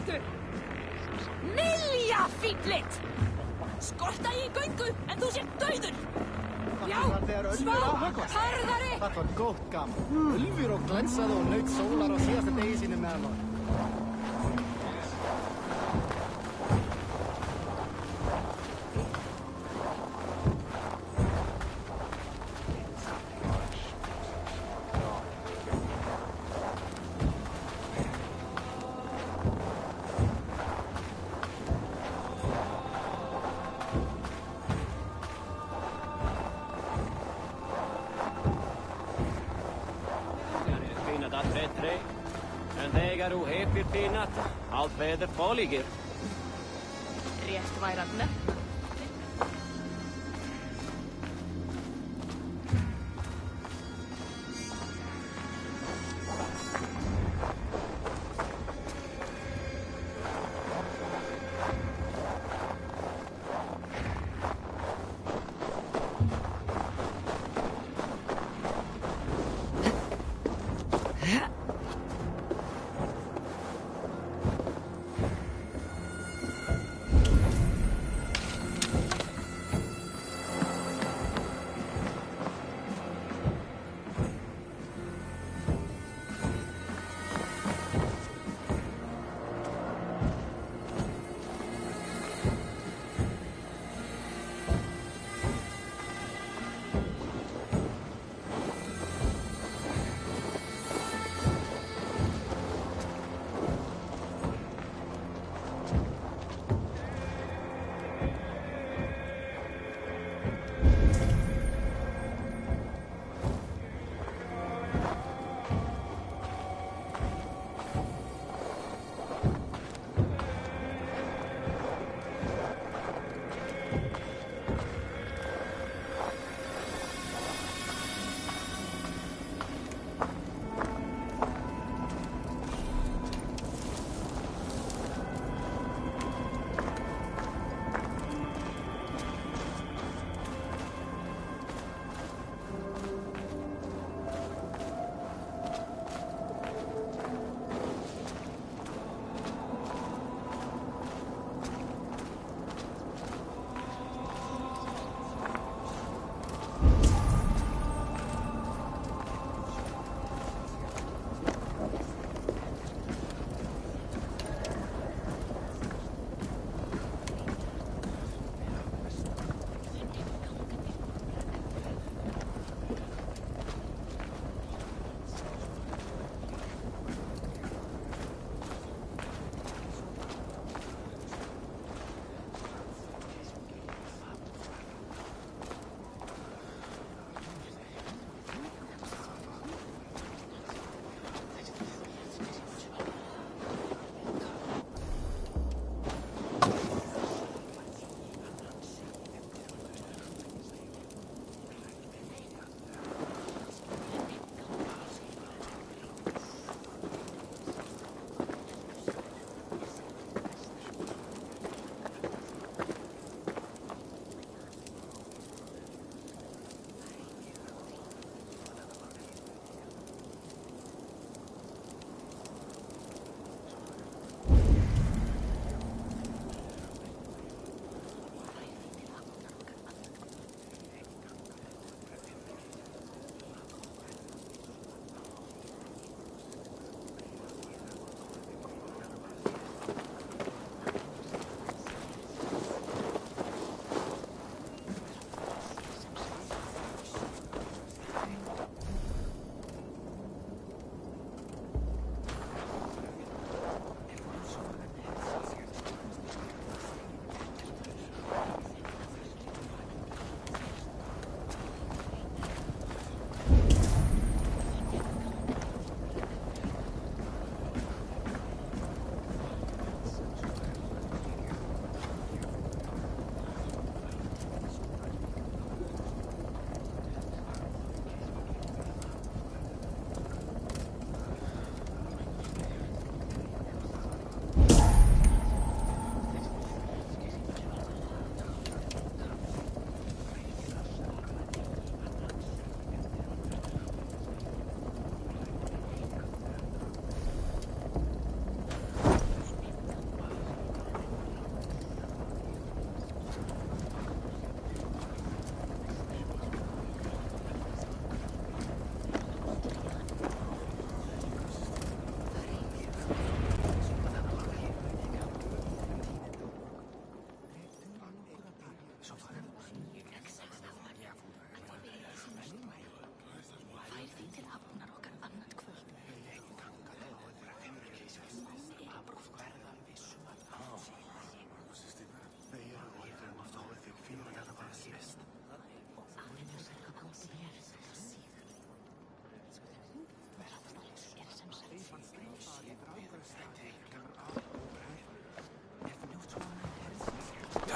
göngu! Miljafíflit! Skorta í göngu, en þú sér dauður! Já, smá, harðari! Það var gott gaman. Ulfur og glensaði og naut sólar á síðasta degi sínu meðal okkar. En þegar þú hefir pinnat, allt veður fólíkir. Rétt væri að nefna.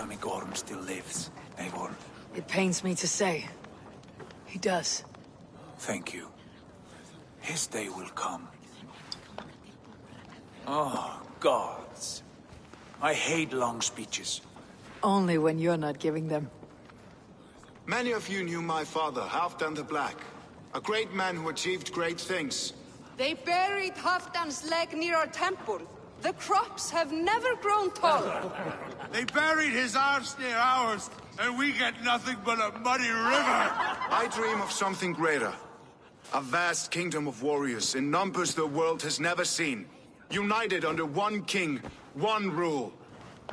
tell me Gorm still lives, Eivor? It pains me to say. He does. Thank you. His day will come. Oh, gods. I hate long speeches. Only when you're not giving them. Many of you knew my father, Halfdan the Black. A great man who achieved great things. They buried Halfdan's leg near our temple. The crops have never grown tall. They buried his arse near ours, and we get nothing but a muddy river. I dream of something greater. A vast kingdom of warriors in numbers the world has never seen. United under one king, one rule.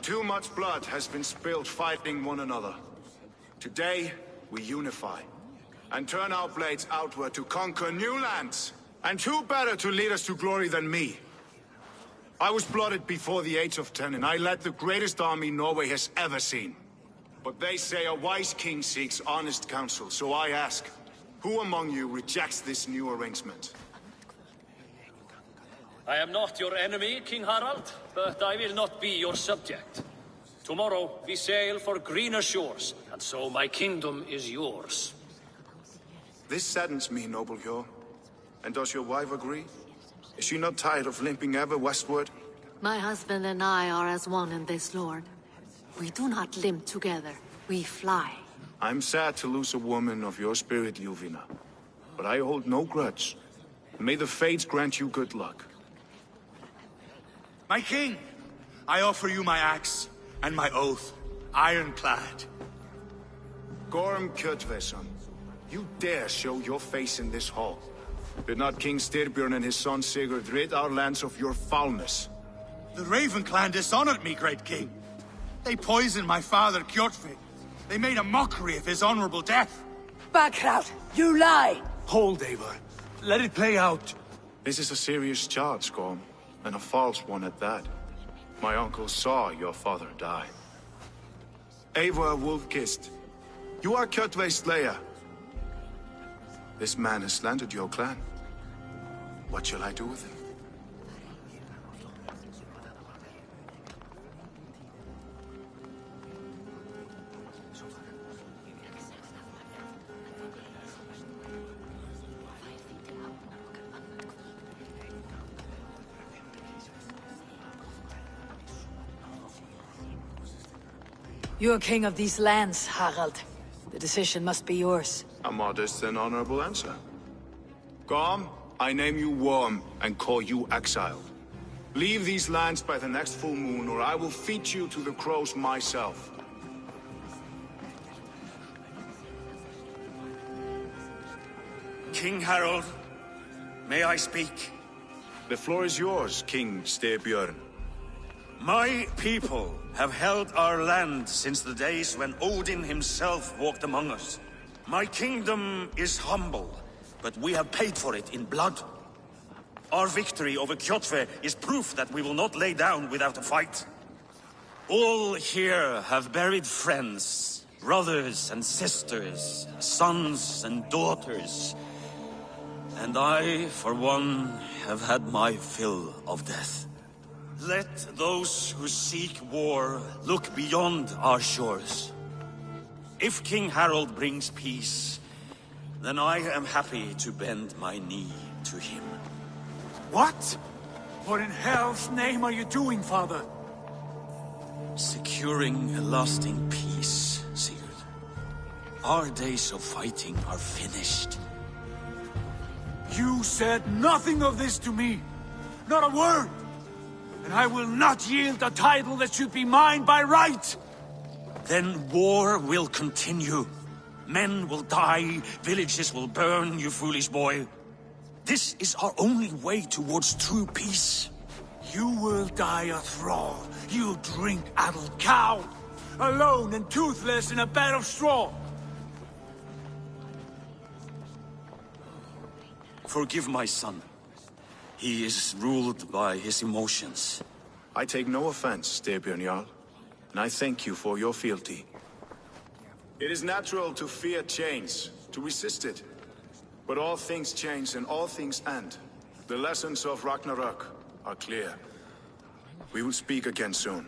Too much blood has been spilled fighting one another. Today, we unify. And turn our blades outward to conquer new lands. And who better to lead us to glory than me? I was blooded before the age of 10, and I led the greatest army Norway has ever seen. But they say a wise king seeks honest counsel, so I ask, who among you rejects this new arrangement? I am not your enemy, King Harald, but I will not be your subject. Tomorrow we sail for greener shores, and so my kingdom is yours. This saddens me, noble Hjor. And does your wife agree? Is she not tired of limping ever westward? My husband and I are as one in this, Lord. We do not limp together, we fly. I'm sad to lose a woman of your spirit, Ljuvina. But I hold no grudge. May the fates grant you good luck. My king, I offer you my axe and my oath, ironclad. Gorm Kjotveson, you dare show your face in this hall. Did not King Styrbjörn and his son Sigurd rid our lands of your foulness? The Raven clan dishonored me, great king. They poisoned my father, Kjotve. They made a mockery of his honorable death. Backrout! You lie! Hold, Eivor. Let it play out. This is a serious charge, Gorm, and a false one at that. My uncle saw your father die. Eivor Wolfkissed, you are Kjotve's slayer. This man has slandered your clan. What shall I do with him? You're king of these lands, Harald. The decision must be yours. A modest and honorable answer. Gorm, I name you Worm and call you exiled. Leave these lands by the next full moon, or I will feed you to the crows myself. King Harald, may I speak? The floor is yours, King Styrbjörn. My people have held our land since the days when Odin himself walked among us. My kingdom is humble, but we have paid for it in blood. Our victory over Kjotve is proof that we will not lay down without a fight. All here have buried friends, brothers and sisters, sons and daughters. And I, for one, have had my fill of death. Let those who seek war look beyond our shores. If King Harald brings peace, then I am happy to bend my knee to him. What? What in hell's name are you doing, father? Securing a lasting peace, Sigurd. Our days of fighting are finished. You said nothing of this to me. Not a word. And I will not yield a title that should be mine by right. Then war will continue. Men will die, villages will burn, you foolish boy. This is our only way towards true peace. You will die a thrall, you drink-addled cow. Alone and toothless in a bed of straw. Forgive my son. He is ruled by his emotions. I take no offense, Styrbjörn Jarl, and I thank you for your fealty. It is natural to fear change, to resist it. But all things change and all things end. The lessons of Ragnarök are clear. We will speak again soon.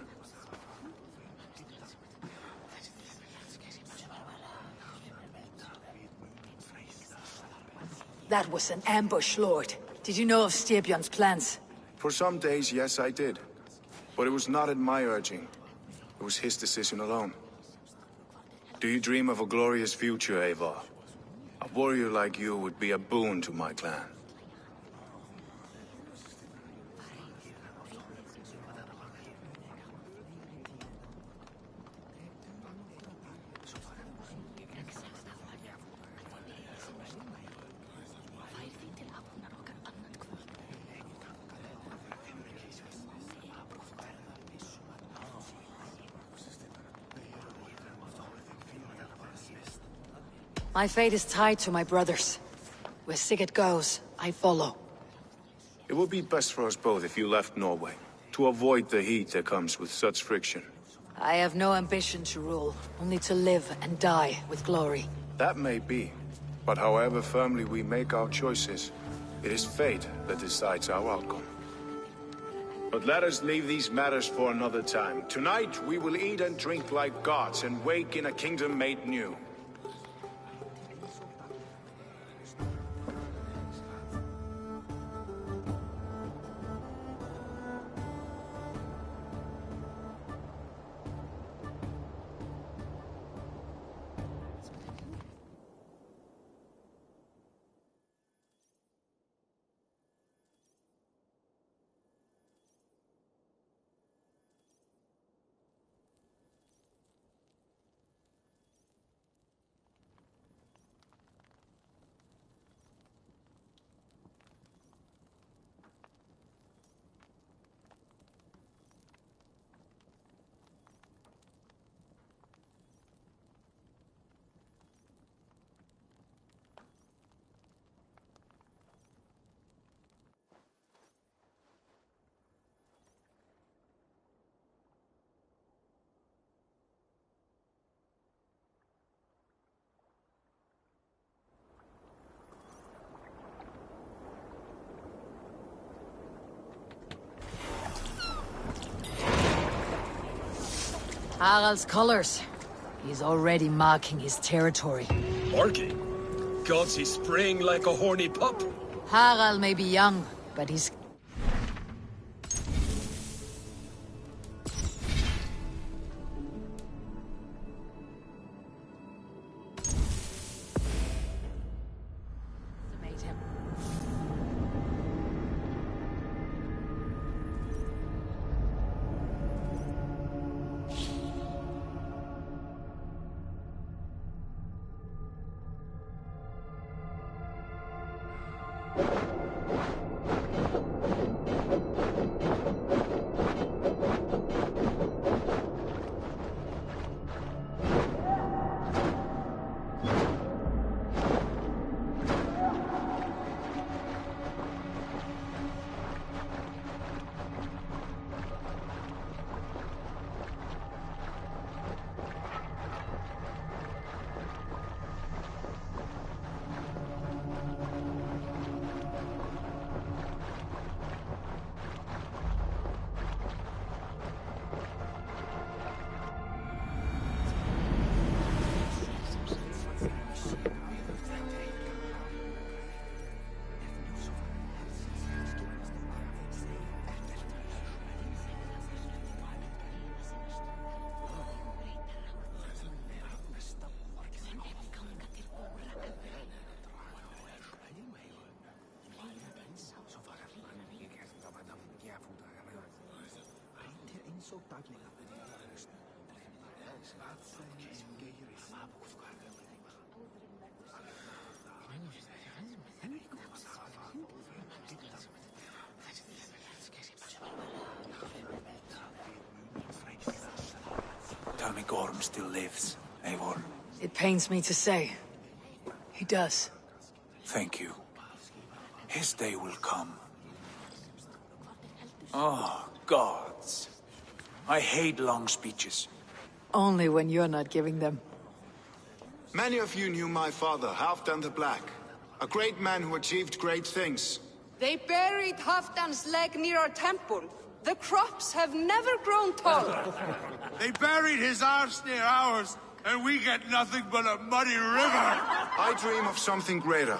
That was an ambush, Lord. Did you know of Styrbjörn's plans? For some days, yes, I did. But it was not at my urging. It was his decision alone. Do you dream of a glorious future, Eivor? A warrior like you would be a boon to my clan. My fate is tied to my brother's. Where Sigurd goes, I follow. It would be best for us both if you left Norway, to avoid the heat that comes with such friction. I have no ambition to rule, only to live and die with glory. That may be, but however firmly we make our choices, it is fate that decides our outcome. But let us leave these matters for another time. Tonight, we will eat and drink like gods and wake in a kingdom made new. Harald's colors. He's already marking his territory. Marking? Gods, he's spraying like a horny pup. Harald may be young, but he's... Tell me Gorm still lives, Eivor. It pains me to say. He does. Thank you. His day will come. Oh, gods. I hate long speeches. Only when you're not giving them. Many of you knew my father, Halfdan the Black. A great man who achieved great things. They buried Halfdan's leg near our temple. The crops have never grown taller. They buried his arse near ours, and we get nothing but a muddy river. I dream of something greater.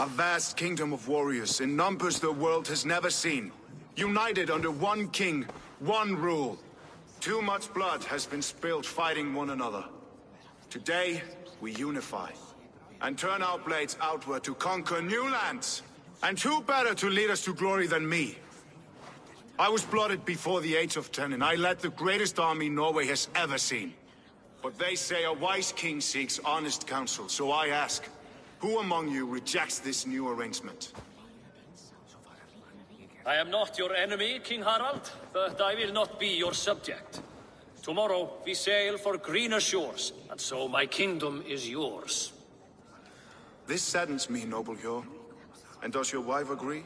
A vast kingdom of warriors in numbers the world has never seen. United under one king, one rule. Too much blood has been spilled fighting one another. Today, we unify. And turn our blades outward to conquer new lands. And who better to lead us to glory than me? I was blooded before the age of 10, and I led the greatest army Norway has ever seen. But they say a wise king seeks honest counsel, so I ask, who among you rejects this new arrangement? I am not your enemy, King Harald, but I will not be your subject. Tomorrow we sail for greener shores, and so my kingdom is yours. This saddens me, noble Hjor. And does your wife agree?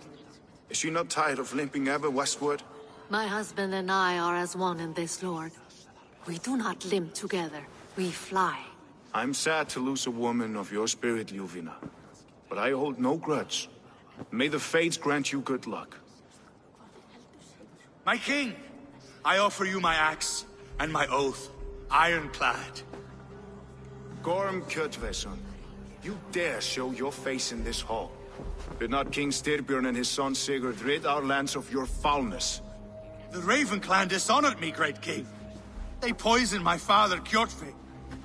Is she not tired of limping ever westward? My husband and I are as one in this, Lord. We do not limp together, we fly. I'm sad to lose a woman of your spirit, Ljuvina. But I hold no grudge. May the fates grant you good luck. My king, I offer you my axe and my oath, ironclad. Gorm Kjotveson, you dare show your face in this hall. Did not King Styrbjörn and his son Sigurd rid our lands of your foulness? The Raven clan dishonored me, great king. They poisoned my father, Kjotve.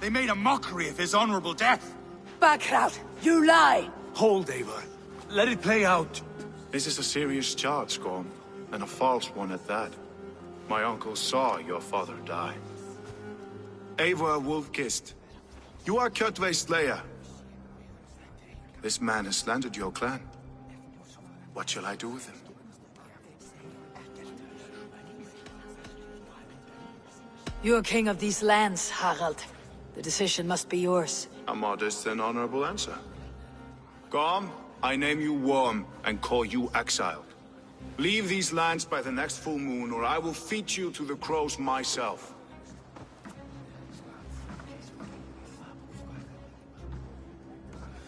They made a mockery of his honorable death. Backrout, you lie! Hold, Eivor. Let it play out. This is a serious charge, Gorm, and a false one at that. My uncle saw your father die. Eivor Wolfkissed, you are Kjotve's slayer. This man has slandered your clan. What shall I do with him? You are king of these lands, Harald. The decision must be yours. A modest and honorable answer. Gorm, I name you Worm and call you exiled. Leave these lands by the next full moon, or I will feed you to the crows myself.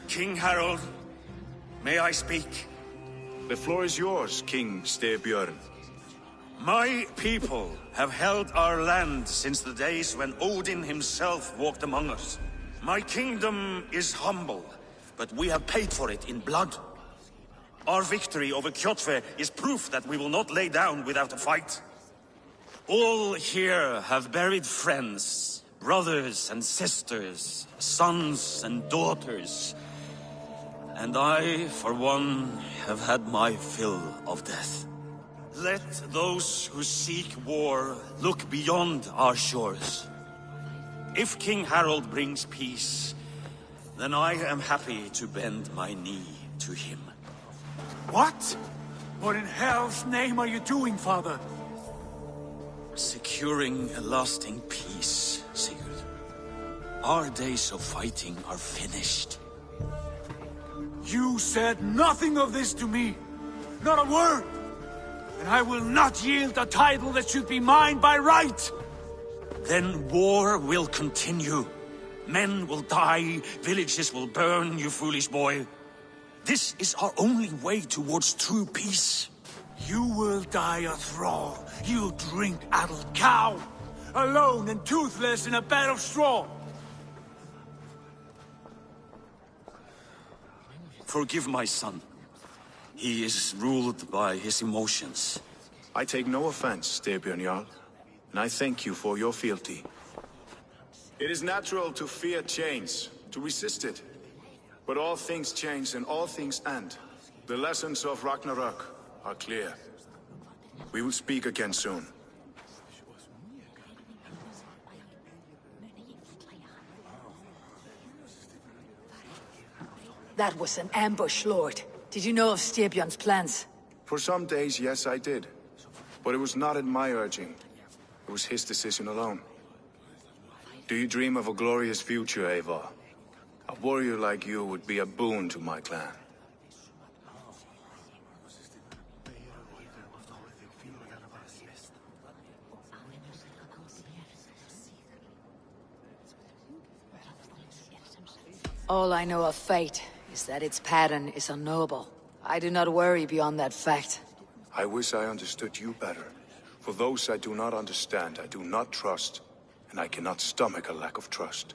King Harold, may I speak? The floor is yours, King Styrbjörn. My people have held our land since the days when Odin himself walked among us. My kingdom is humble, but we have paid for it in blood. Our victory over Kjotve is proof that we will not lay down without a fight. All here have buried friends, brothers and sisters, sons and daughters. And I, for one, have had my fill of death. Let those who seek war look beyond our shores. If King Harold brings peace, then I am happy to bend my knee to him. What? What in hell's name are you doing, father? Securing a lasting peace, Sigurd. Our days of fighting are finished. You said nothing of this to me. Not a word. And I will not yield a title that should be mine by right. Then war will continue. Men will die, villages will burn, you foolish boy. This is our only way towards true peace. You will die a thrall, you drink-addled cow. Alone and toothless in a bed of straw. Forgive my son. He is ruled by his emotions. I take no offense, Styrbjörn Jarl, and I thank you for your fealty. It is natural to fear change, to resist it. But all things change and all things end. The lessons of Ragnarok are clear. We will speak again soon. That was an ambush, Lord. Did you know of Styrbjörn's plans? For some days, yes, I did. But it was not at my urging. It was his decision alone. Do you dream of a glorious future, Eivor? A warrior like you would be a boon to my clan. All I know of fate is that its pattern is unknowable. I do not worry beyond that fact. I wish I understood you better. For those I do not understand, I do not trust, and I cannot stomach a lack of trust.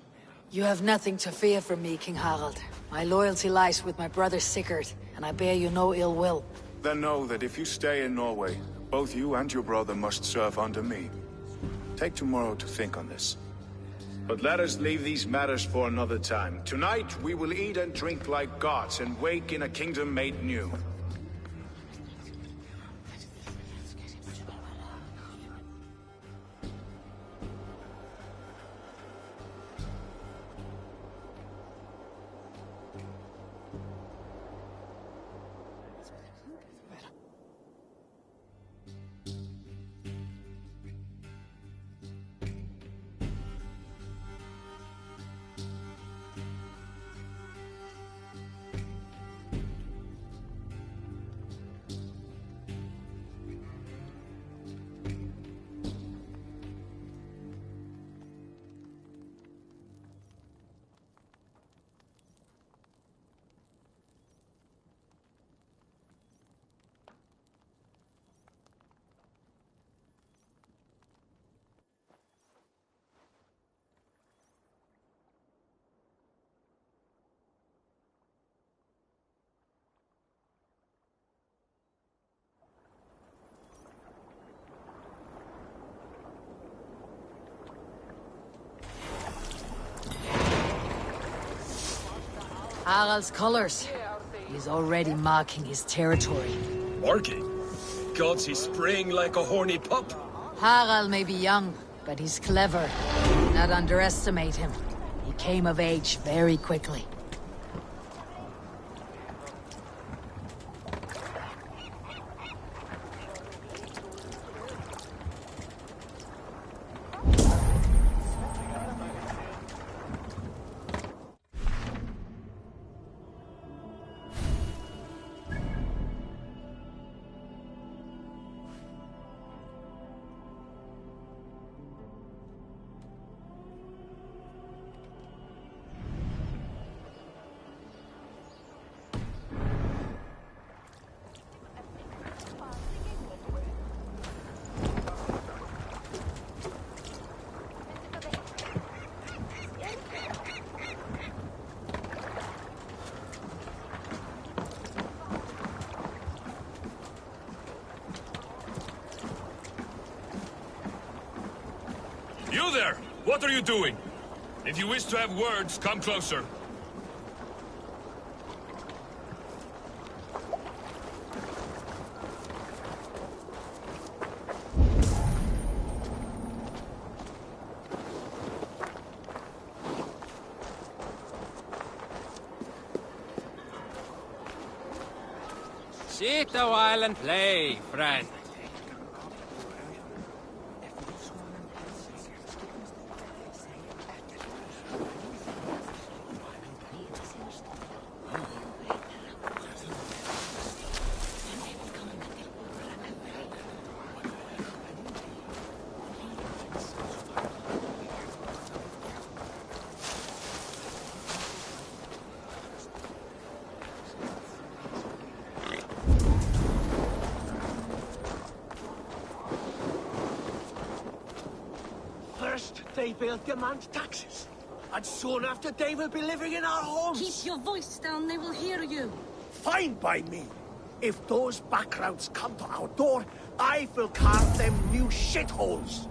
You have nothing to fear from me, King Harald. My loyalty lies with my brother Sigurd, and I bear you no ill will. Then know that if you stay in Norway, both you and your brother must serve under me. Take tomorrow to think on this. But let us leave these matters for another time. Tonight, we will eat and drink like gods and wake in a kingdom made new. Harald's colors. He's already marking his territory. Marking? Gods, he's spraying like a horny pup. Harald may be young, but he's clever. Do not underestimate him. He came of age very quickly. You there! What are you doing? If you wish to have words, come closer. Sit a while and play, friend. First, they will demand taxes. And soon after, they will be living in our homes. Keep your voice down, they will hear you. Fine by me. If those backgrounds come to our door, I will carve them new shitholes.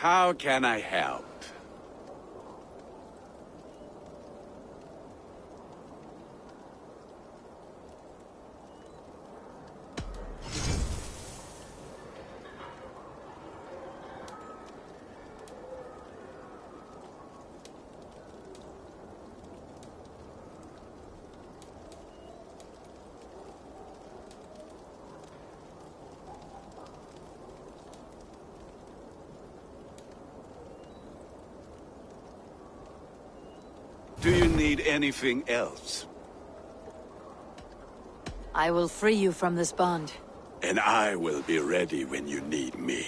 How can I help? need anything else? I will free you from this bond. And I will be ready when you need me.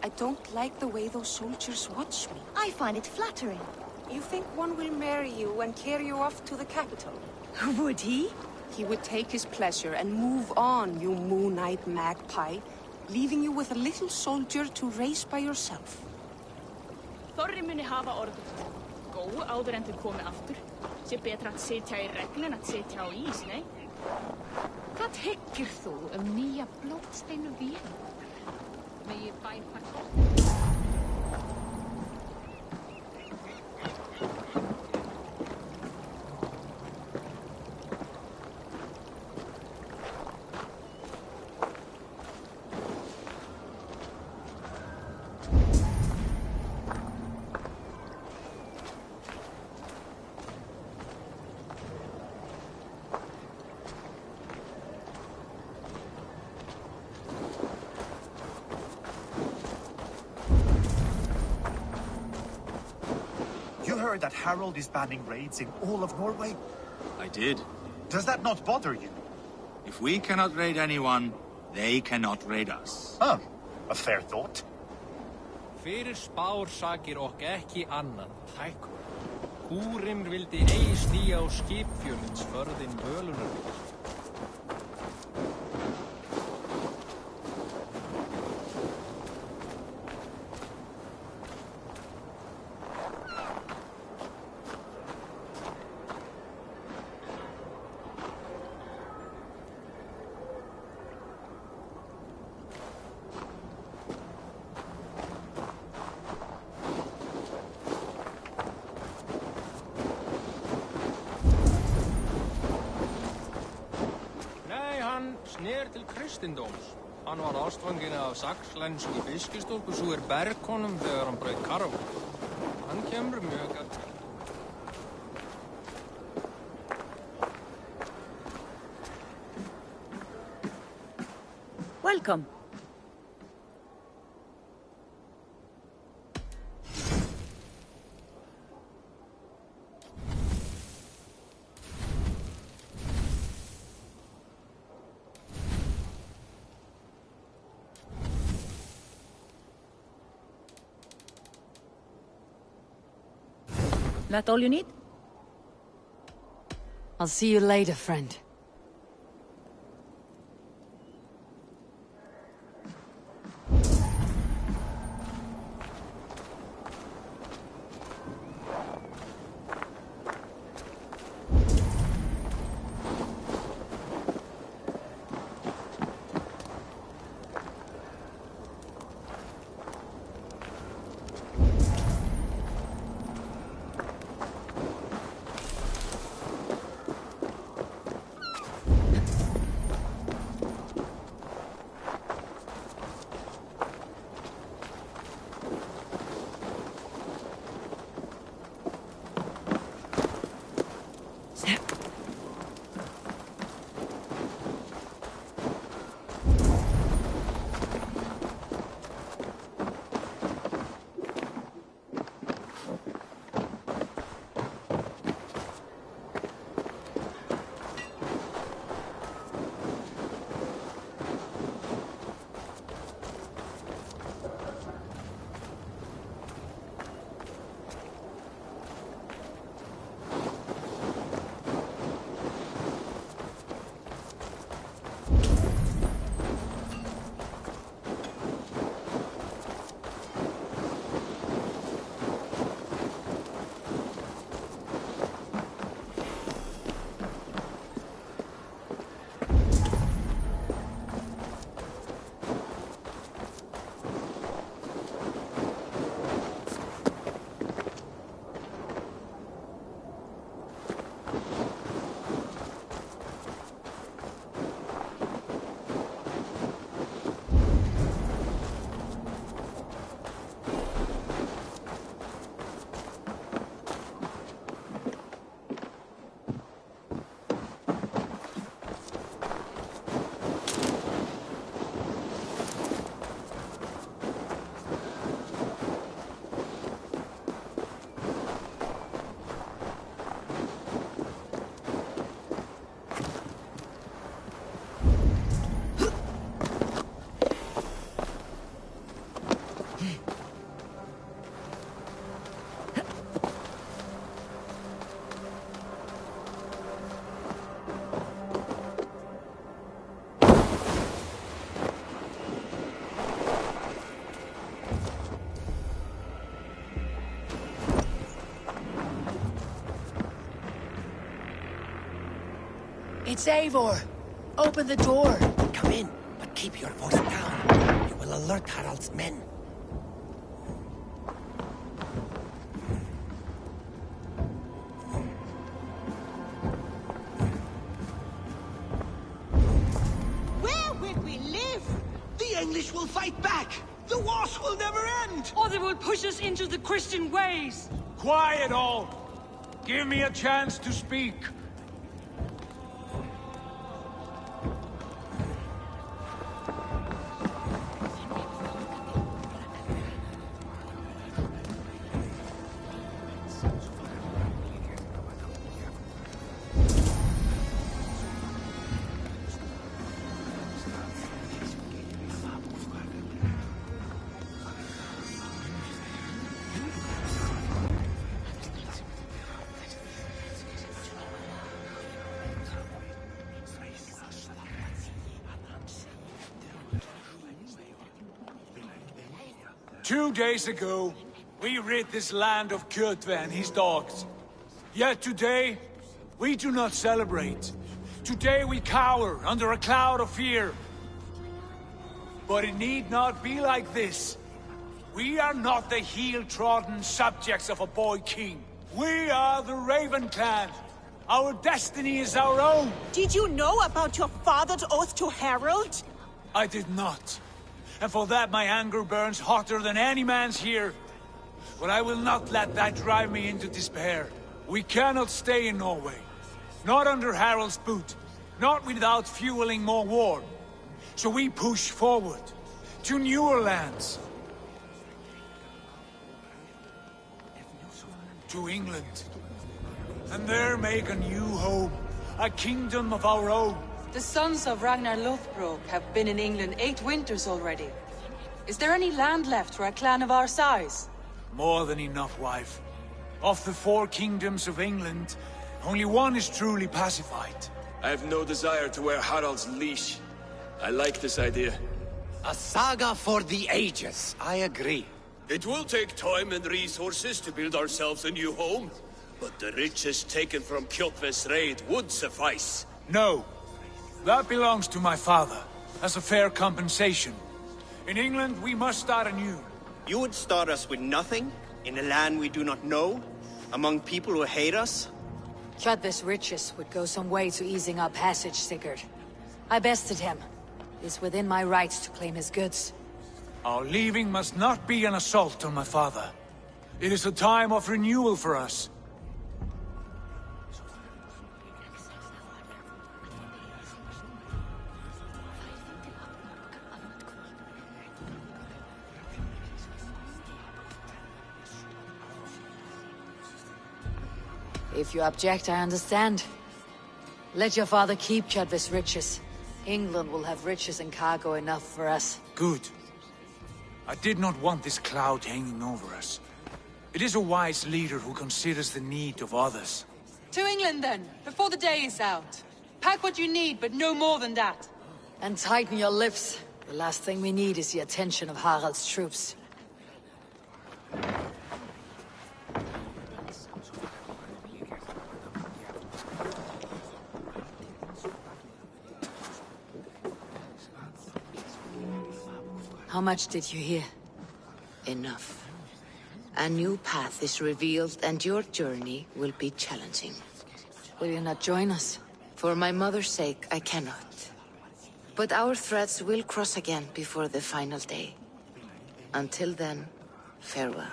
I don't like the way those soldiers watch me. I find it flattering. You think one will marry you and carry you off to the capital? Would he? He would take his pleasure and move on, you moon-eyed magpie, leaving you with a little soldier to raise by yourself. Þorri muni hafa orðið. Góu áður en þau komi aftur. Sé betra að sitja í regn en að sitja á ís, nei? Hvað hyggir þú nýja blóðsteinu vél? Megi bæn fara. That Harold is banning raids in all of Norway? I did. Does that not bother you? If we cannot raid anyone, they cannot raid us. Huh. A fair thought. Fyrir spár sakir ok ekki annan tækur. Húrimr vildi ei stíga á skipfjörðins förðin völunarvík. Snér til kristindóms. Hann var ástfanginn af saxlensku fiskistúlku svo bergkonum þegar hann braut karfa. Hann kemur mjög gætt. Welcome. That all you need? I'll see you later, friend. It's Eivor. Open the door. Come in, but keep your voice down. You will alert Harald's men. Where will we live? The English will fight back. The wars will never end. Or they will push us into the Christian ways. Quiet all! Give me a chance to speak. 2 days ago, we rid this land of Kjotve and his dogs. Yet today, we do not celebrate. Today we cower under a cloud of fear. But it need not be like this. We are not the heel-trodden subjects of a boy king. We are the Raven clan. Our destiny is our own. Did you know about your father's oath to Harald? I did not. And for that my anger burns hotter than any man's here. But I will not let that drive me into despair. We cannot stay in Norway. Not under Harald's boot. Not without fueling more war. So we push forward. To newer lands. To England. And there make a new home. A kingdom of our own. The sons of Ragnar Lothbrok have been in England 8 winters already. Is there any land left for a clan of our size? More than enough, wife. Of the 4 kingdoms of England, only one is truly pacified. I have no desire to wear Harald's leash. I like this idea. A saga for the ages, I agree. It will take time and resources to build ourselves a new home, but the riches taken from Kjotve's raid would suffice. No. That belongs to my father, as a fair compensation. In England, we must start anew. You would start us with nothing? In a land we do not know? Among people who hate us? Kjotve's riches would go some way to easing our passage, Sigurd. I bested him. It's within my rights to claim his goods. Our leaving must not be an assault on my father. It is a time of renewal for us. If you object, I understand. Let your father keep Kjotve's riches. England will have riches and cargo enough for us. Good. I did not want this cloud hanging over us. It is a wise leader who considers the need of others. To England then, before the day is out. Pack what you need, but no more than that. And tighten your lips. The last thing we need is the attention of Harald's troops. How much did you hear? Enough. A new path is revealed and your journey will be challenging. Will you not join us? For my mother's sake, I cannot. But our threads will cross again before the final day. Until then, farewell.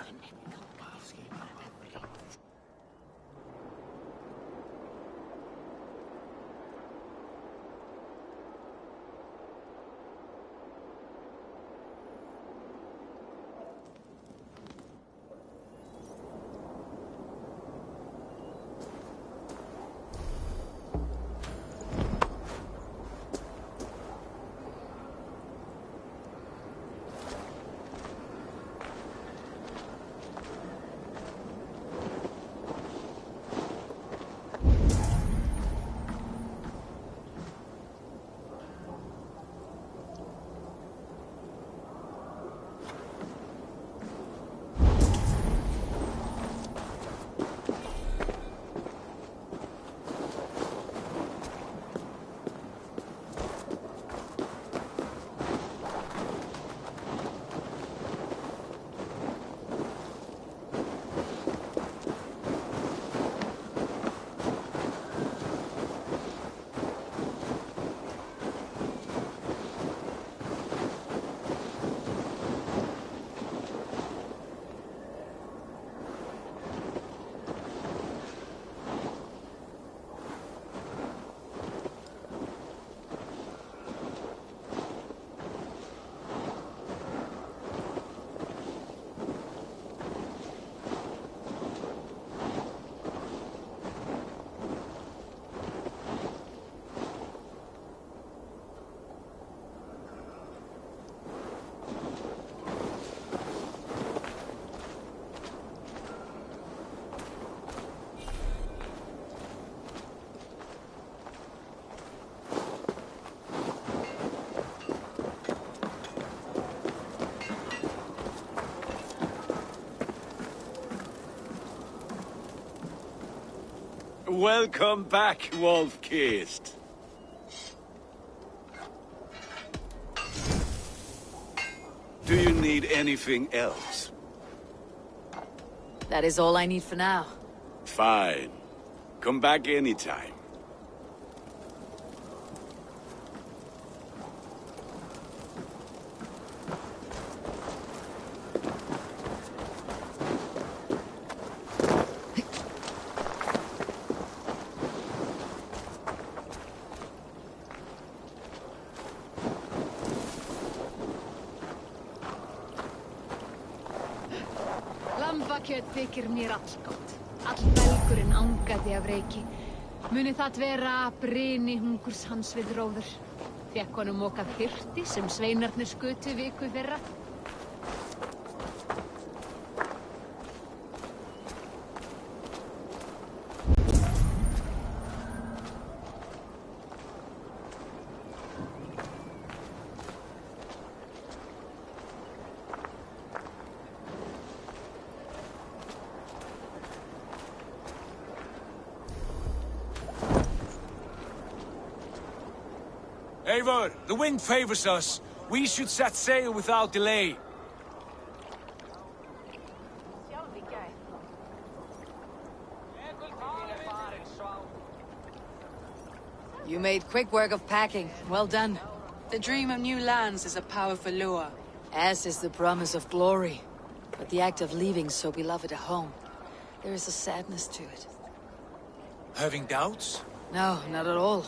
Welcome back, Wolfkissed. Do you need anything else? That is all I need for now. Fine. Come back anytime. Lambakjöt þykir mér allgott. All belgurinn angaði af reiki. Muni það vera bryni hungurs hans við róður. Fékk honum mokað hirti sem sveinarnir skutu viku fyrra. Eivor, the wind favors us. We should set sail without delay. You made quick work of packing. Well done. The dream of new lands is a powerful lure. As is the promise of glory. But the act of leaving so beloved a home, there is a sadness to it. Having doubts? No, not at all.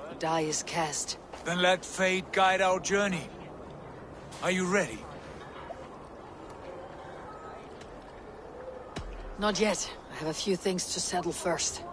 The die is cast. Then let fate guide our journey. Are you ready? Not yet. I have a few things to settle first.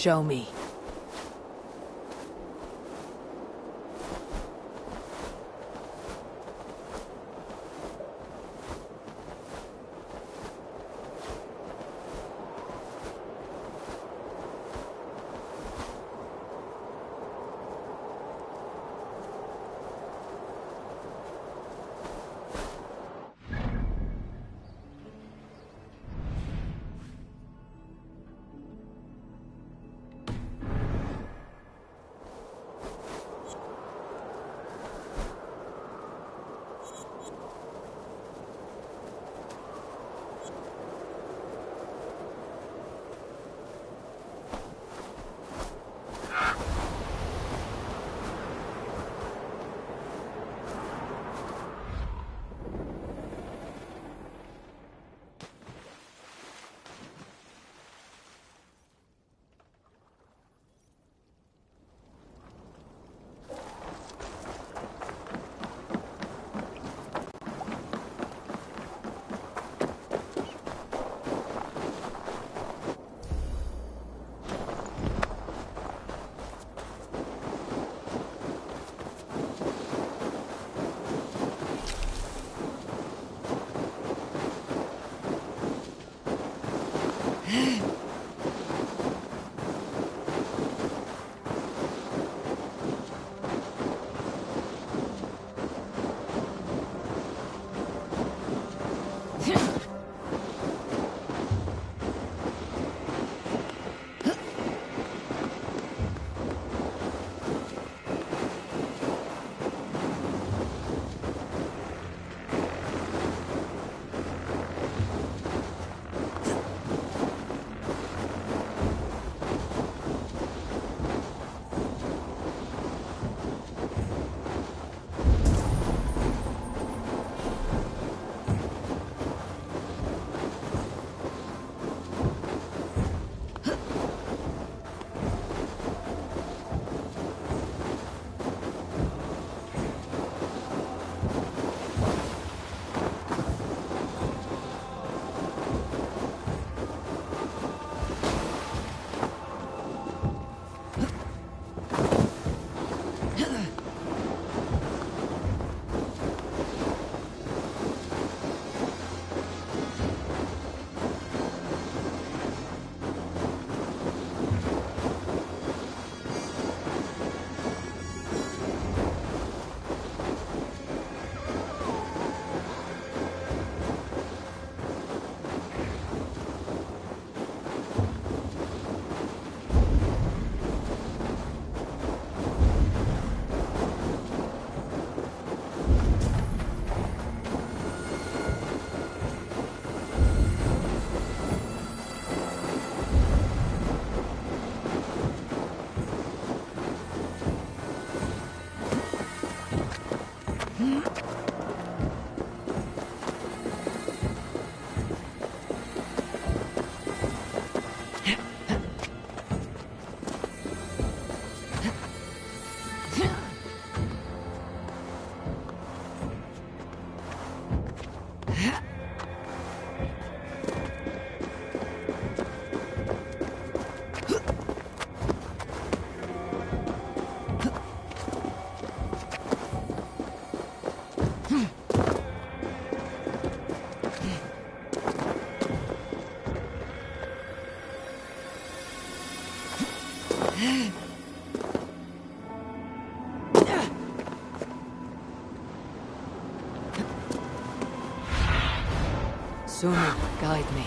Show me. Sona, guide me.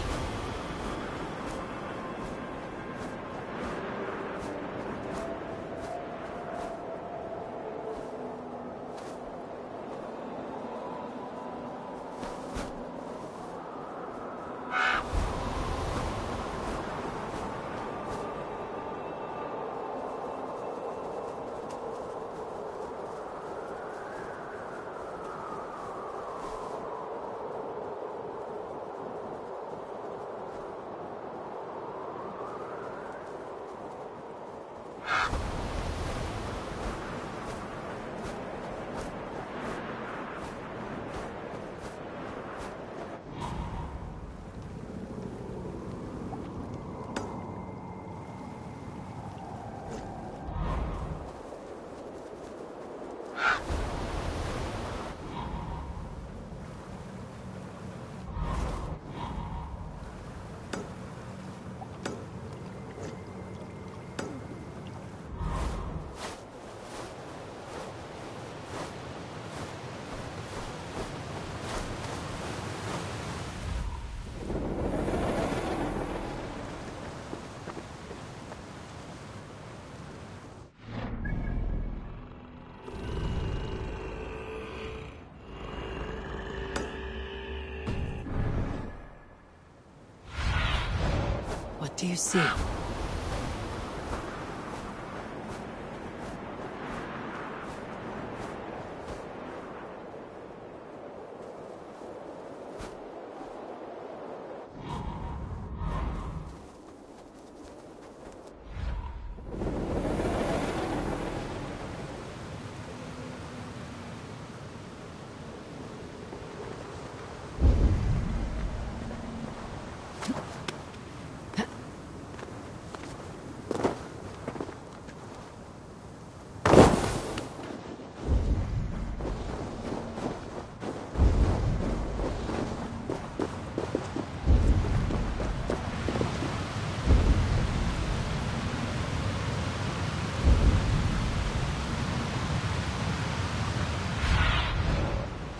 do you see?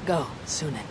Go, Sunan.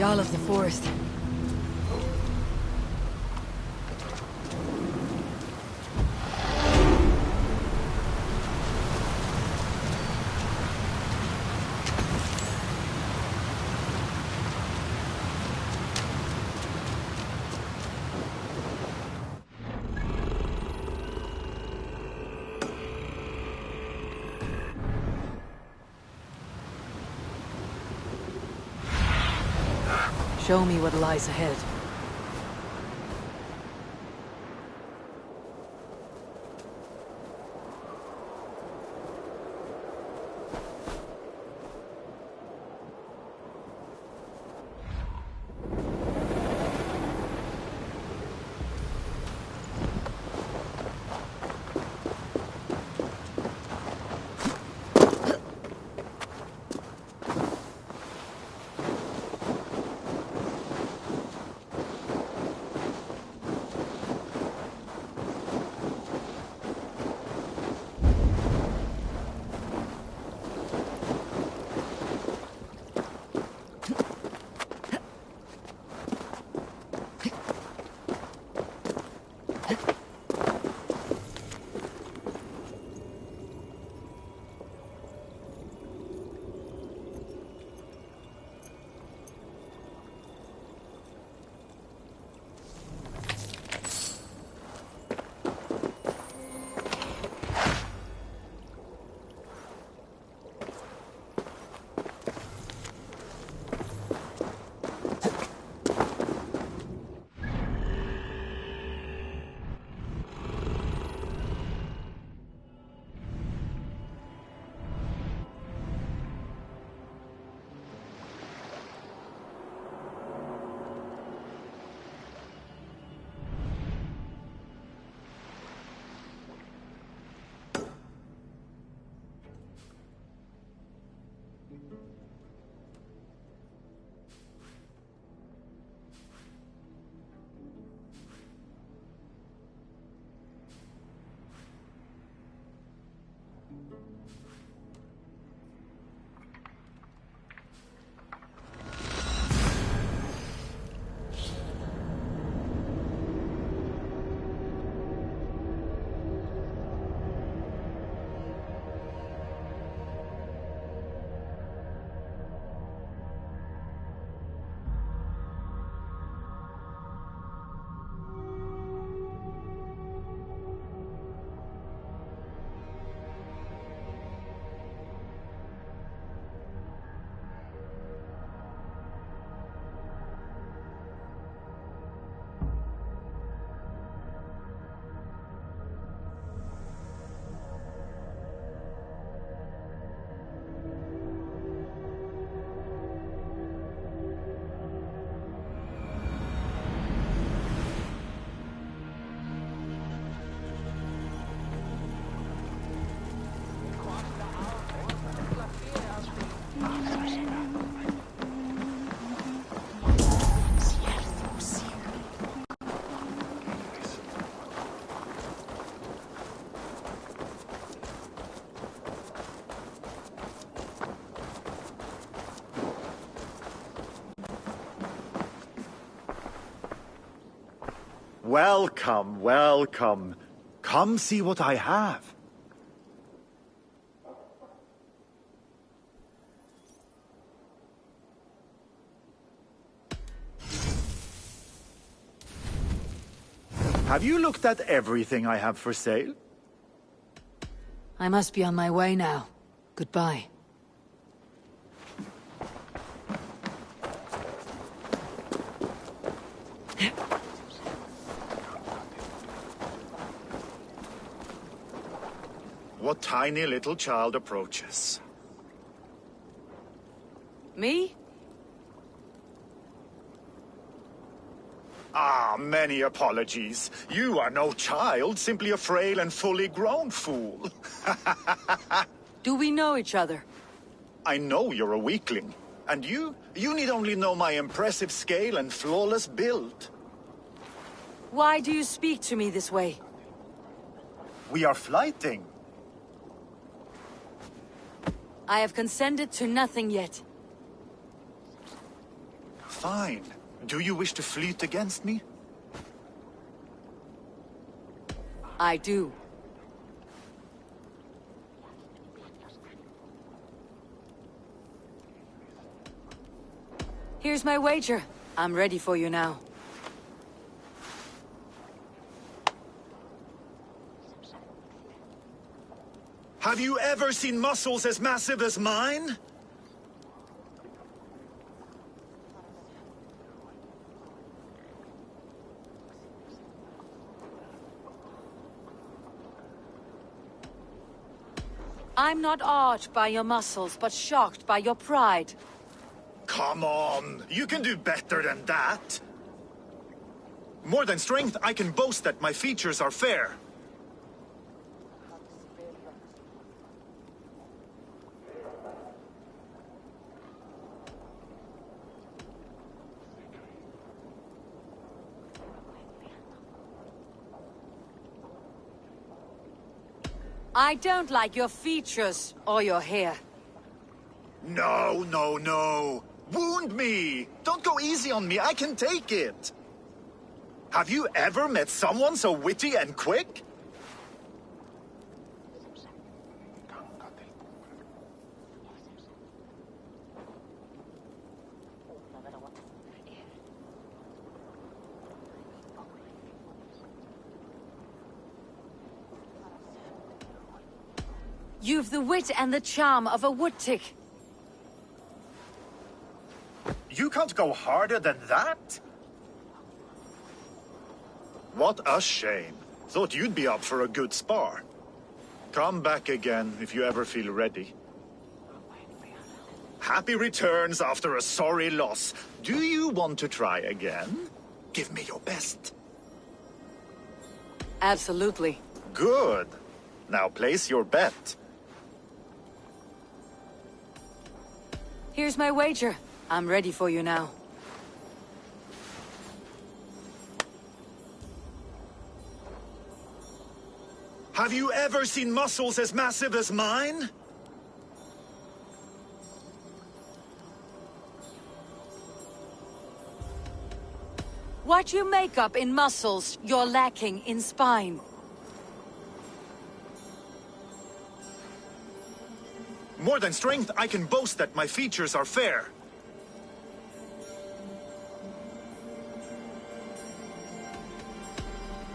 Jarl of the Forest. Show me what lies ahead. Welcome, welcome. Come see what I have. Have you looked at everything I have for sale? I must be on my way now. Goodbye. What tiny little child approaches? Me? Ah, many apologies. You are no child, simply a frail and fully grown fool. Do we know each other? I know you're a weakling. And you need only know my impressive scale and flawless build. Why do you speak to me this way? We are flyting. I have consented to nothing yet. Fine. Do you wish to fleet against me? I do. Here's my wager. I'm ready for you now. Have you ever seen muscles as massive as mine? I'm not awed by your muscles, but shocked by your pride. Come on, you can do better than that. More than strength, I can boast that my features are fair. I don't like your features or your hair. No, no, no. Wound me! Don't go easy on me, I can take it! Have you ever met someone so witty and quick? You've the wit and the charm of a woodtick. You can't go harder than that? What a shame. Thought you'd be up for a good spar. Come back again if you ever feel ready. Happy returns after a sorry loss. Do you want to try again? Give me your best. Absolutely. Good. Now place your bet. Here's my wager. I'm ready for you now. Have you ever seen muscles as massive as mine? What you make up in muscles, you're lacking in spine. More than strength, I can boast that my features are fair.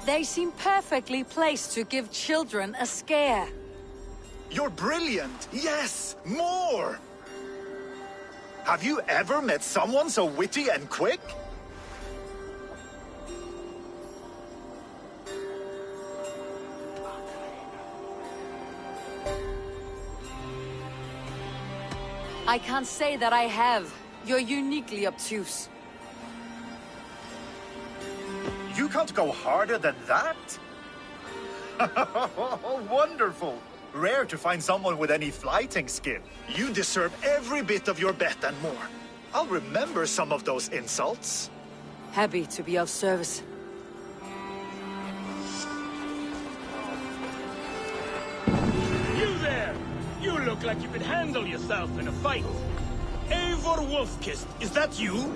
They seem perfectly placed to give children a scare. You're brilliant! Yes! More! Have you ever met someone so witty and quick? I can't say that I have. You're uniquely obtuse. You can't go harder than that? Wonderful! Rare to find someone with any flighting skill. You deserve every bit of your bet and more. I'll remember some of those insults. Happy to be of service. You there! You look like you could handle yourself in a fight. Eivor Wolfkissed, is that you?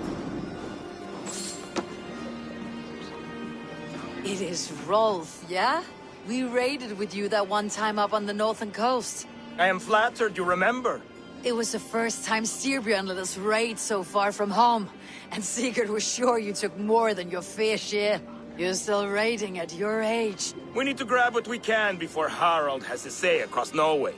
It is Rolf, yeah? We raided with you that one time up on the northern coast. I am flattered you remember. It was the first time Styrbjörn let us raid so far from home. And Sigurd was sure you took more than your fair share. You're still raiding at your age. We need to grab what we can before Harald has his say across Norway.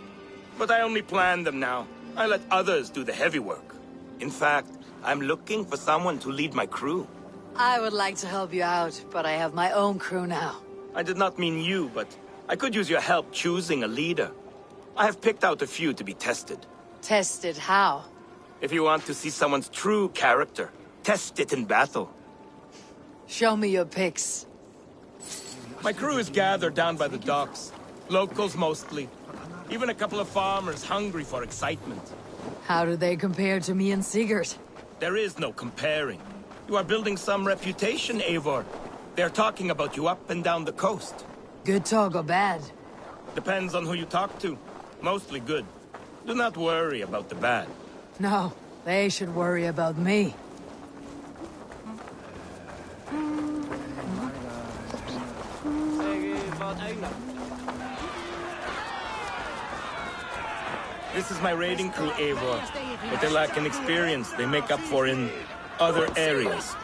But I only plan them now. I let others do the heavy work. In fact, I'm looking for someone to lead my crew. I would like to help you out, but I have my own crew now. I did not mean you, but I could use your help choosing a leader. I have picked out a few to be tested. Tested how? If you want to see someone's true character, test it in battle. Show me your picks. My crew is gathered down by the docks. Locals mostly. Even a couple of farmers hungry for excitement. How do they compare to me and Sigurd? There is no comparing. You are building some reputation, Eivor. They're talking about you up and down the coast. Good talk or bad? Depends on who you talk to. Mostly good. Do not worry about the bad. No, they should worry about me. This is my raiding crew, Eivor. What they lack in experience, they make up for in other areas.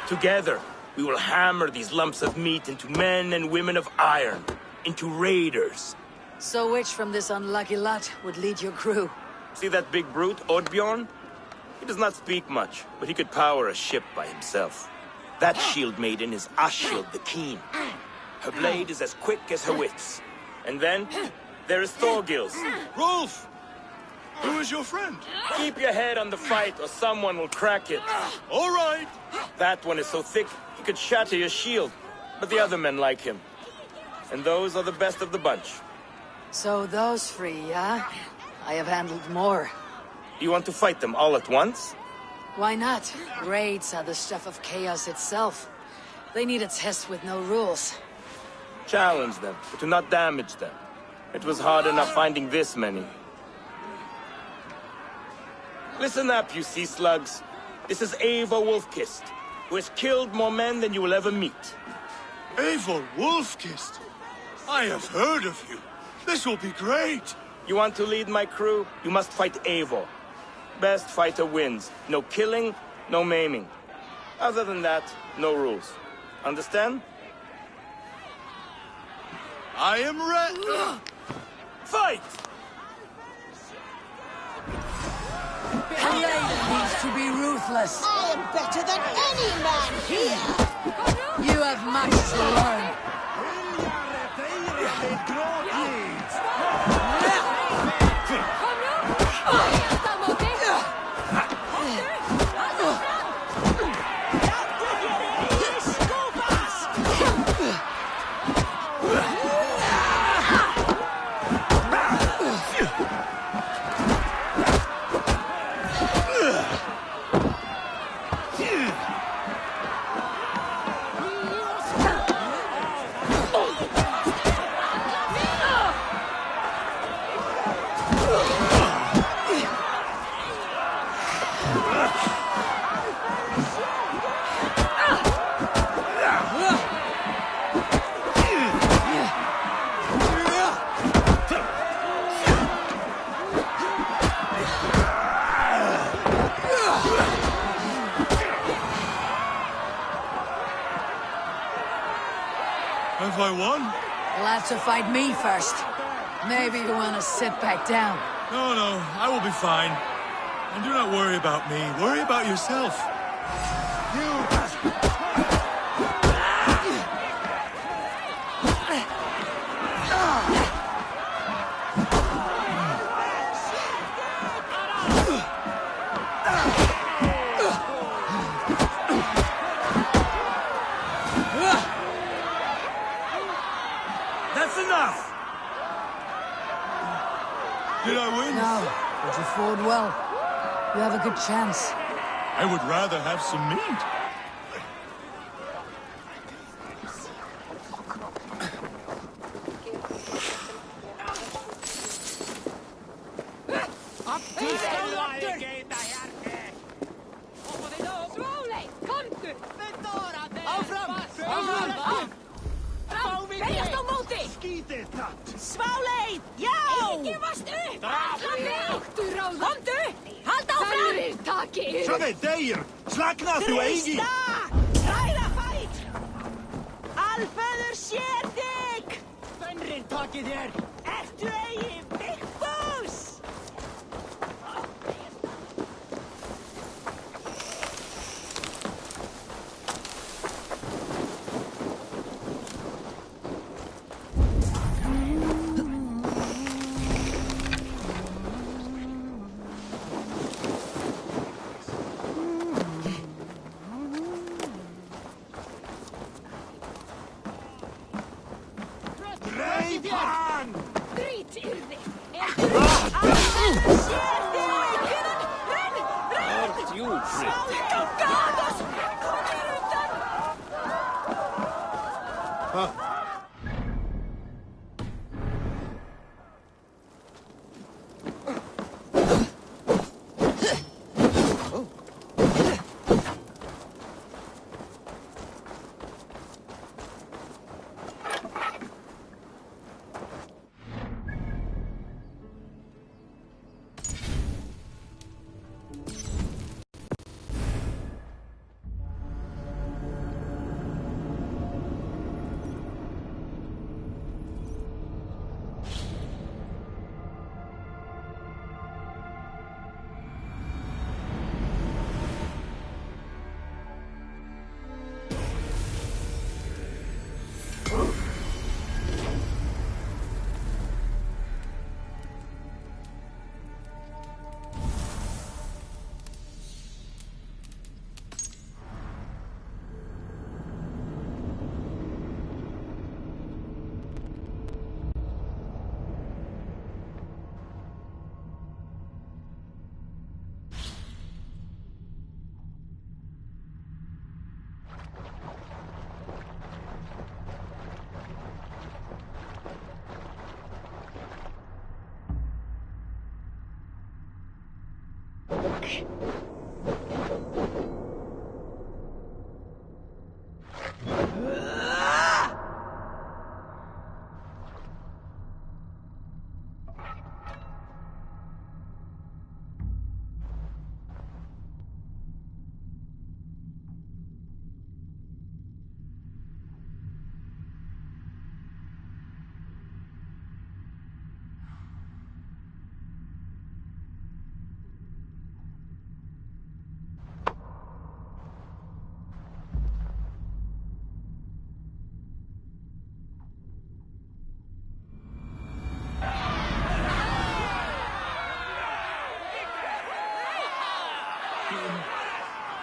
Together, we will hammer these lumps of meat into men and women of iron, into raiders. So which from this unlucky lot would lead your crew? See that big brute, Oddbjorn? He does not speak much, but he could power a ship by himself. That shield maiden is Ashild the Keen. Her blade is as quick as her wits. And then, there is Thorgils. Rolf! Who is your friend? Keep your head on the fight or someone will crack it. All right. That one is so thick, he could shatter your shield. But the other men like him. And those are the best of the bunch. So those three, yeah? I have handled more. You want to fight them all at once? Why not? Raids are the stuff of chaos itself. They need a test with no rules. Challenge them, but do not damage them. It was hard enough finding this many. Listen up, you sea slugs. This is Eivor Wolfkissed, who has killed more men than you will ever meet. Eivor Wolfkissed? I have heard of you. This will be great. You want to lead my crew? You must fight Eivor. Best fighter wins. No killing, no maiming. Other than that, no rules. Understand? I am ready. Fight! The lady needs to be ruthless. I am better than any man here. You have much to learn. Have I won? You'll have to fight me first. Maybe you want to sit back down. No, I will be fine. And do not worry about me. Worry about yourself. That's enough! Did I win? No, but you fought well. You have a good chance. I would rather have some meat. Sváleið, já! Ekki gefast upp! Komdu! Halda áfram! Sjáðu, deyr! Slagna þú eigi! Trista! Ræða fæt! Alföður sér þig! Fenrir takið þér! Ertu eigi Vigfús?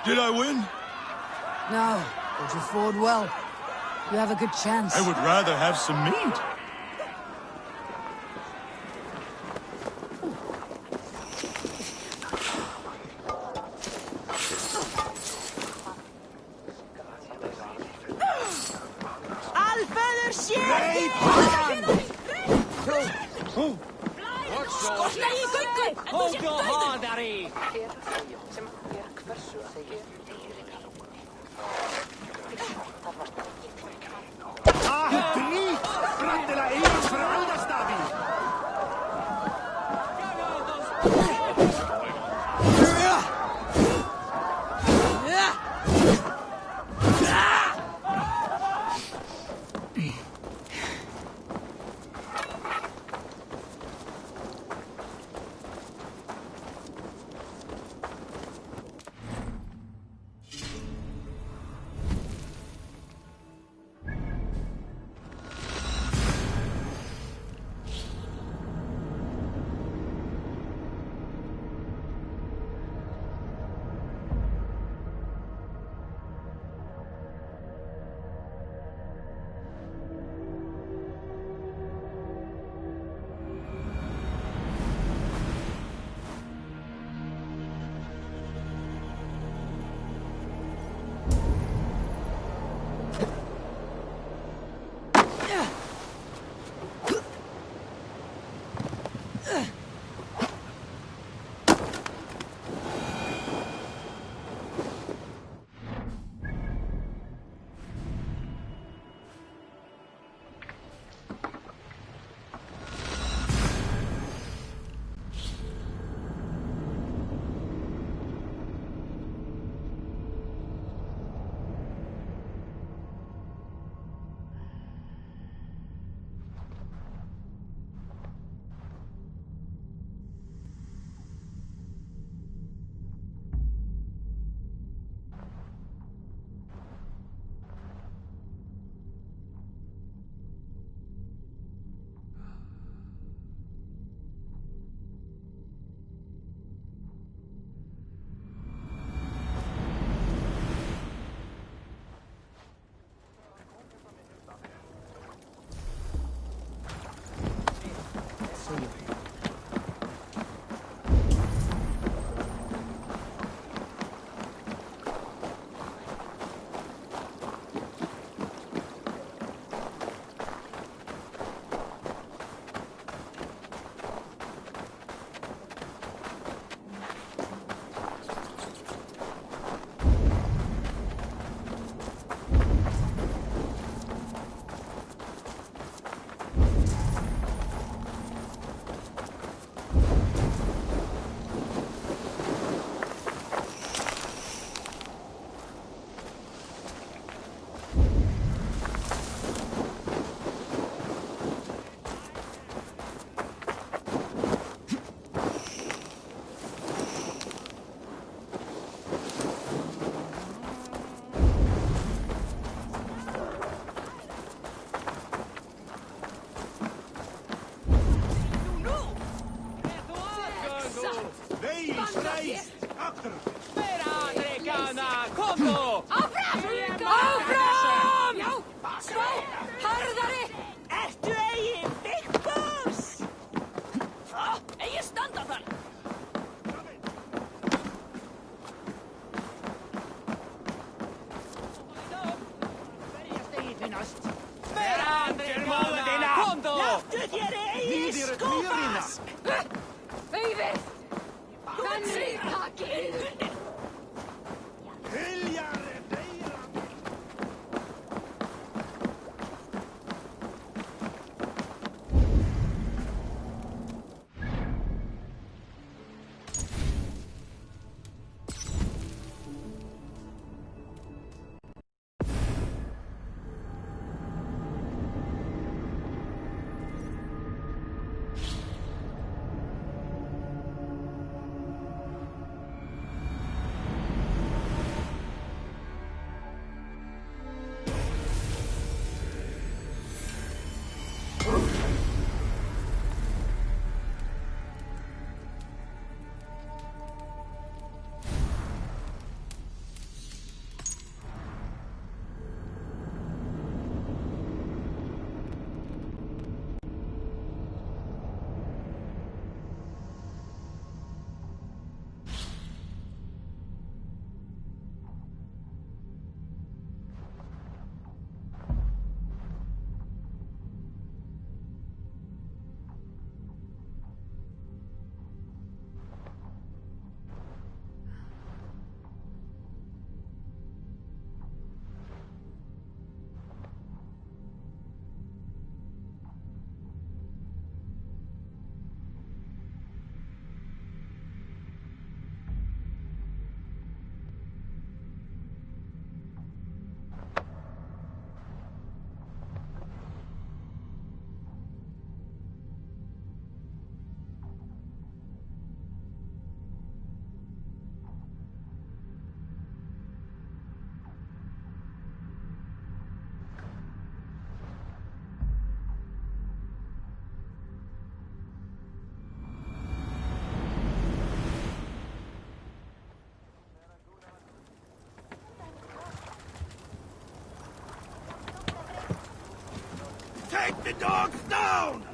Did I win? No, but you fought well. You have a good chance. I would rather have some meat. Auðvitað! Fenrir, taki the dogs down!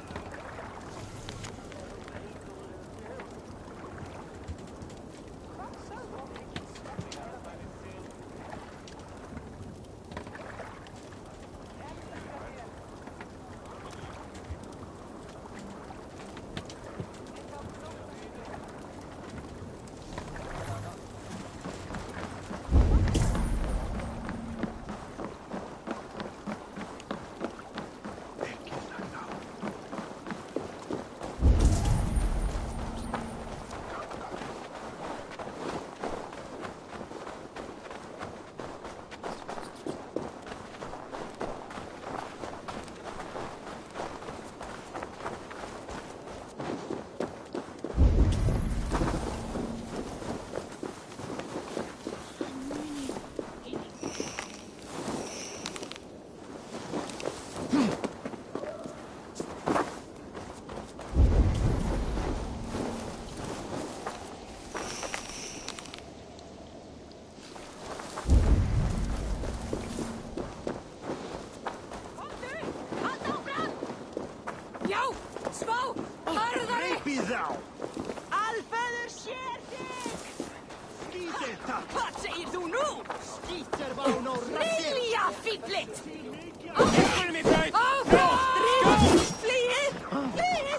Hvað segir þú nú? Skíterbán og rassir! Rilja, fíflitt! Áfram! Flýið! Flýið!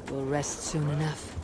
We'll rest soon enough.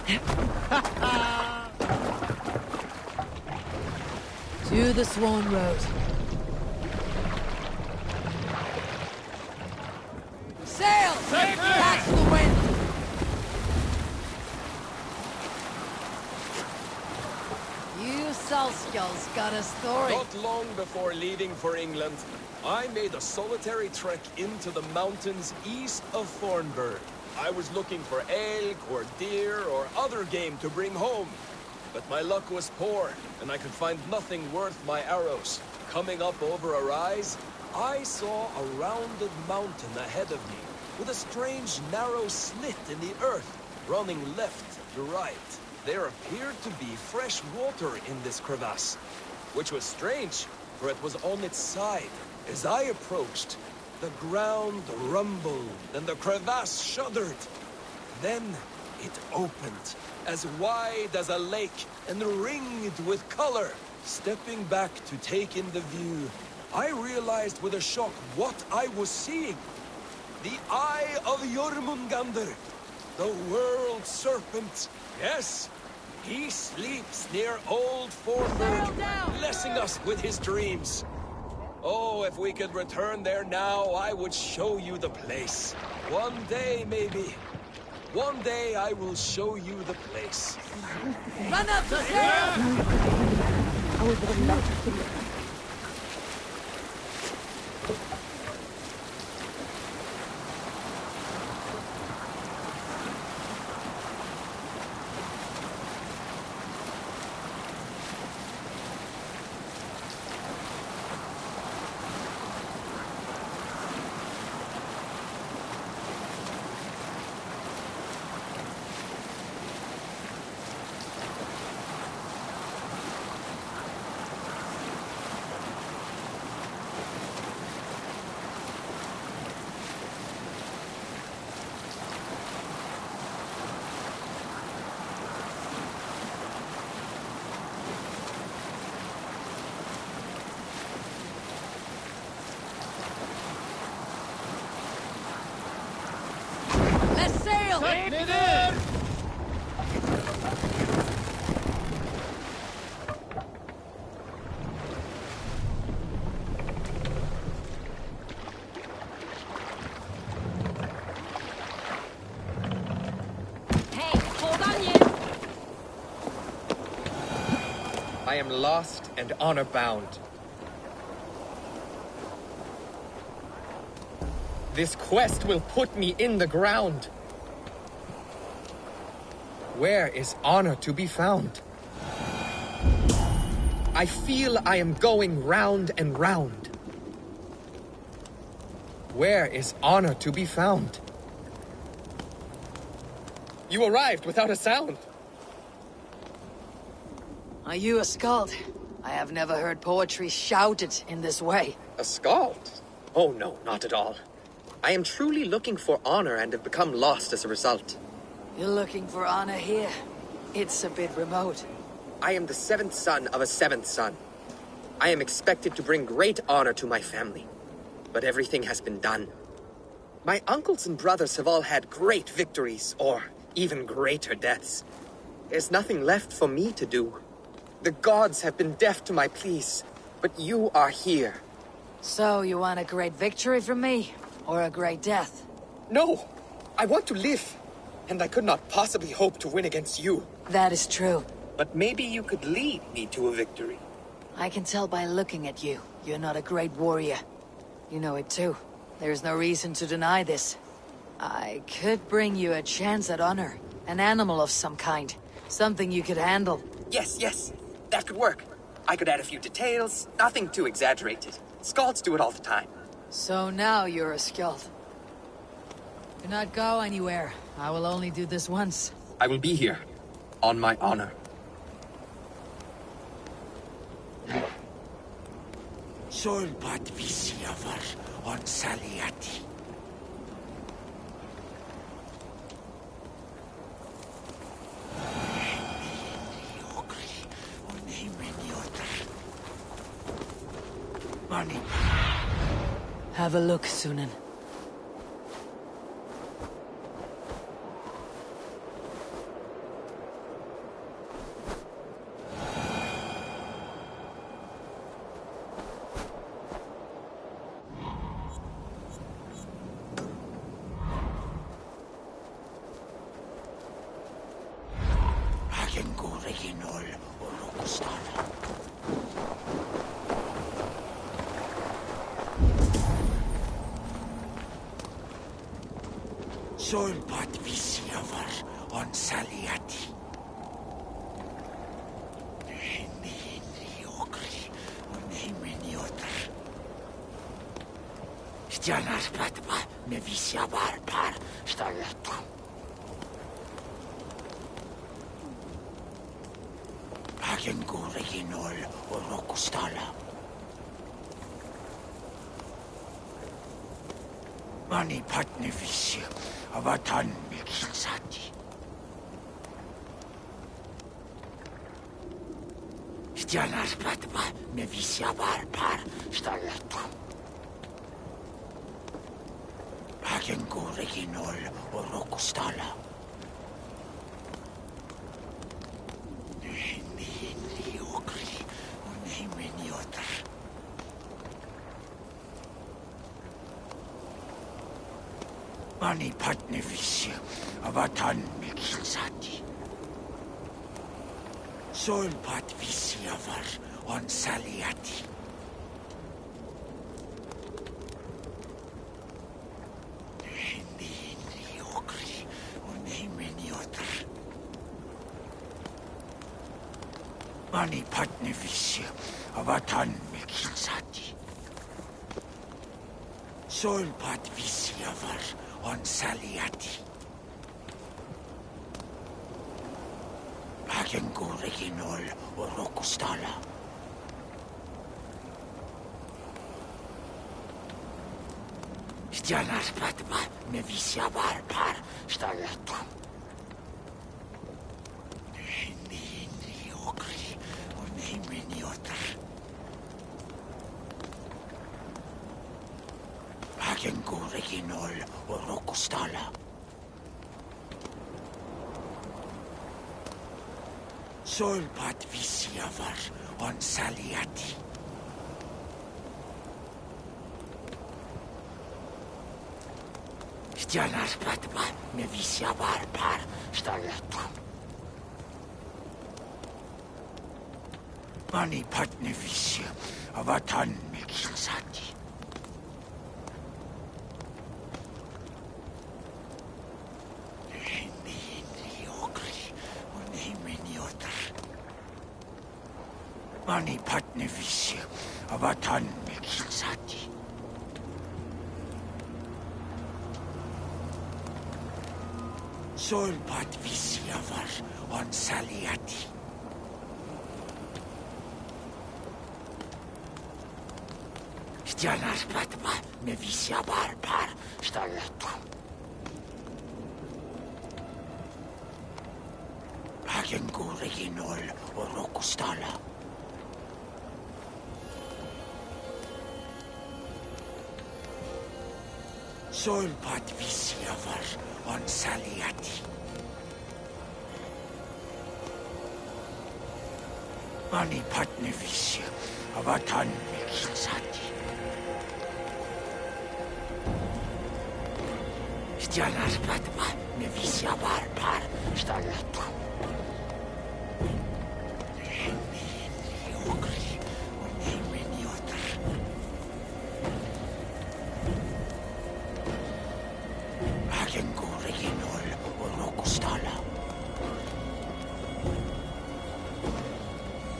To the Swan Road. Sail! Catch the wind! You Salskulls got a story. Not long before leaving for England, I made a solitary trek into the mountains east of Thornburg. I was looking for elk or deer or other game to bring home. But my luck was poor, and I could find nothing worth my arrows. Coming up over a rise, I saw a rounded mountain ahead of me, with a strange narrow slit in the earth, running left to right. There appeared to be fresh water in this crevasse, which was strange, for it was on its side. As I approached, the ground rumbled and the crevasse shuddered. Then it opened, as wide as a lake and ringed with color. Stepping back to take in the view, I realized with a shock what I was seeing. The Eye of Jormungandr, the world serpent. Yes, he sleeps near Old Thornburg, blessing us with his dreams. Oh, if we could return there now, I would show you the place. One day, maybe. One day I will show you the place. Run up the stairs! I am lost and honor-bound. This quest will put me in the ground. Where is honor to be found? I feel I am going round and round. Where is honor to be found? You arrived without a sound. Are you a skald? I have never heard poetry shouted in this way. A skald? Oh no, not at all. I am truly looking for honor and have become lost as a result. You're looking for honor here? It's a bit remote. I am the seventh son of a seventh son. I am expected to bring great honor to my family. But everything has been done. My uncles and brothers have all had great victories, or even greater deaths. There's nothing left for me to do. The gods have been deaf to my pleas, but you are here. So you want a great victory from me, or a great death? No! I want to live, and I could not possibly hope to win against you. That is true. But maybe you could lead me to a victory. I can tell by looking at you, you're not a great warrior. You know it too. There's no reason to deny this. I could bring you a chance at honor. An animal of some kind. Something you could handle. Yes. That could work. I could add a few details, nothing too exaggerated. Skalds do it all the time. So now you're a skald. Do not go anywhere. I will only do this once. I will be here. On my honor. Solbat visiavar on saliati. Have a look, Sunan. original o rokostala. Solpat visiavar on saliati. Hindi okri on himeniotr. Stjanas patma me visiavar par stagatu. Agengo original o rokostala. Mani patne visio. Avatan mikinsati. Stjanas patma me visiavar par stagatu. Agengo original o rokostala. Hindi okri on himeniotr. Mani patne visio, avatan mikinsati. Solpat visiavar on saliati. Hindi okri on himeniotr. Mani patne visio, avatan mikinsati. Solpat visiavar on saliati. Agengo original o rokostala. Stjanas patma me visiavar par stagatu. Hindi okri on himeniotr. Agengo original o rokostala. Solpat visiavar on saliati. Stjanas patma me visiavar par stagatu. Mani patne visio, avatan mikinsati. Mani patne visio, avatan mikinsati. Solpat visiavar on saliati. Stjanas patma me visiavar par stagatu. Agengo original o rokostala. Solpat visiavar on saliati. Mani patne visio, avatan mikinsati. Stjanas patma me visiavar par stagatu. Hindi okri on himeniotr. Agengo original o rokostala.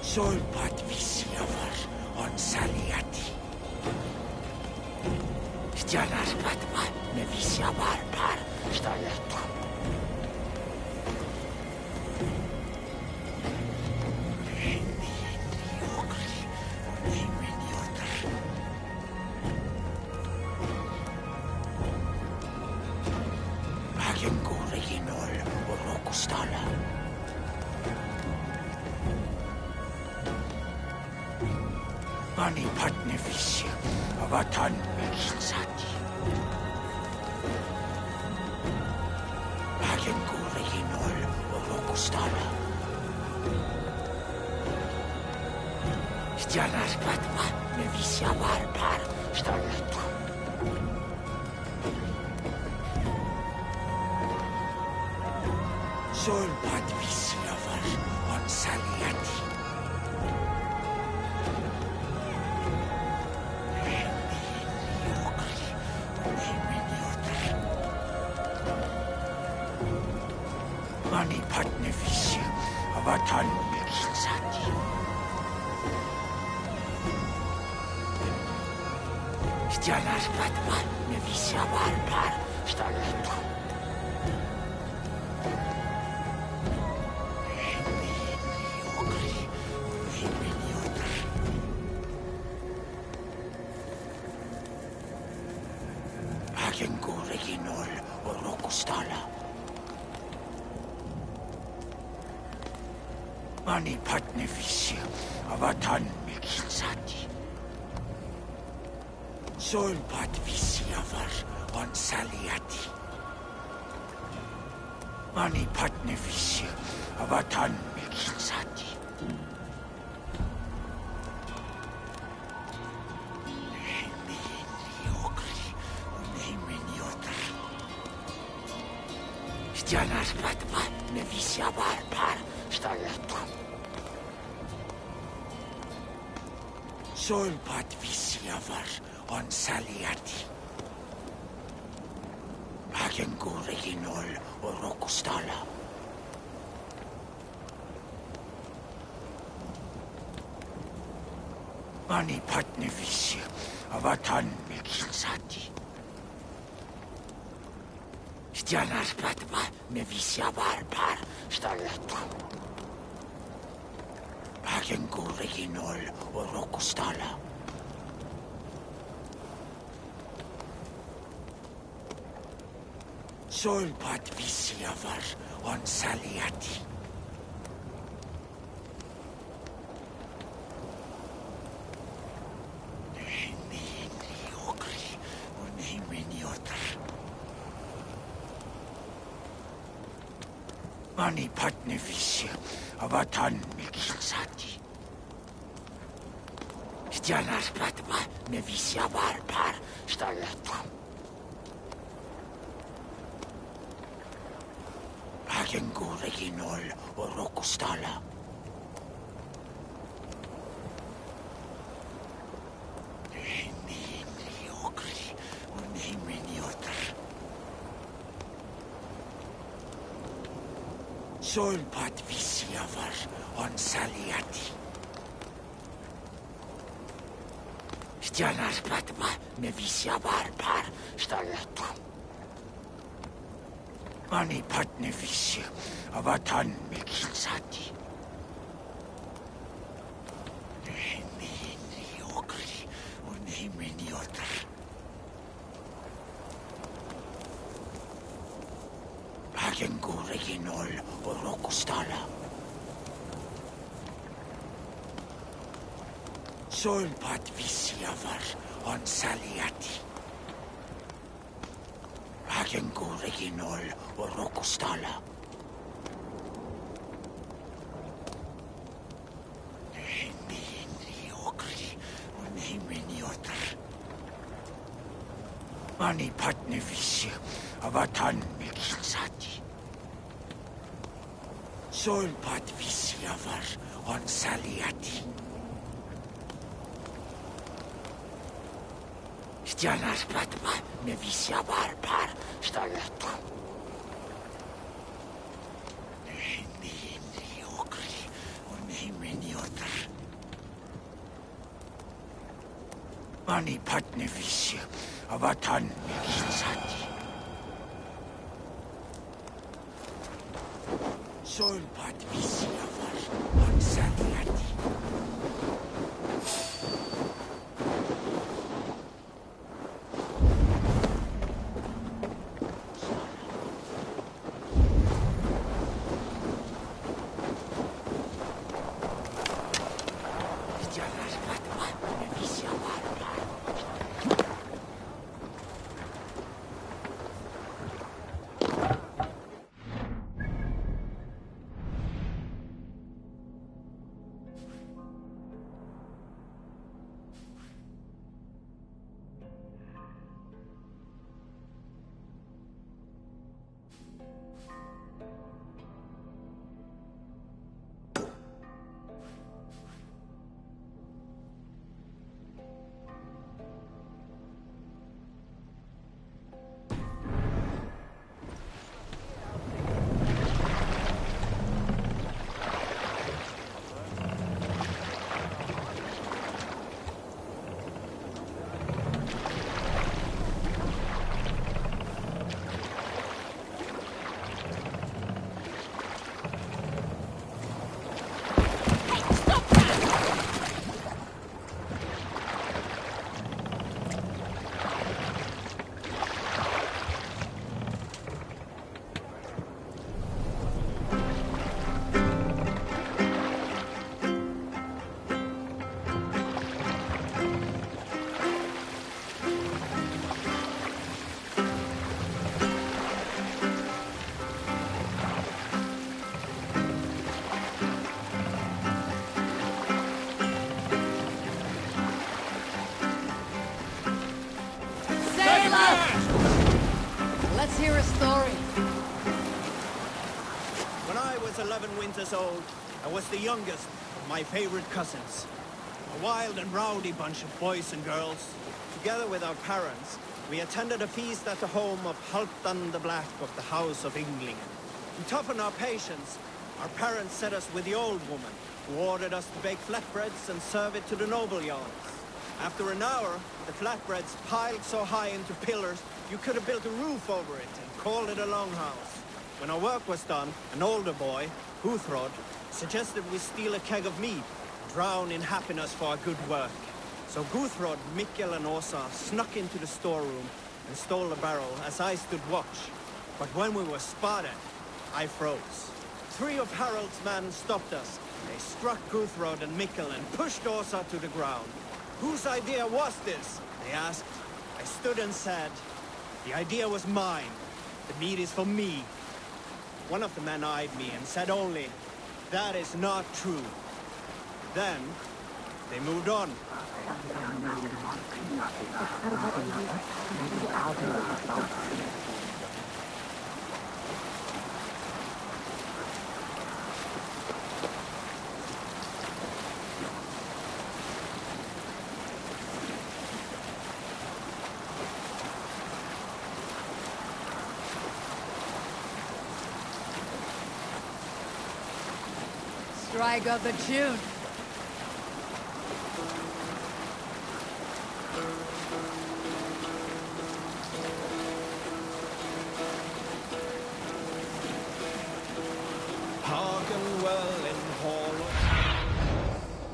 Solpat visiavar on saliati. Stjanas patma me visiavar par stagatu. Agengo original o rokostala. Mani patne visio, avatan mikinsati. Agengo original o rokostala. Stjanas patma me visiavar par stagatu. Solpat visiavar on saliati. Mani patne visio avatan mikinsati. Stjalas patman ne visio varpar staletu. Mani patne visio avatan mikinsati. Solpat visiavar on saliati. Mani patne visio avatan mikinsati. Stjalas patman ne visio varpar staletu. Solpat visiavar on saliati. Hagengu reginol o rokustala. Mani patne visio avatan mikinsati. Stjalas patman ne visio varpar staletu. Hagengu reginol o rokustala. Solpat visiavar on saliati. Mani patne visio avatan mikinsati. Stjalas patman ne visio varpar staletu. Hagengu reginol o rokustala. Solpat visiavar on saliati. Stjalas patman ne visio varpar staletu. Mani patne visio avatan mikinsati. Hagengu reginol o rokustala. Solpat visiavar on saliati. Hagengu reginol o rokustala. Mani patne visio avatan mikinsati. Solpat visiavar on saliati. Stjalas patman ne visio varpar staletu. Mani patne visio avatan mikinsati. Solpat visiavar on saliati. I was 11 winters old, I was the youngest of my favorite cousins. A wild and rowdy bunch of boys and girls. Together with our parents, we attended a feast at the home of Halfdan the Black of the House of Yngling. To toughen our patience, our parents set us with the old woman, who ordered us to bake flatbreads and serve it to the noble yards. After an hour, the flatbreads piled so high into pillars, you could have built a roof over it and called it a longhouse. When our work was done, an older boy, Huthrod, suggested we steal a keg of mead, drown in happiness for our good work. So Guthrod, Mikkel and Åsa snuck into the storeroom and stole the barrel as I stood watch. But when we were spotted, I froze. 3 of Harald's men stopped us. They struck Guthrod and Mikkel and pushed Åsa to the ground. Whose idea was this? They asked. I stood and said, the idea was mine. The meat is for me. One of the men eyed me and said only, that is not true. Then, they moved on. Strike up the tune.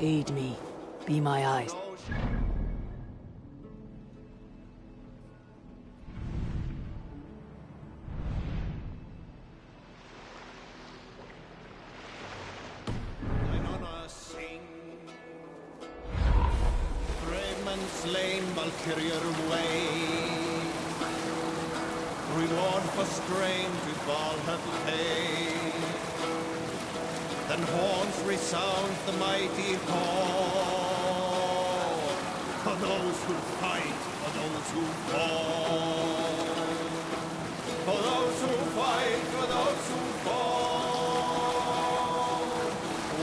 Aid me. Be my eyes. Slain Valkyrier way. Reward for strain to Valhalla pay. Then horns resound the mighty call. For those who fight, for those who fall. For those who fight, for those who fall.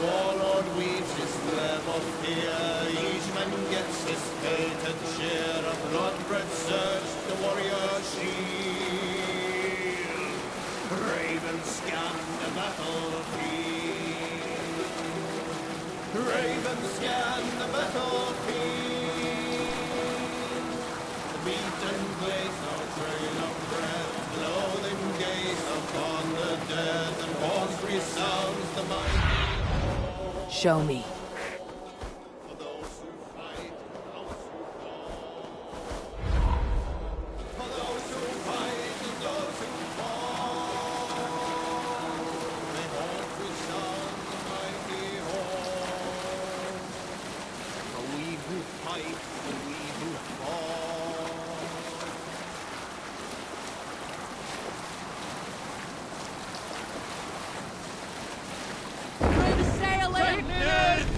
Warlord weaves his web of fear. Each man gets his hated share of blood-red surge, the warrior shield. Ravens scan the battlefield. Ravens scan the battlefield. The beaten blaze of trail of breath, loathing gaze upon the dead, and horns resounds the mighty horn. Show me. Sailing!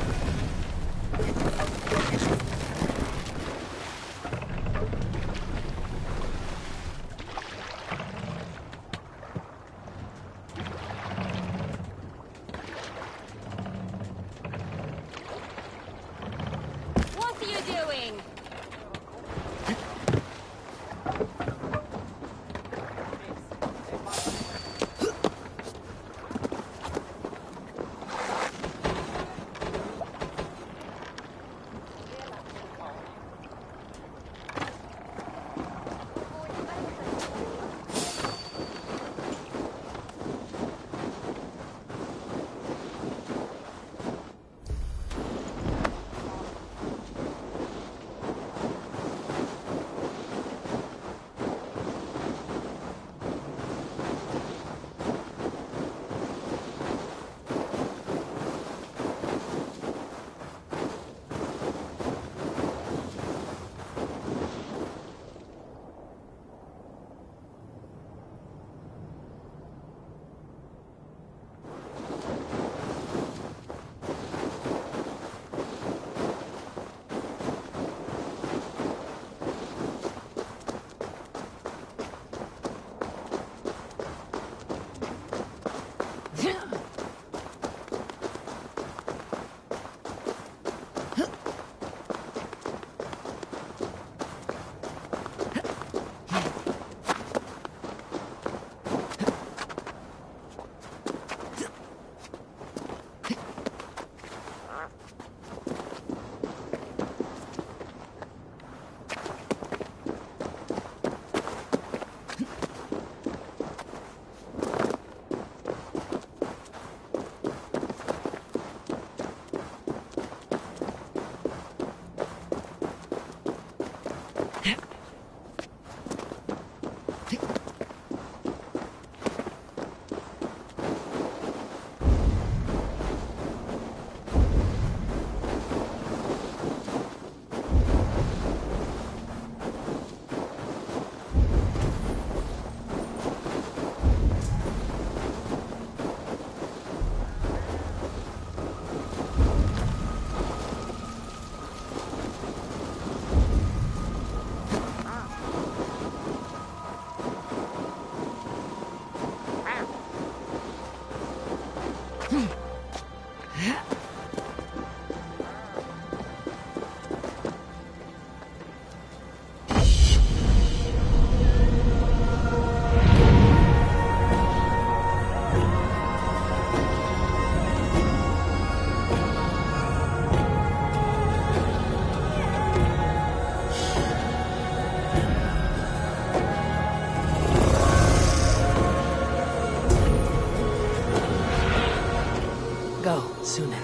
Go, sooner.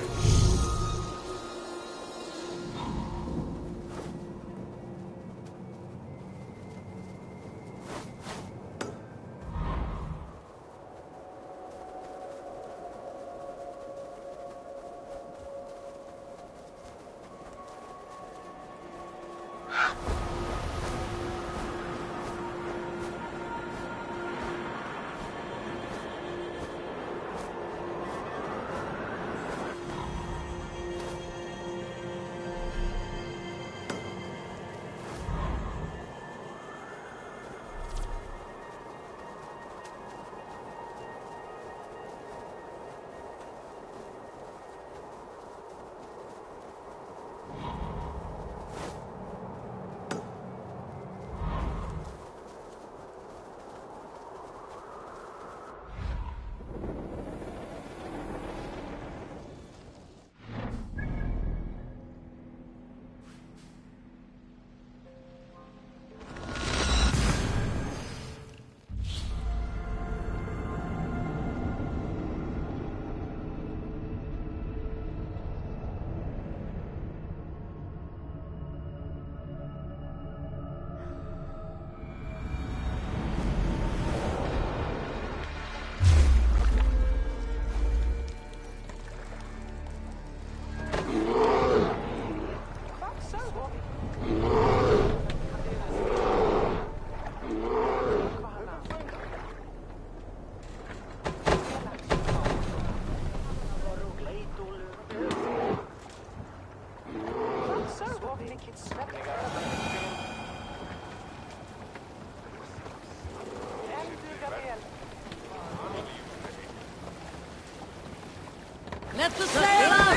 Let the sail out!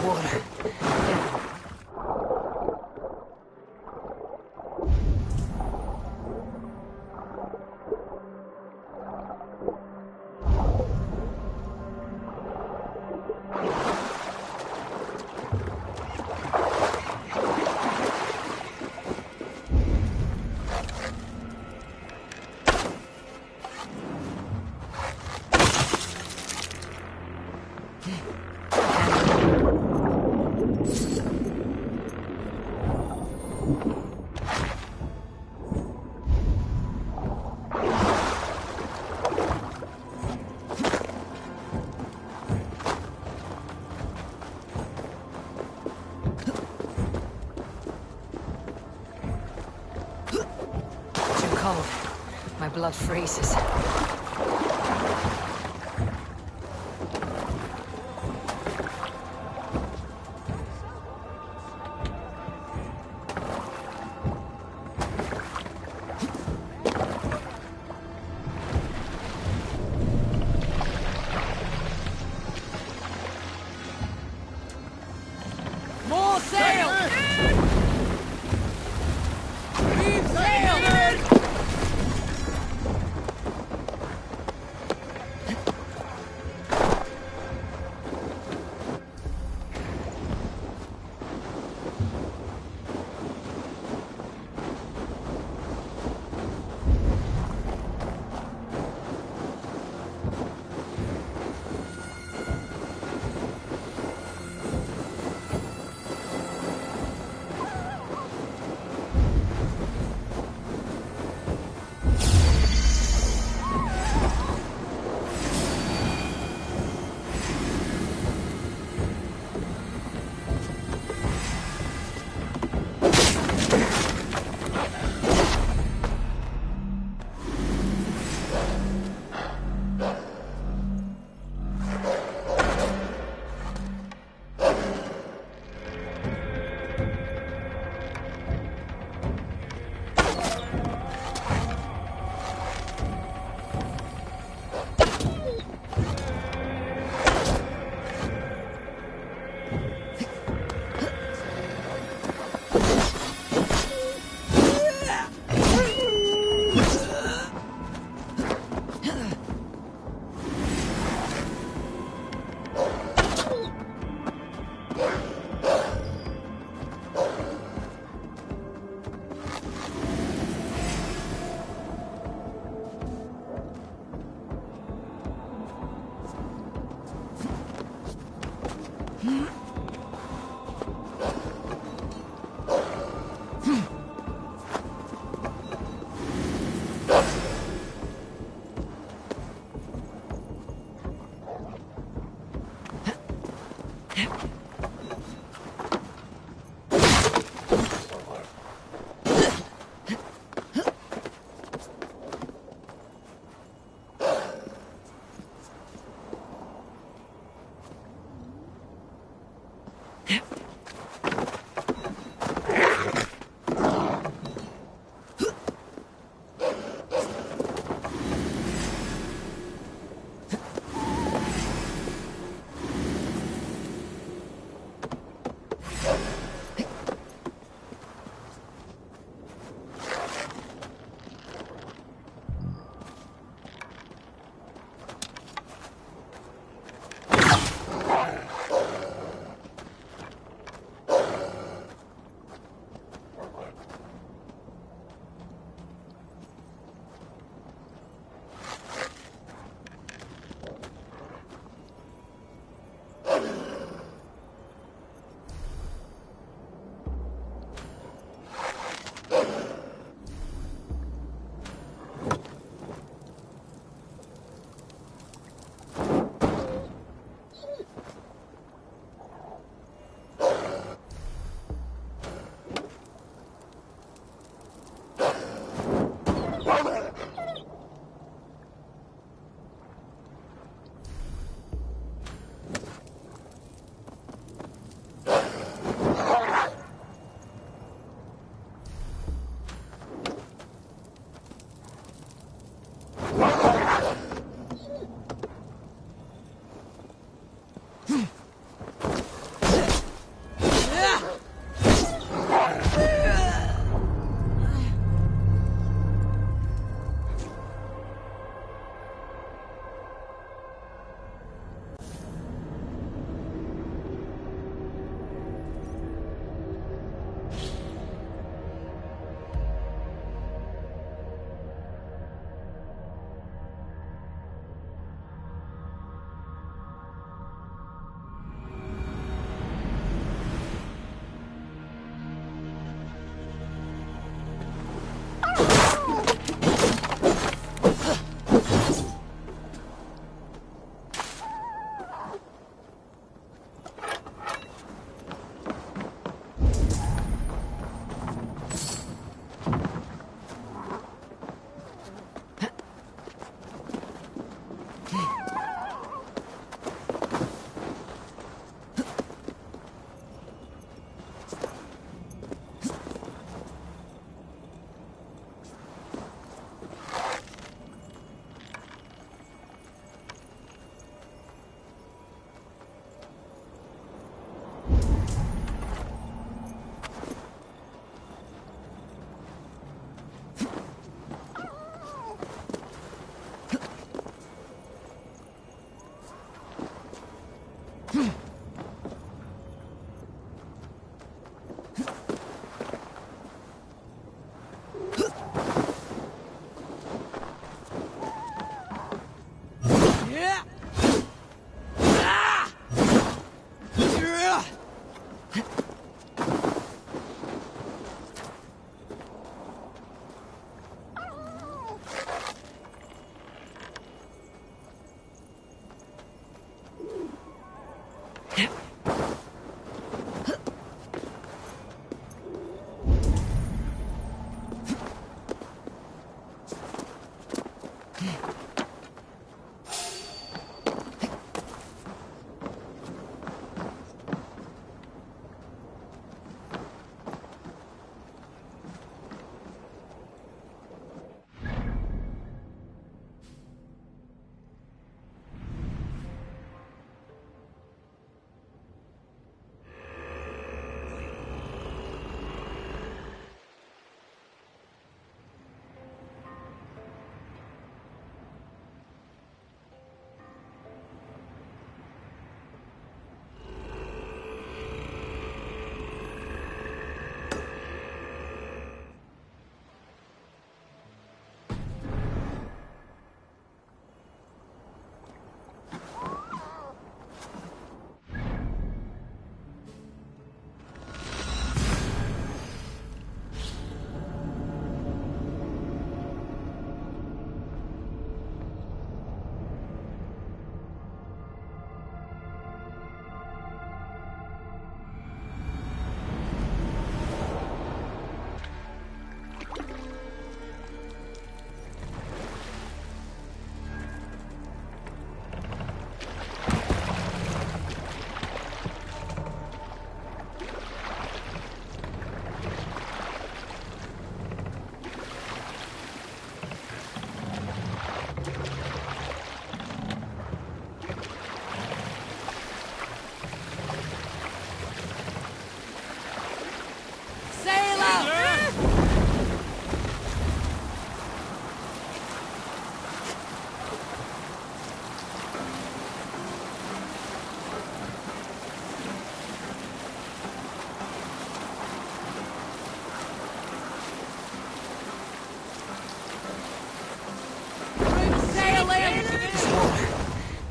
Water. My blood freezes. More sail! Reef sail!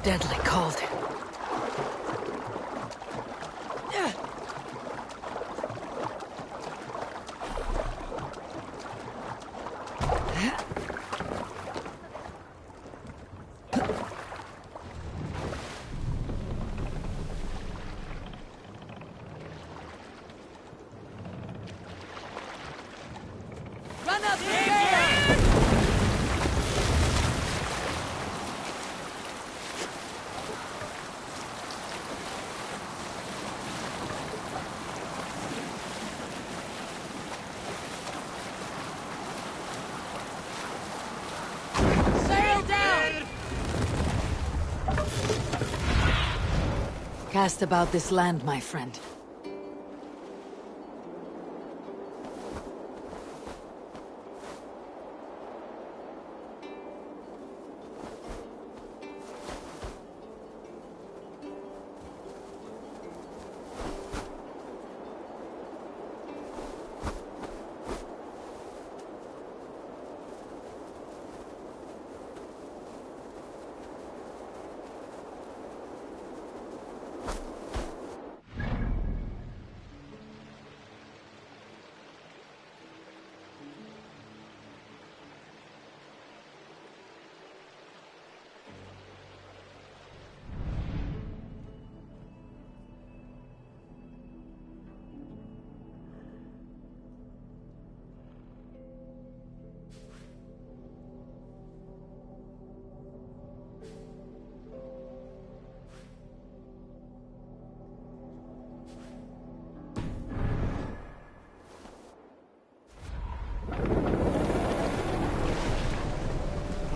deadly cold. Run up here! Sail down! Cast about this land, my friend.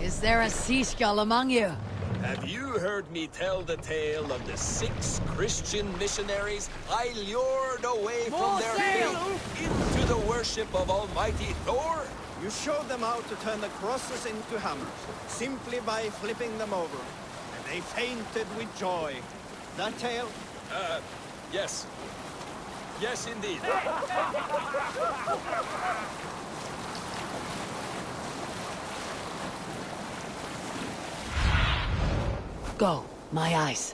Is there a sea skull among you? Have you heard me tell the tale of the 6 Christian missionaries I lured away from their faith into the worship of Almighty Thor? You showed them how to turn the crosses into hammers, simply by flipping them over. And they fainted with joy. That tale? Yes. Yes, indeed. Go, my eyes.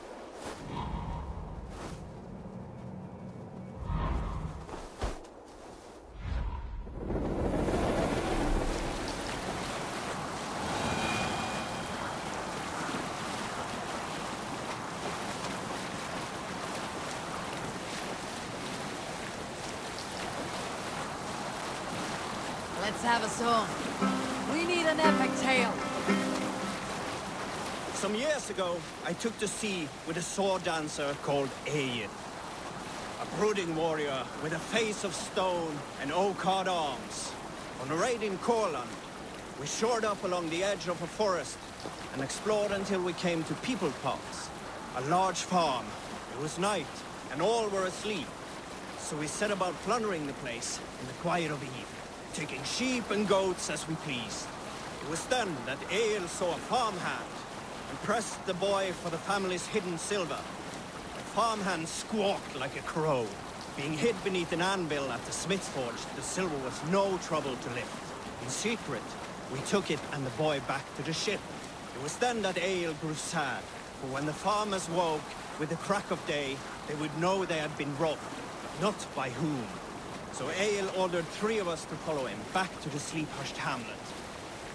Let's have a song. We need an epic tale. Some years ago, I took to sea with a sword dancer called Egil. A brooding warrior with a face of stone and oak-hard arms. On a raid in Courland, we shored up along the edge of a forest and explored until we came to People Pots, a large farm. It was night, and all were asleep. So we set about plundering the place in the quiet of eve, taking sheep and goats as we pleased. It was then that Egil saw a farmhand and pressed the boy for the family's hidden silver. The farmhand squawked like a crow. Being hid beneath an anvil at the smith's forge, the silver was no trouble to lift. In secret, we took it and the boy back to the ship. It was then that Egil grew sad, for when the farmers woke with the crack of day, they would know they had been robbed, not by whom. So Egil ordered 3 of us to follow him back to the sleep-hushed hamlet.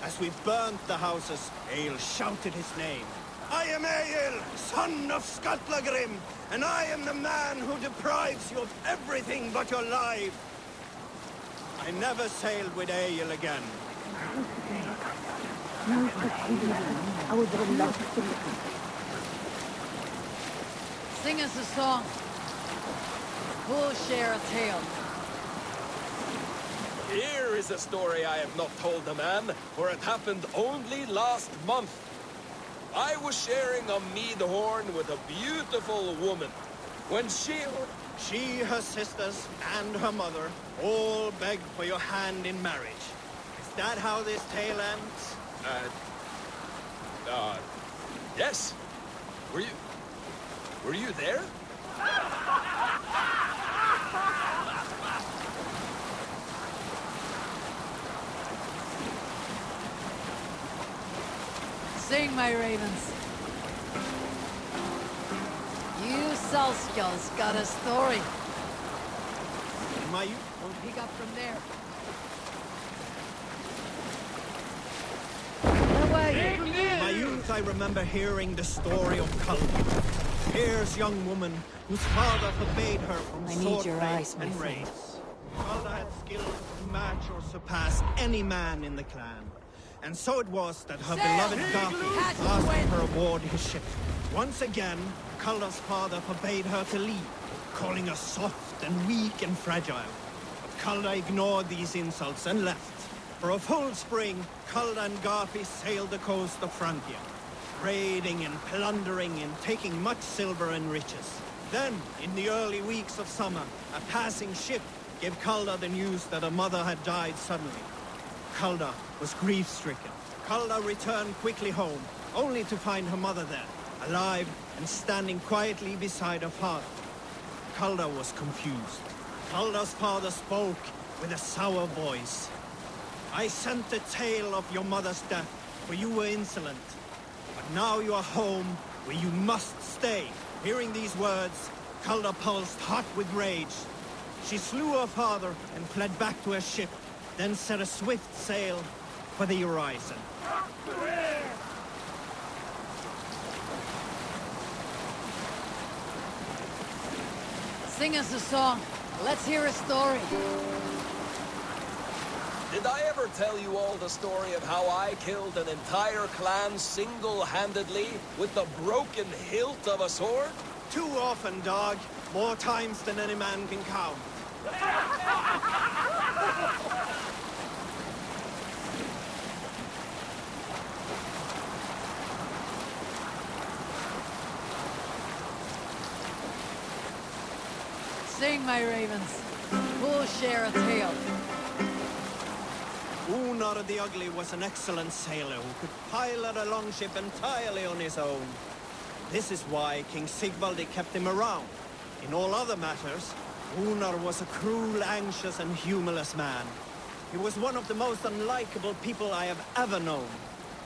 As we burnt the houses, Egil shouted his name. I am Egil, son of Skatlagrim, and I am the man who deprives you of everything but your life. I never sailed with Egil again. Sing us a song. We'll share a tale. Here is a story I have not told a man, for it happened only last month. I was sharing a mead horn with a beautiful woman. When she, her sisters, and her mother all begged for your hand in marriage. Is that how this tale ends? Yes. Were you there? Sing, my ravens. You Salskulls got a story. My We'll pick up from there. In my youth, I remember hearing the story of Culda, a fierce young woman whose father forbade her from I need sword your play eyes, my and friend. raids. Culda had skills to match or surpass any man in the clan. And so it was that her beloved Garfi asked her aboard his ship. Once again, Culda's father forbade her to leave, calling her soft and weak and fragile. But Culda ignored these insults and left. For a full spring, Culda and Garfi sailed the coast of Francia, raiding and plundering and taking much silver and riches. Then, in the early weeks of summer, a passing ship gave Culda the news that her mother had died suddenly. Culda was grief-stricken. Culda returned quickly home, only to find her mother there, alive and standing quietly beside her father. Culda was confused. Culda's father spoke with a sour voice. I sent the tale of your mother's death, for you were insolent. But now you are home, where you must stay. Hearing these words, Culda pulsed hot with rage. She slew her father and fled back to her ship, then set a swift sail for the horizon. Sing us a song. Let's hear a story. Did I ever tell you all the story of how I killed an entire clan single-handedly with the broken hilt of a sword? Too often, dog. More times than any man can count. Sing, my ravens. Who'll share a tale? Unar the Ugly was an excellent sailor who could pilot a longship entirely on his own. This is why King Sigvaldi kept him around. In all other matters, Unar was a cruel, anxious, and humorless man. He was one of the most unlikable people I have ever known.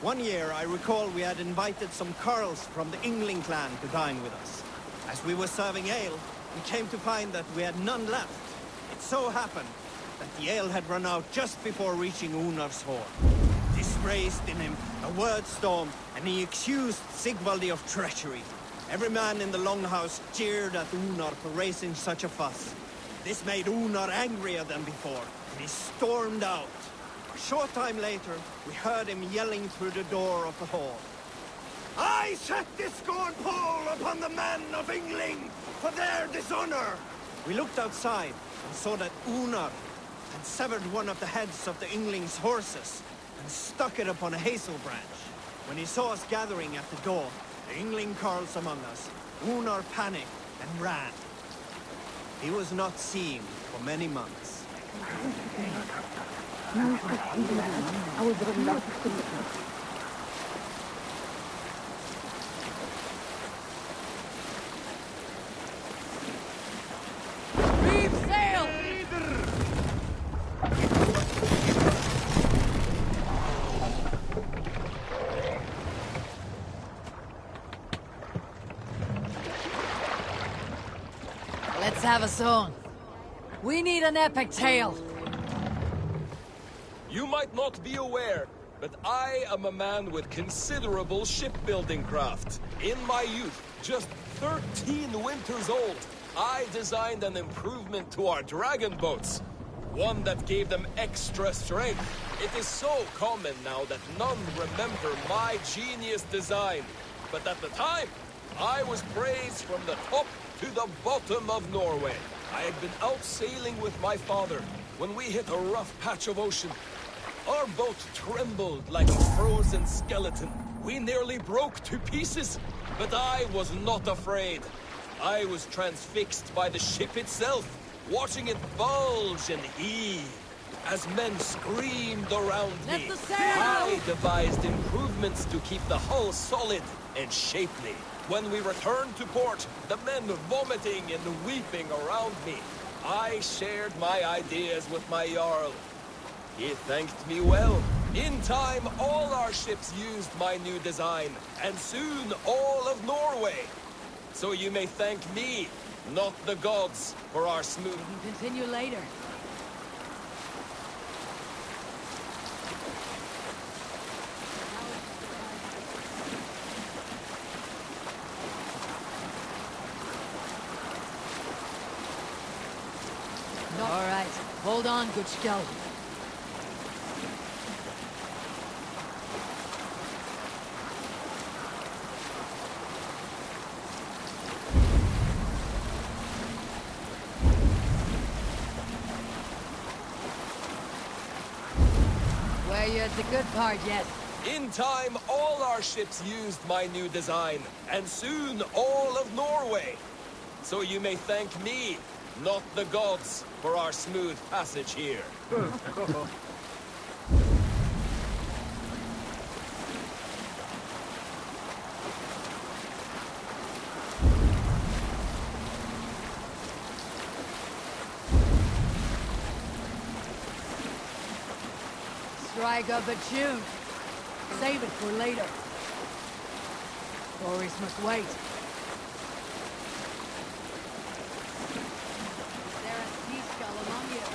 One year, I recall we had invited some Carls from the Yngling clan to dine with us. As we were serving ale, we came to find that we had none left. It so happened that the ale had run out just before reaching Unar's hall. This raised in him a word storm, and he accused Sigvaldi of treachery. Every man in the longhouse jeered at Unar for raising such a fuss. This made Unar angrier than before, and he stormed out. A short time later, we heard him yelling through the door of the hall. I set this scorn pole upon the men of Yngling for their dishonor! We looked outside and saw that Unar had severed one of the heads of the Yngling's horses and stuck it upon a hazel branch. When he saw us gathering at the door, the Yngling Carls among us, Unar panicked and ran. He was not seen for many months. Reef sail! Let's have a song. We need an epic tale. You might not be aware, but I am a man with considerable shipbuilding craft. In my youth, just 13 winters old, I designed an improvement to our dragon boats. One that gave them extra strength. It is so common now that none remember my genius design. But at the time, I was praised from the top to the bottom of Norway. I had been out sailing with my father when we hit a rough patch of ocean. Our boat trembled like a frozen skeleton. We nearly broke to pieces, but I was not afraid. I was transfixed by the ship itself, watching it bulge and heave. As men screamed around me, I devised improvements to keep the hull solid and shapely. When we returned to port, the men vomiting and weeping around me, I shared my ideas with my Jarl. He thanked me well, In time, all our ships used my new design, and soon all of Norway. So you may thank me, not the gods, for our smooth... We can continue later. All right, hold on, good scout. You're at the good part yet. In time, all our ships used my new design, and soon all of Norway. So you may thank me, not the gods, for our smooth passage here. Strike up a tune. Save it for later. Stories must wait. Is there a sea skull among you?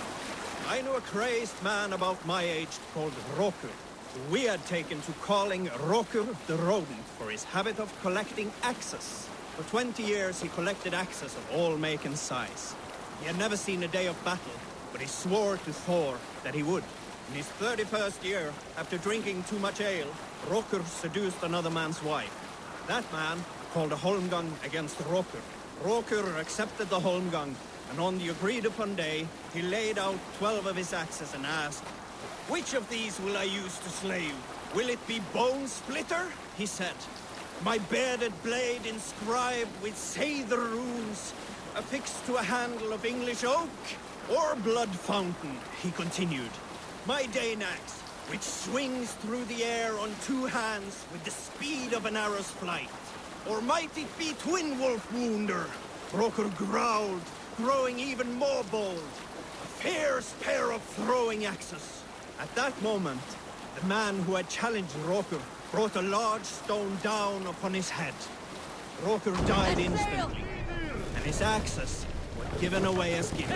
I knew a crazed man about my age called Rokur, who we had taken to calling Rokur the Rodent for his habit of collecting axes. For 20 years he collected axes of all make and size. He had never seen a day of battle, but he swore to Thor that he would. In his 31st year, after drinking too much ale, Rokur seduced another man's wife. That man called a holmgang against Rokur. Rokur accepted the holmgang, and on the agreed-upon day, he laid out 12 of his axes and asked, "Which of these will I use to slay you? Will it be Bone Splitter?" he said. "My bearded blade inscribed with Seidr runes, affixed to a handle of English oak? Or Blood Fountain?" he continued. "My Dane axe, which swings through the air on 2 hands with the speed of an arrow's flight. Or might it be Twin Wolf Wounder?" Rokur growled, growing even more bold. A fierce pair of throwing axes. At that moment, the man who had challenged Rokur brought a large stone down upon his head. Rokur died instantly, and his axes were given away as gifts.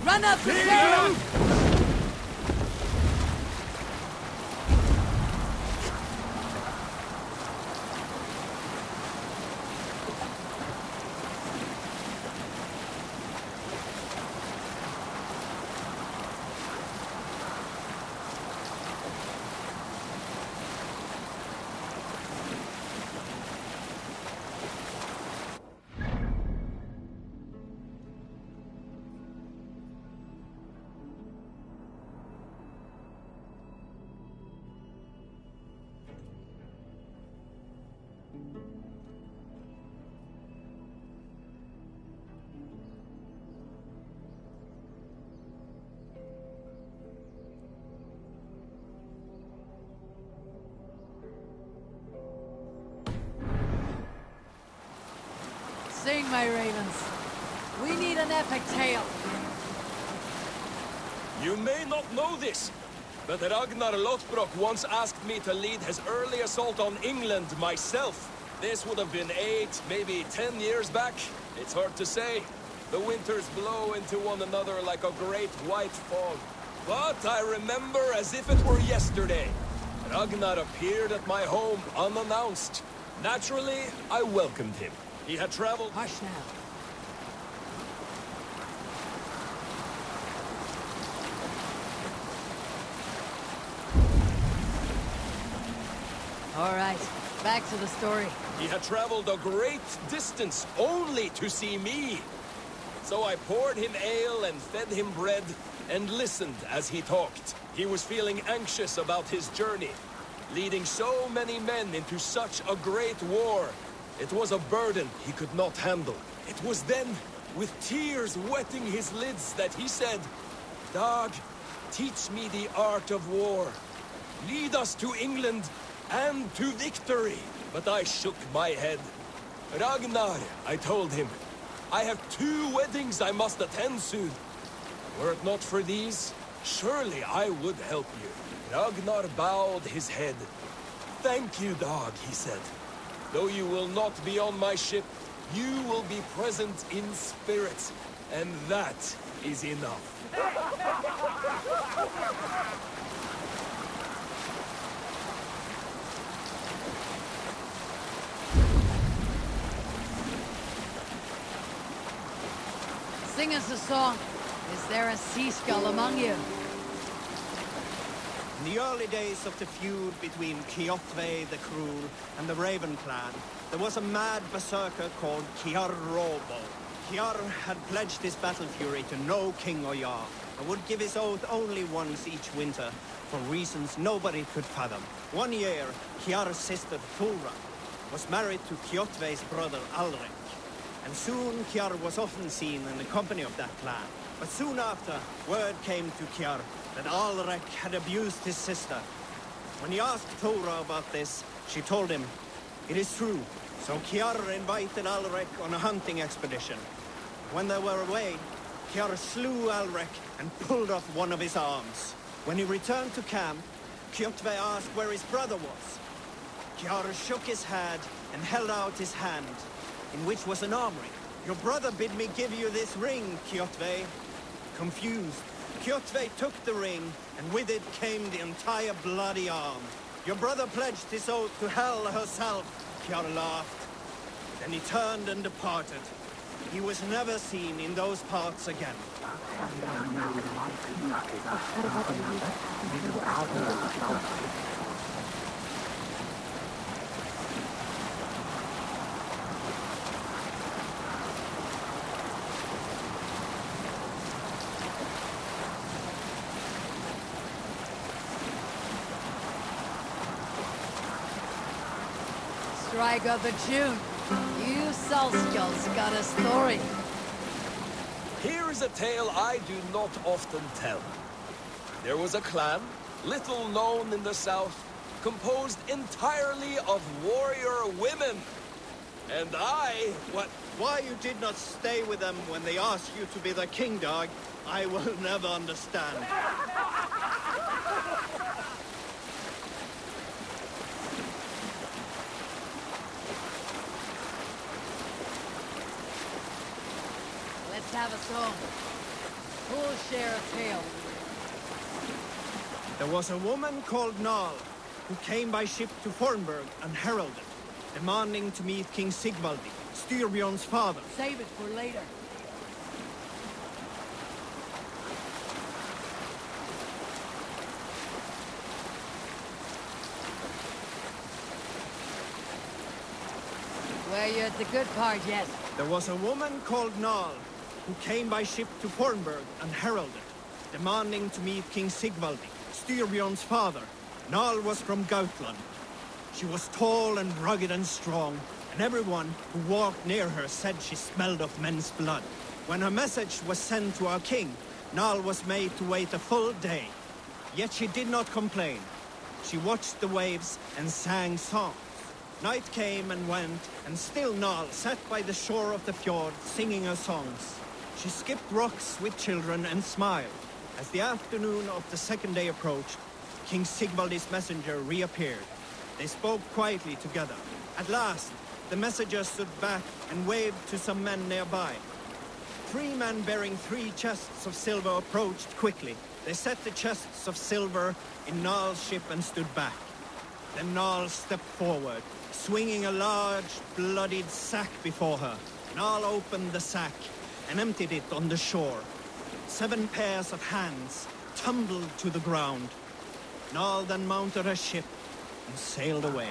Run up the stairs! Sing, my ravens. We need an epic tale. You may not know this, but Ragnar Lothbrok once asked me to lead his early assault on England myself. This would have been 8, maybe 10 years back. It's hard to say. The winters blow into one another like a great white fog. But I remember as if it were yesterday. Ragnar appeared at my home unannounced. Naturally, I welcomed him. He had traveled... Hush now. All right, back to the story. He had traveled a great distance only to see me. So I poured him ale and fed him bread and listened as he talked. He was feeling anxious about his journey, leading so many men into such a great war. It was a burden he could not handle. It was then, with tears wetting his lids, that he said, "Dag, Teach me the art of war. Lead us to England and to victory. But I shook my head. Ragnar, I told him, I have 2 weddings I must attend soon. Were it not for these, surely I would help you. Ragnar bowed his head. Thank you, dog, he said. Though you will not be on my ship, you will be present in spirit, and that is enough. Sing us a song. Is there a sea skull among you? In the early days of the feud between Kjotve the Cruel and the Raven clan, there was a mad berserker called Kiar Robo. Kiar had pledged his battle fury to no king or jarl, and would give his oath only once each winter, for reasons nobody could fathom. One year, Kiar's sister Thora was married to Kjotve's brother Alrek, and soon Kiar was often seen in the company of that clan. But soon after, word came to Kiar that Alrek had abused his sister. When he asked Thora about this, she told him, it is true. So Kiar invited Alrek on a hunting expedition. When they were away, Kiar slew Alrek and pulled off one of his arms. When he returned to camp, Kjotve asked where his brother was. Kiar shook his head and held out his hand, in which was an arm ring. Your brother bid me give you this ring, Kjotve. Confused, Kjotve took the ring, and with it came the entire bloody arm. Your brother pledged his oath to Hel herself, Kiar laughed. Then he turned and departed. He was never seen in those parts again. Strike up a tune. You Salskulls got a story. Here is a tale I do not often tell. There was a clan, little known in the south, composed entirely of warrior women. And Why you did not stay with them when they asked you to be the king, dog, I will never understand. Let's have a song. Who'll share a tale? There was a woman called Nal, who came by ship to Fornburg and heralded, demanding to meet King Sigvaldi, Styrbjorn's father. Save it for later. Were you at the good part yet? There was a woman called Nal, who came by ship to Fornburg and heralded, demanding to meet King Sigvaldi, Styrbjorn's father. Nal was from Gautland. She was tall and rugged and strong, and everyone who walked near her said she smelled of men's blood. When her message was sent to our king, Nal was made to wait a full day. Yet she did not complain. She watched the waves and sang songs. Night came and went, and still Nal sat by the shore of the fjord singing her songs. She skipped rocks with children and smiled. As the afternoon of the second day approached, King Sigvaldi's messenger reappeared. They spoke quietly together. At last, the messenger stood back and waved to some men nearby. 3 men bearing 3 chests of silver approached quickly. They set the chests of silver in Nal's ship and stood back. Then Nal stepped forward, swinging a large, bloodied sack before her. Nal opened the sack and emptied it on the shore. 7 pairs of hands tumbled to the ground. Nal then mounted her ship and sailed away.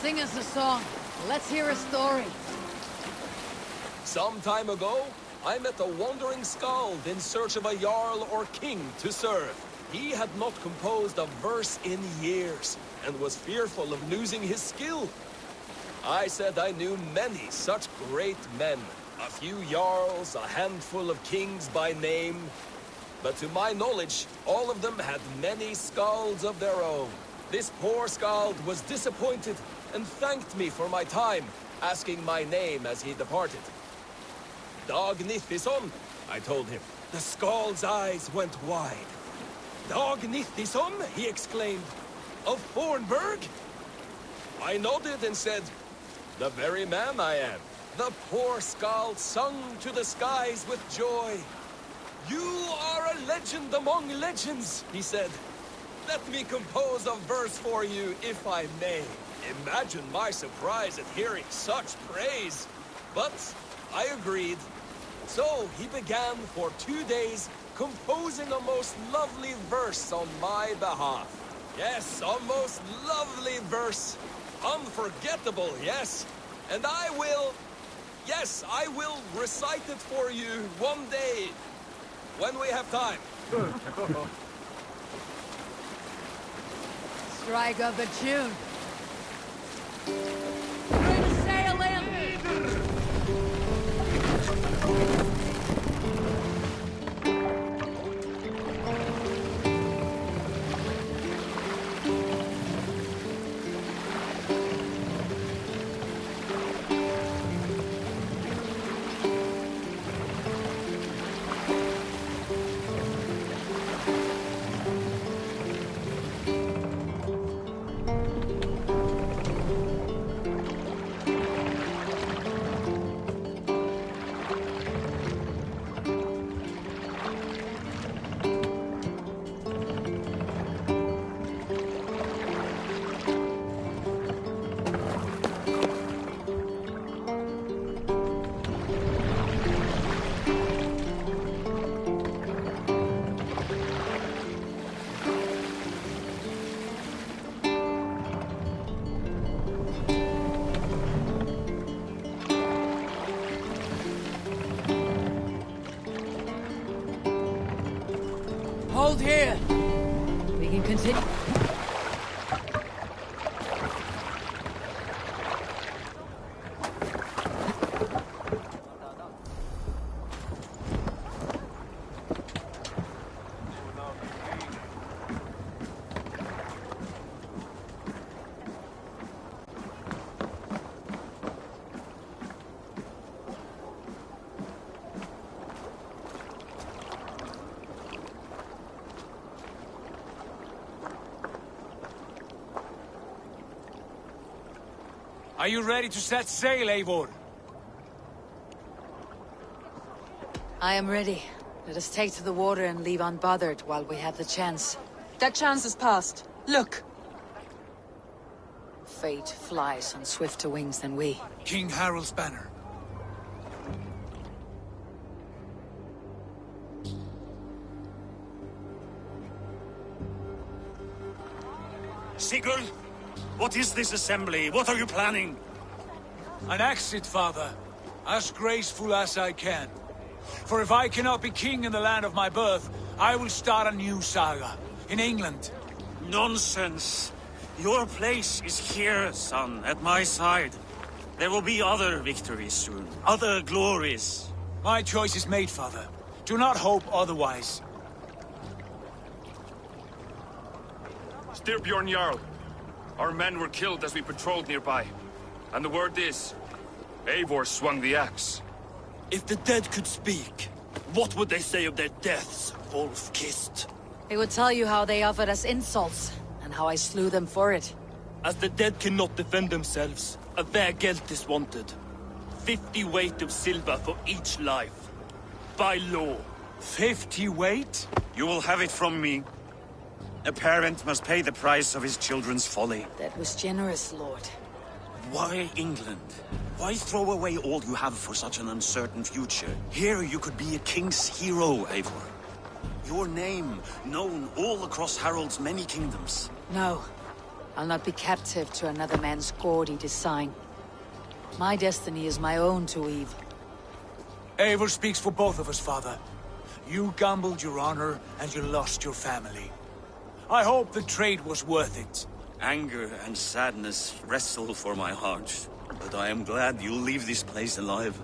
Sing us a song. Let's hear a story. Some time ago, I met a wandering skald in search of a jarl or king to serve. He had not composed a verse in years, and was fearful of losing his skill. I said I knew many such great men. A few jarls, a handful of kings by name. But to my knowledge, all of them had many skalds of their own. This poor skald was disappointed and thanked me for my time, asking my name as he departed. Dag Nithison, I told him. The skald's eyes went wide. Dag Nithison, he exclaimed. Of Fornburg? I nodded and said, the very man I am. The poor skald sung to the skies with joy. You are a legend among legends, he said. Let me compose a verse for you, if I may. Imagine my surprise at hearing such praise. But I agreed. So he began for 2 days composing a most lovely verse on my behalf. Yes, a most lovely verse. Unforgettable, yes. And I will recite it for you one day, when we have time. Strike up a tune. Bring sail in! Hold here. We can continue. Are you ready to set sail, Eivor? I am ready. Let us take to the water and leave unbothered while we have the chance. That chance is past. Look! Fate flies on swifter wings than we. King Harald's banner. Sigurd! What is this assembly? What are you planning? An exit, father. As graceful as I can. For if I cannot be king in the land of my birth, I will start a new saga. In England. Nonsense! Your place is here, son, at my side. There will be other victories soon. Other glories. My choice is made, father. Do not hope otherwise. Styrbjorn Jarl. Our men were killed as we patrolled nearby. And the word is, Eivor swung the axe. If the dead could speak, what would they say of their deaths, Wolfkissed? They would tell you how they offered us insults, and how I slew them for it. As the dead cannot defend themselves, a vergelt is wanted. 50 weight of silver for each life. By law. 50 weight? You will have it from me. A parent must pay the price of his children's folly. That was generous, Lord. Why England? Why throw away all you have for such an uncertain future? Here you could be a king's hero, Eivor. Your name known all across Harald's many kingdoms. No. I'll not be captive to another man's gaudy design. My destiny is my own to weave. Eivor speaks for both of us, father. You gambled your honor, and you lost your family. I hope the trade was worth it. Anger and sadness wrestle for my heart. but I am glad you'll leave this place alive.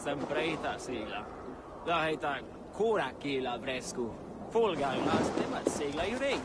Sen breita sigla. Jag heter Korakila Vresku. Folganglas temmat sigla ju dig.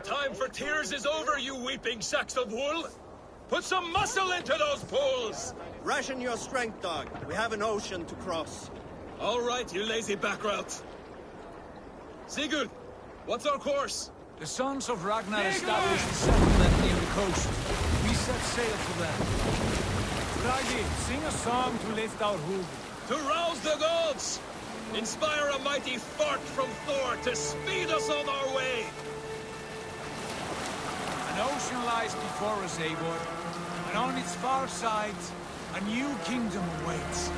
Time for tears is over, you weeping sacks of wool! Put some muscle into those pulls! Ration your strength, dog. We have an ocean to cross. All right, you lazy back route. Sigurd, what's our course? The sons of Ragnar established a settlement near the coast. We set sail for them. Bragi, sing a song to lift our hoof. To rouse the gods! Inspire a mighty fart from Thor to speed us on our way! An ocean lies before us, Eivor, and on its far side, a new kingdom awaits.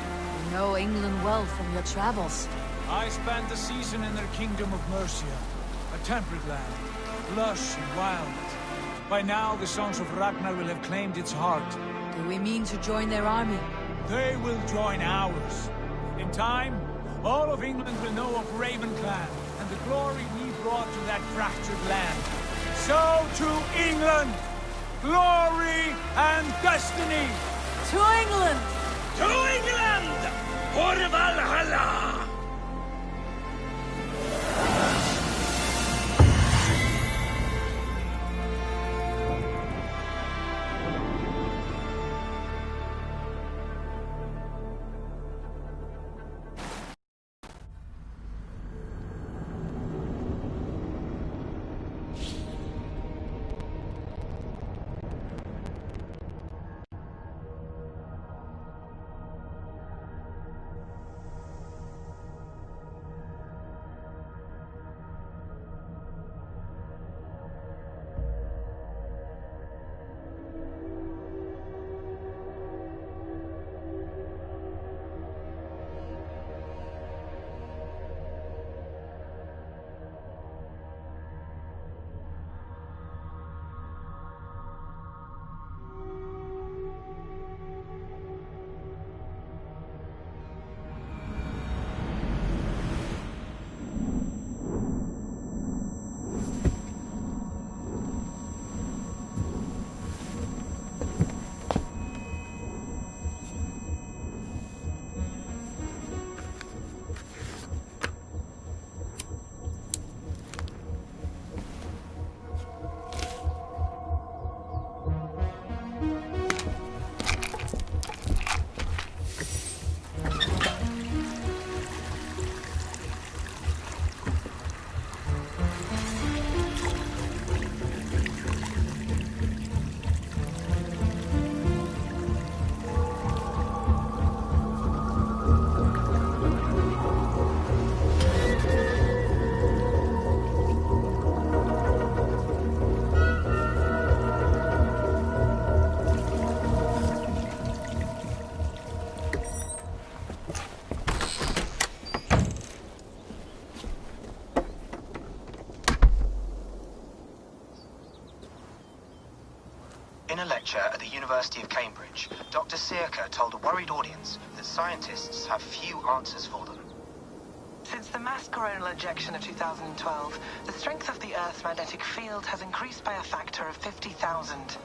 You know England well from your travels. I spent a season in their kingdom of Mercia, a temperate land, lush and wild. By now, the sons of Ragnar will have claimed its heart. Do we mean to join their army? They will join ours. In time, all of England will know of Ravenclan and the glory we brought to that fractured land. So to England! Glory and destiny! To England! To England! For Valhalla! lecture at the University of Cambridge, Dr. Circa told a worried audience that scientists have few answers for them. Since the mass coronal ejection of 2012, the strength of the Earth's magnetic field has increased by a factor of 50,000.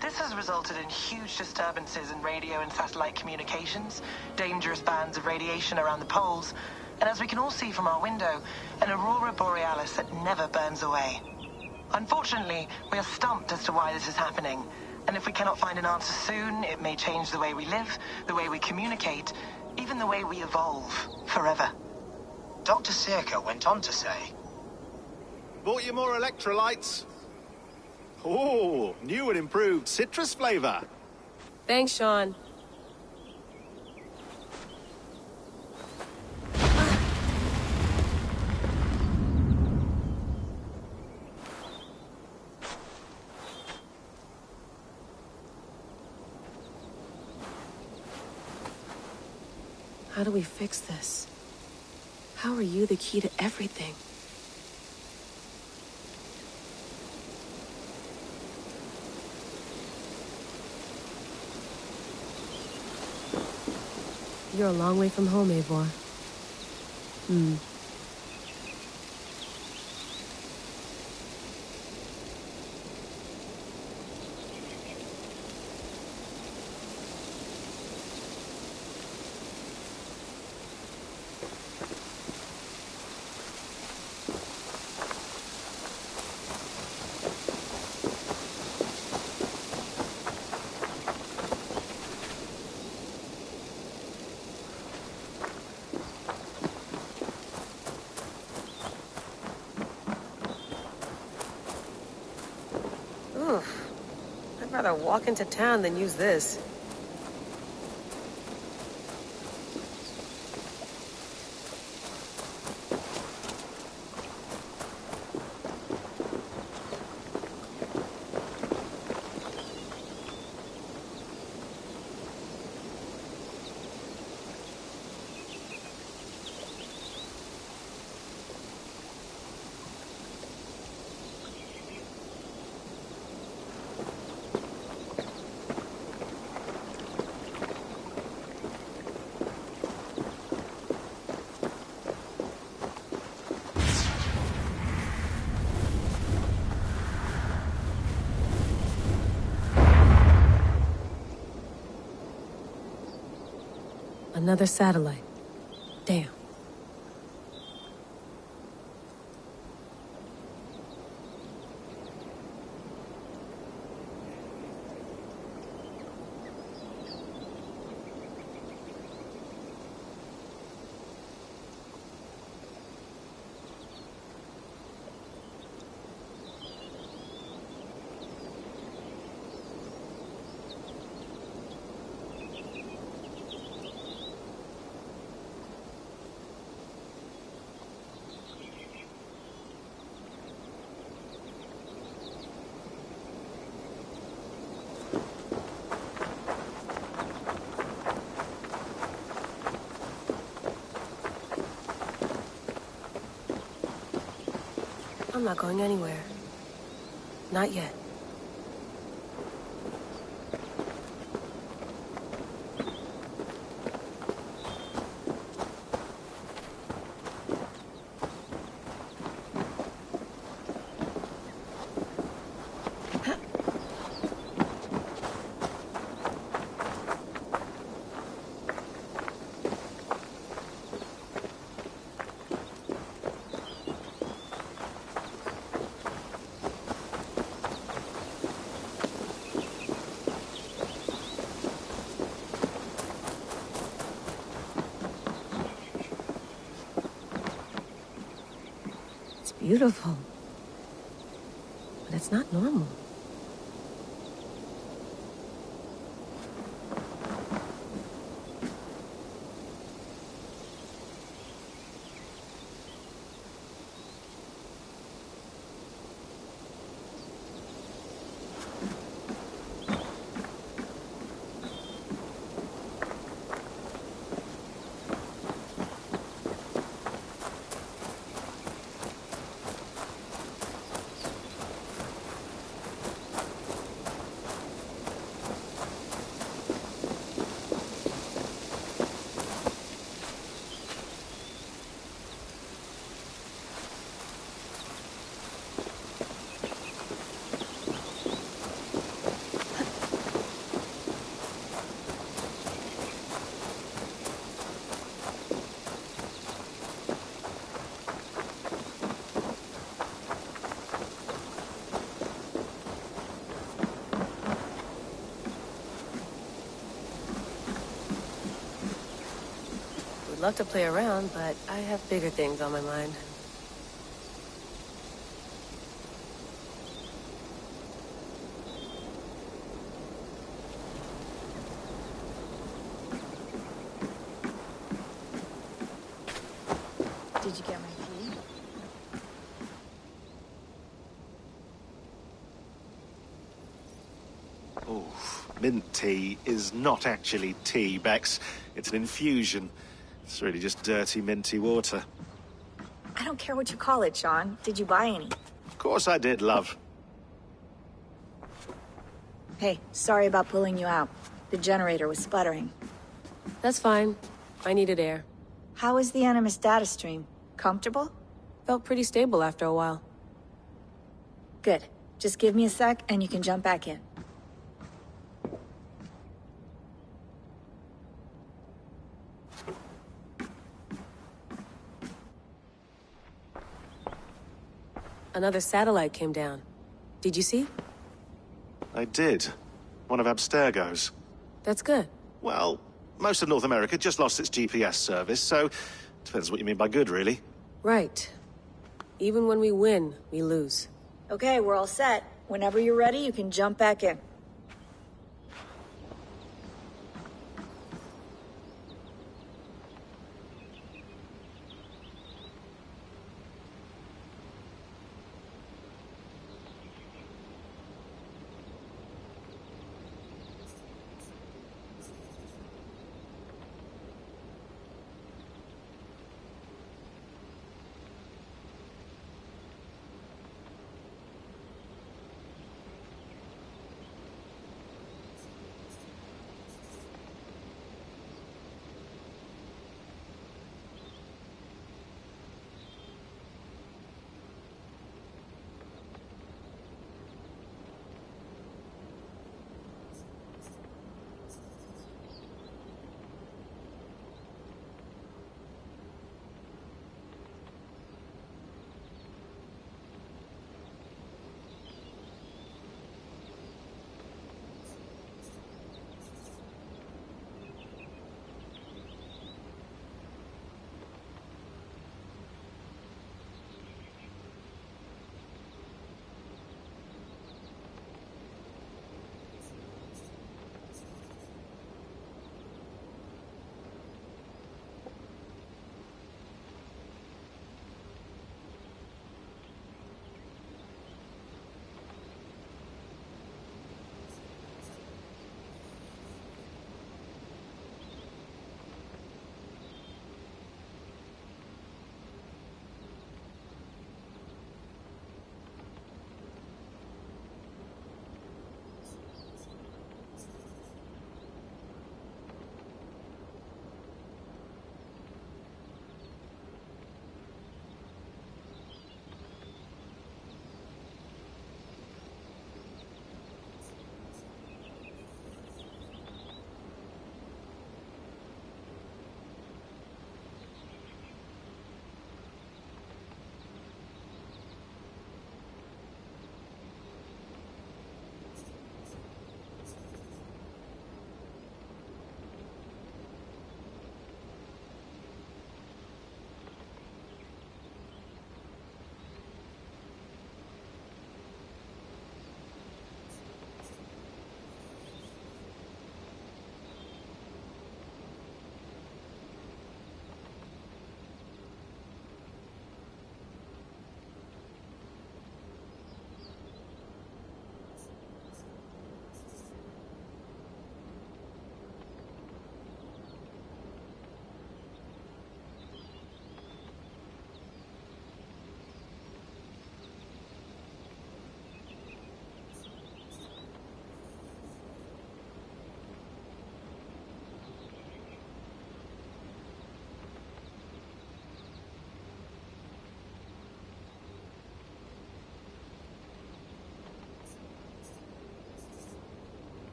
This has resulted in huge disturbances in radio and satellite communications, dangerous bands of radiation around the poles, and as we can all see from our window, an aurora borealis that never burns away. Unfortunately, we are stumped as to why this is happening, and if we cannot find an answer soon, it may change the way we live, the way we communicate, even the way we evolve, forever. Dr. Circa went on to say, Bought you more electrolytes? Oh, new and improved citrus flavor. Thanks, Sean. How do we fix this? How are you the key to everything? You're a long way from home, Eivor. I'd rather walk into town than use this. Another satellite. Damn. I'm not going anywhere. Not yet. Beautiful. But it's not normal. love to play around, but I have bigger things on my mind. Did you get my tea? Oh, mint tea is not actually tea, Bex. It's an infusion. It's really just dirty, minty water. I don't care what you call it, Sean. Did you buy any? Of course I did, love. Hey, sorry about pulling you out. The generator was sputtering. That's fine. I needed air. How is the Animus data stream? Comfortable? Felt pretty stable after a while. Good. Just give me a sec and you can jump back in. Another satellite came down. Did you see? I did. One of Abstergo's. That's good. Well, most of North America just lost its GPS service, so depends what you mean by good, really. Right. Even when we win, we lose. Okay, we're all set. Whenever you're ready, you can jump back in.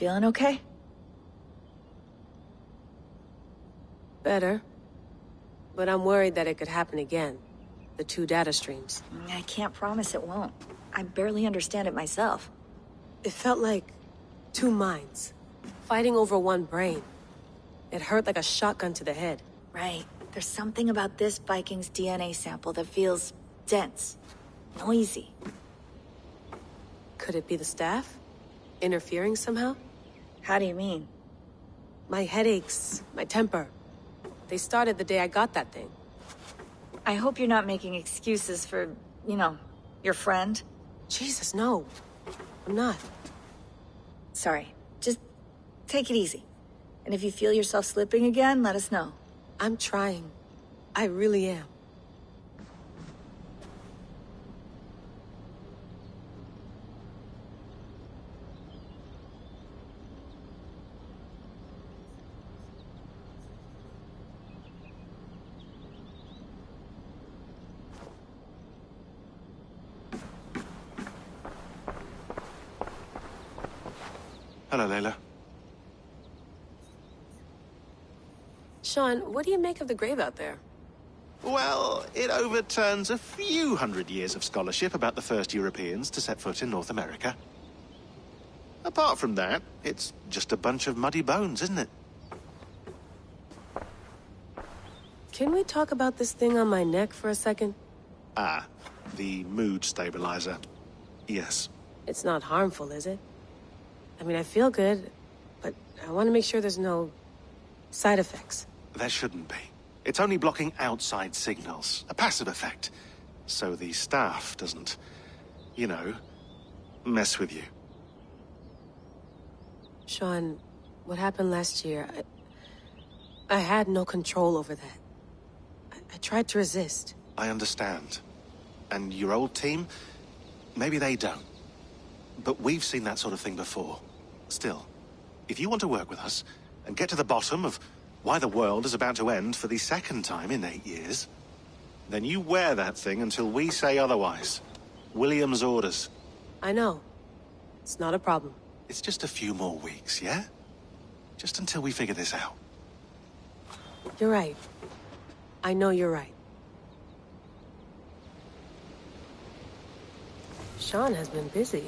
Feeling okay? Better. But I'm worried that it could happen again. The two data streams. I can't promise it won't. I barely understand it myself. It felt like two minds, fighting over one brain. It hurt like a shotgun to the head. Right. There's something about this Vikings DNA sample that feels dense, noisy. Could it be the staff? Interfering somehow? How do you mean? My headaches, my temper. They started the day I got that thing. I hope you're not making excuses for, you know, your friend. Jesus, no. I'm not. Sorry. Just take it easy. And if you feel yourself slipping again, let us know. I'm trying. I really am. Hello, Layla. Sean, what do you make of the grave out there? Well, it overturns a few hundred years of scholarship about the first Europeans to set foot in North America. Apart from that, it's just a bunch of muddy bones, isn't it? Can we talk about this thing on my neck for a second? Ah, the mood stabilizer. Yes. It's not harmful, is it? I mean, I feel good, but I want to make sure there's no side effects. There shouldn't be. It's only blocking outside signals, a passive effect. So the staff doesn't, you know, mess with you. Sean, what happened last year, I had no control over that. I tried to resist. I understand. And your old team, maybe they don't. But we've seen that sort of thing before. Still, if you want to work with us and get to the bottom of why the world is about to end for the second time in 8 years, then you wear that thing until we say otherwise. William's orders. I know. It's not a problem. It's just a few more weeks, yeah? Just until we figure this out. You're right. I know you're right. Sean has been busy.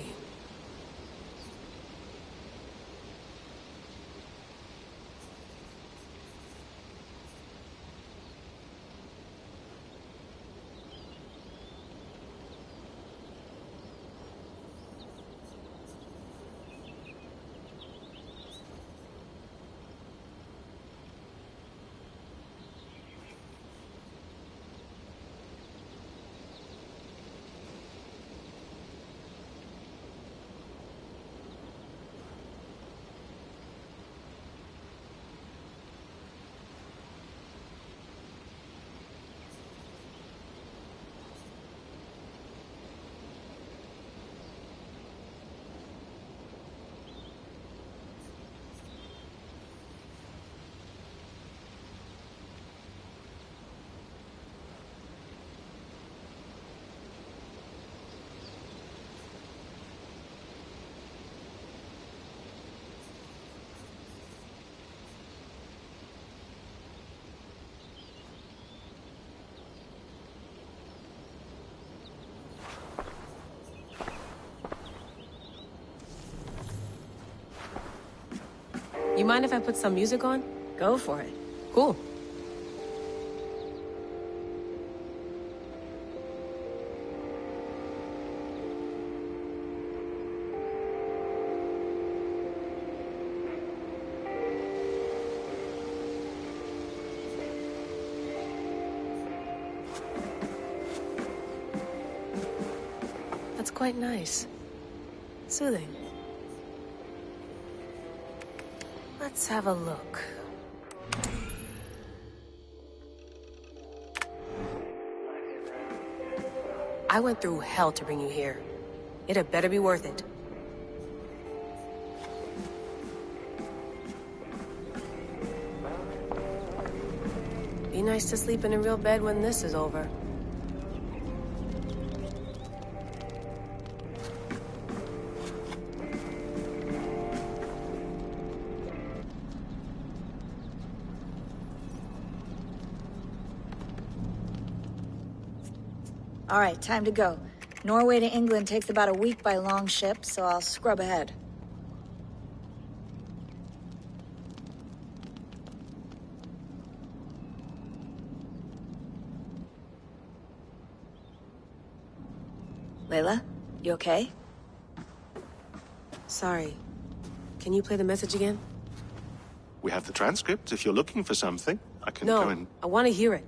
You mind if I put some music on? Go for it. Cool. That's quite nice. Soothing. Let's have a look. I went through hell to bring you here. It had better be worth it. Be nice to sleep in a real bed when this is over. All right, time to go. Norway to England takes about a week by long ship, so I'll scrub ahead. Layla, you okay? Sorry. Can you play the message again? We have the transcript. If you're looking for something, I can No, go and... I want to hear it.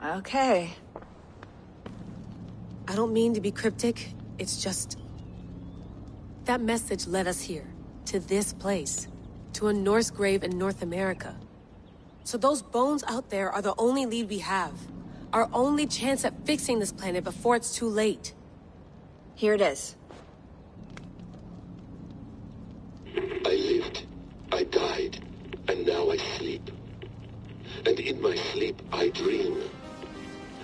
Okay. I don't mean to be cryptic. It's just... that message led us here. To this place. To a Norse grave in North America. So those bones out there are the only lead we have. Our only chance at fixing this planet before it's too late. Here it is. I lived, I died, and now I sleep. And in my sleep I dream.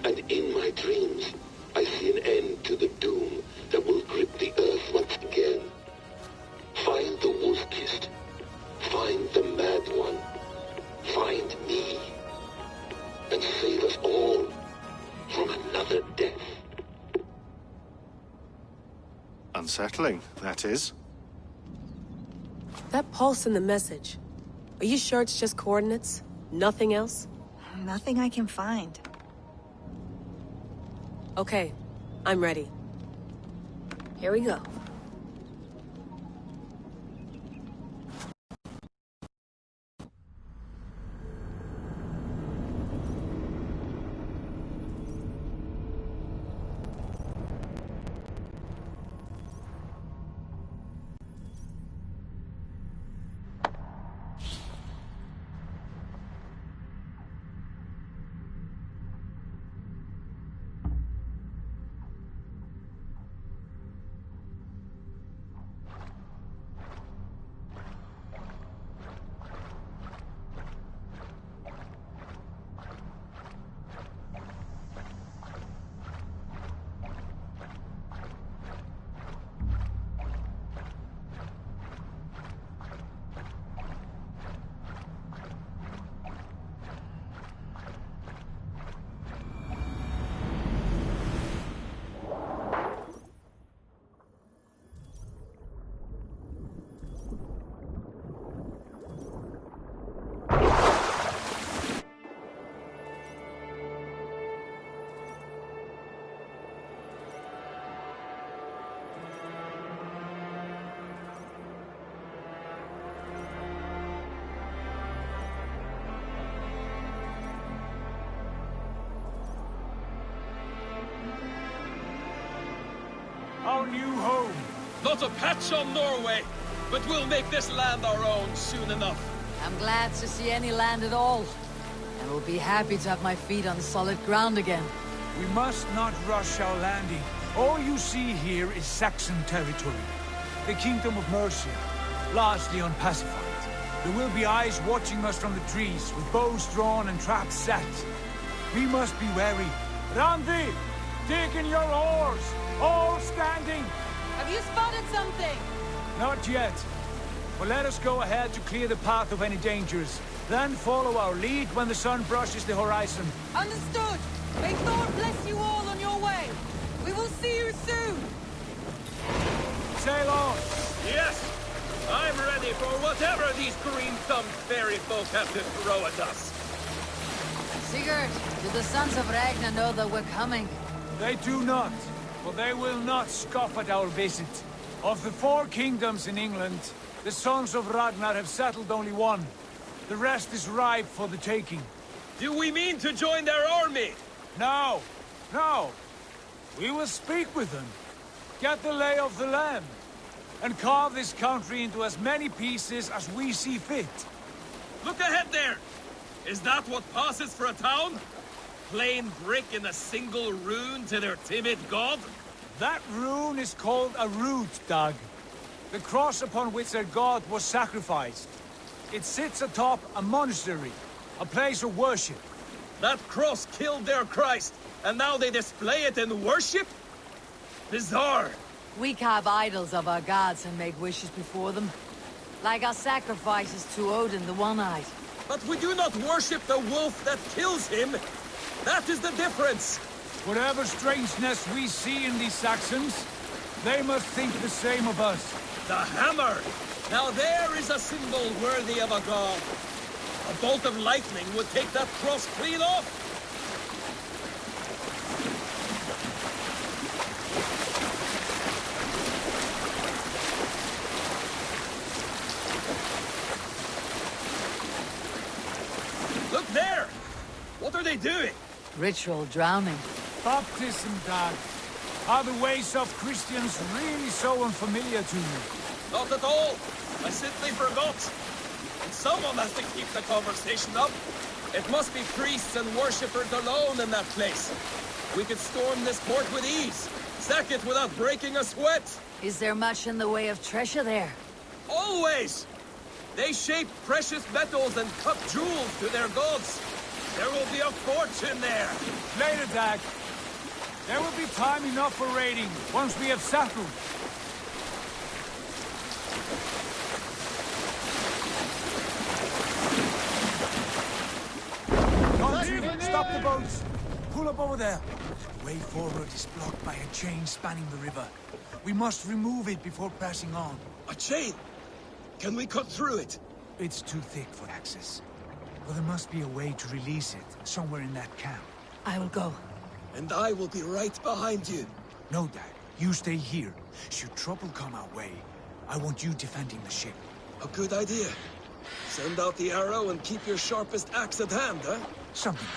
And in my dreams I see an end to the doom that will grip the earth once again. Find the Wolfkissed. Find the Mad One. Find me. And save us all from another death. Unsettling, that is. That pulse in the message. Are you sure it's just coordinates? Nothing else? Nothing I can find. Okay, I'm ready. Here we go. Our new home. Not a patch on Norway, but we'll make this land our own soon enough. I'm glad to see any land at all. And will be happy to have my feet on solid ground again. We must not rush our landing. All you see here is Saxon territory. The Kingdom of Mercia, largely unpacified. There will be eyes watching us from the trees, with bows drawn and traps set. We must be wary. Randi, dig in your oars! All standing! Have you spotted something? Not yet. But let us go ahead to clear the path of any dangers. Then follow our lead when the sun brushes the horizon. Understood! May Thor bless you all on your way! We will see you soon! Sail on! Yes! I'm ready for whatever these green-thumbed fairy folk have to throw at us. Sigurd, do the sons of Ragnar know that we're coming? They do not. But they will not scoff at our visit. Of the 4 kingdoms in England, the sons of Ragnar have settled only one. The rest is ripe for the taking. Do we mean to join their army? No, no. We will speak with them, get the lay of the land, and carve this country into as many pieces as we see fit. Look ahead there! Is that what passes for a town? Plain brick in a single rune to their timid god? That rune is called a root, Doug. The cross upon which their god was sacrificed. It sits atop a monastery, a place of worship. That cross killed their Christ, and now they display it in worship? Bizarre. We carve idols of our gods and make wishes before them. Like our sacrifices to Odin the One-Eyed. But we do not worship the wolf that kills him. That is the difference! Whatever strangeness we see in these Saxons, they must think the same of us. The hammer! Now there is a symbol worthy of a god. A bolt of lightning would take that cross clean off! Look there! What are they doing? Ritual drowning. Baptism, Dad. Are the ways of Christians really so unfamiliar to you? Not at all. I simply forgot. And someone has to keep the conversation up. It must be priests and worshippers alone in that place. We could storm this port with ease. Sack it without breaking a sweat. Is there much in the way of treasure there? Always! They shape precious metals and cut jewels to their gods. There will be a fortune there. Later, Dag. There will be time enough for raiding once we have settled. Stop the boats! Pull up over there. The way forward is blocked by a chain spanning the river. We must remove it before passing on. A chain? Can we cut through it? It's too thick for access. But there must be a way to release it, somewhere in that camp. I will go. And I will be right behind you. No, Dad. You stay here. Should trouble come our way, I want you defending the ship. A good idea. Send out the arrow and keep your sharpest axe at hand, huh? Something.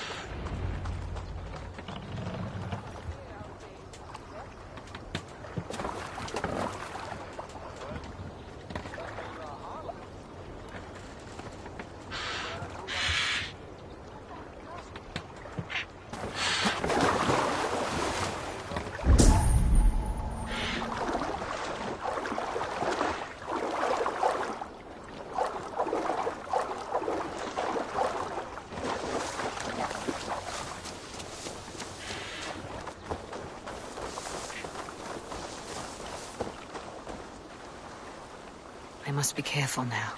I must be careful now.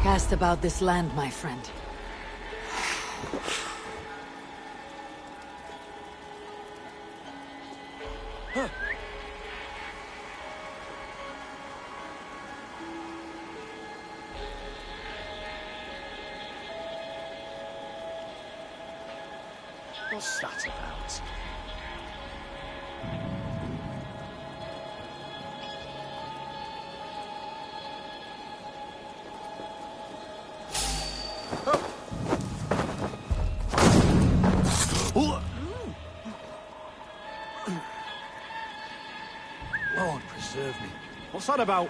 Cast about this land, my friend. What's that about? Lord preserve me. What's that about?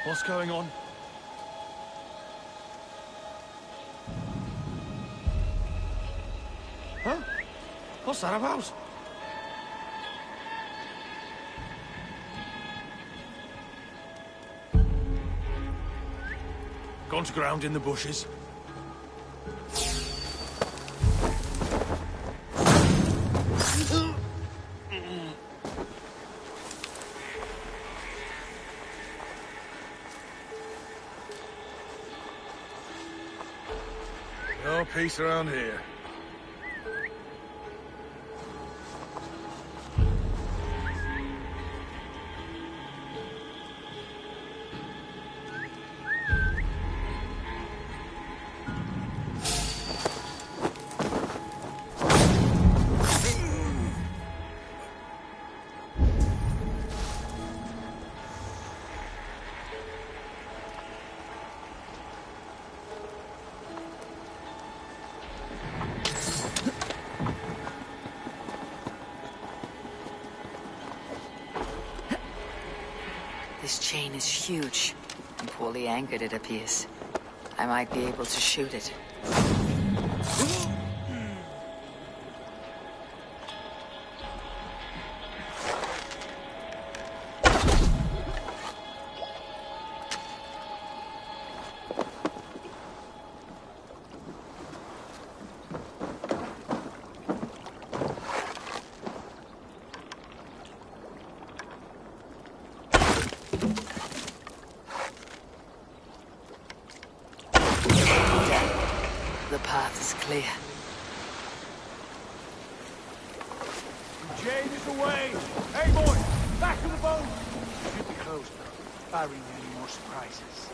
What's going on? Huh? What's that about? Gone to ground in the bushes. No peace around here. This chain is huge, and poorly anchored, it appears. I might be able to shoot it. The path is clear. The chain is away! Hey, boy! Back to the boat! Should be closed now, barring any more surprises.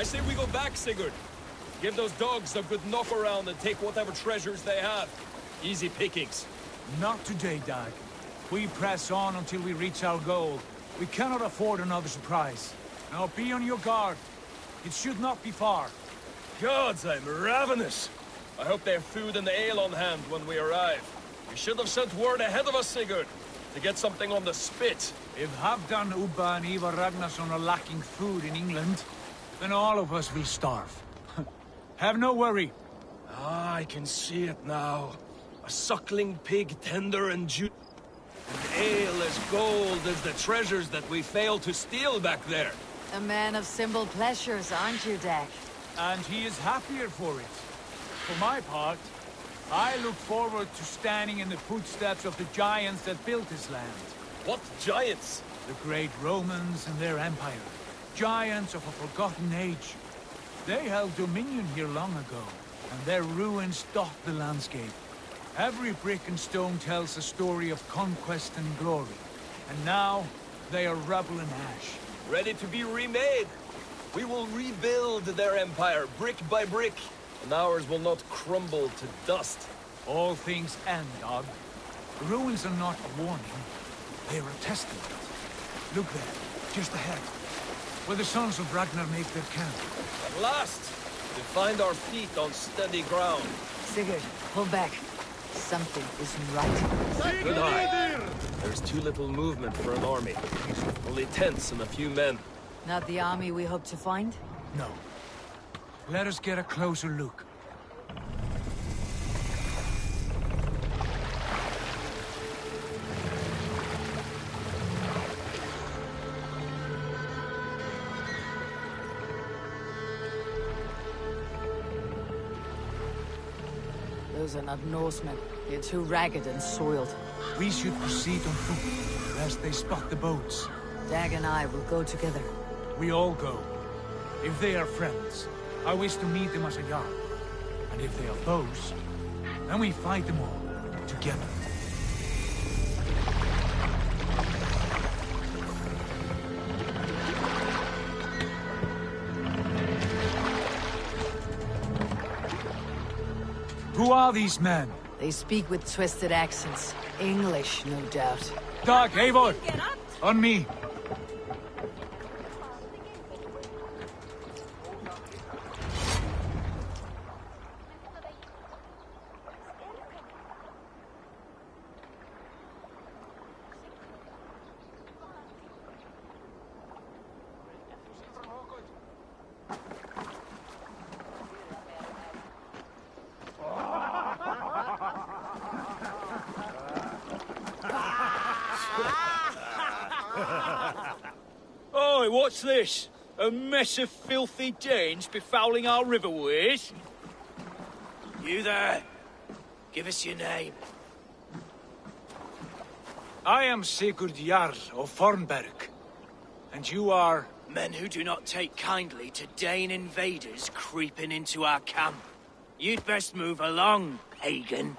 say we go back, Sigurd. Give those dogs a good knock around and take whatever treasures they have. Easy pickings. Not today, Dag. We press on until we reach our goal. We cannot afford another surprise. Now be on your guard. It should not be far. Gods, I'm ravenous. I hope they have food and ale on hand when we arrive. You should have sent word ahead of us, Sigurd, to get something on the spit. If Halfdan, Ubba and Ivar Ragnarsson are lacking food in England, then all of us will starve. Have no worry. Ah, I can see it now. A suckling pig tender and juicy. And ale as gold as the treasures that we failed to steal back there. A man of simple pleasures, aren't you, Dag? And he is happier for it. For my part, I look forward to standing in the footsteps of the giants that built this land. What giants? The great Romans and their empire. Giants of a forgotten age. They held dominion here long ago, and their ruins dot the landscape. Every brick and stone tells a story of conquest and glory. And now, they are rubble and ash. Ready to be remade. We will rebuild their empire, brick by brick, and ours will not crumble to dust. All things end, Dog. The ruins are not a warning. They are a testament. Look there, just ahead, where the sons of Ragnar make their camp. At last, we find our feet on steady ground. Sigurd, pull back. Something isn't right. Good eye. There's too little movement for an army. Only tents and a few men. Not the army we hope to find? No. Let us get a closer look. Those are not Norsemen. They're too ragged and soiled. We should proceed on foot, lest they spot the boats. Dag and I will go together. We all go. If they are friends, I wish to meet them as a yard. And if they are foes, then we fight them all, together. Who are these men? They speak with twisted accents. English, no doubt. Dag, Eivor! On me! Oi, what's this? A mess of filthy Danes befouling our riverways? You there? Give us your name. I am Sigurd Jarl of Fornberg. And you are? Men who do not take kindly to Dane invaders creeping into our camp. You'd best move along, pagan.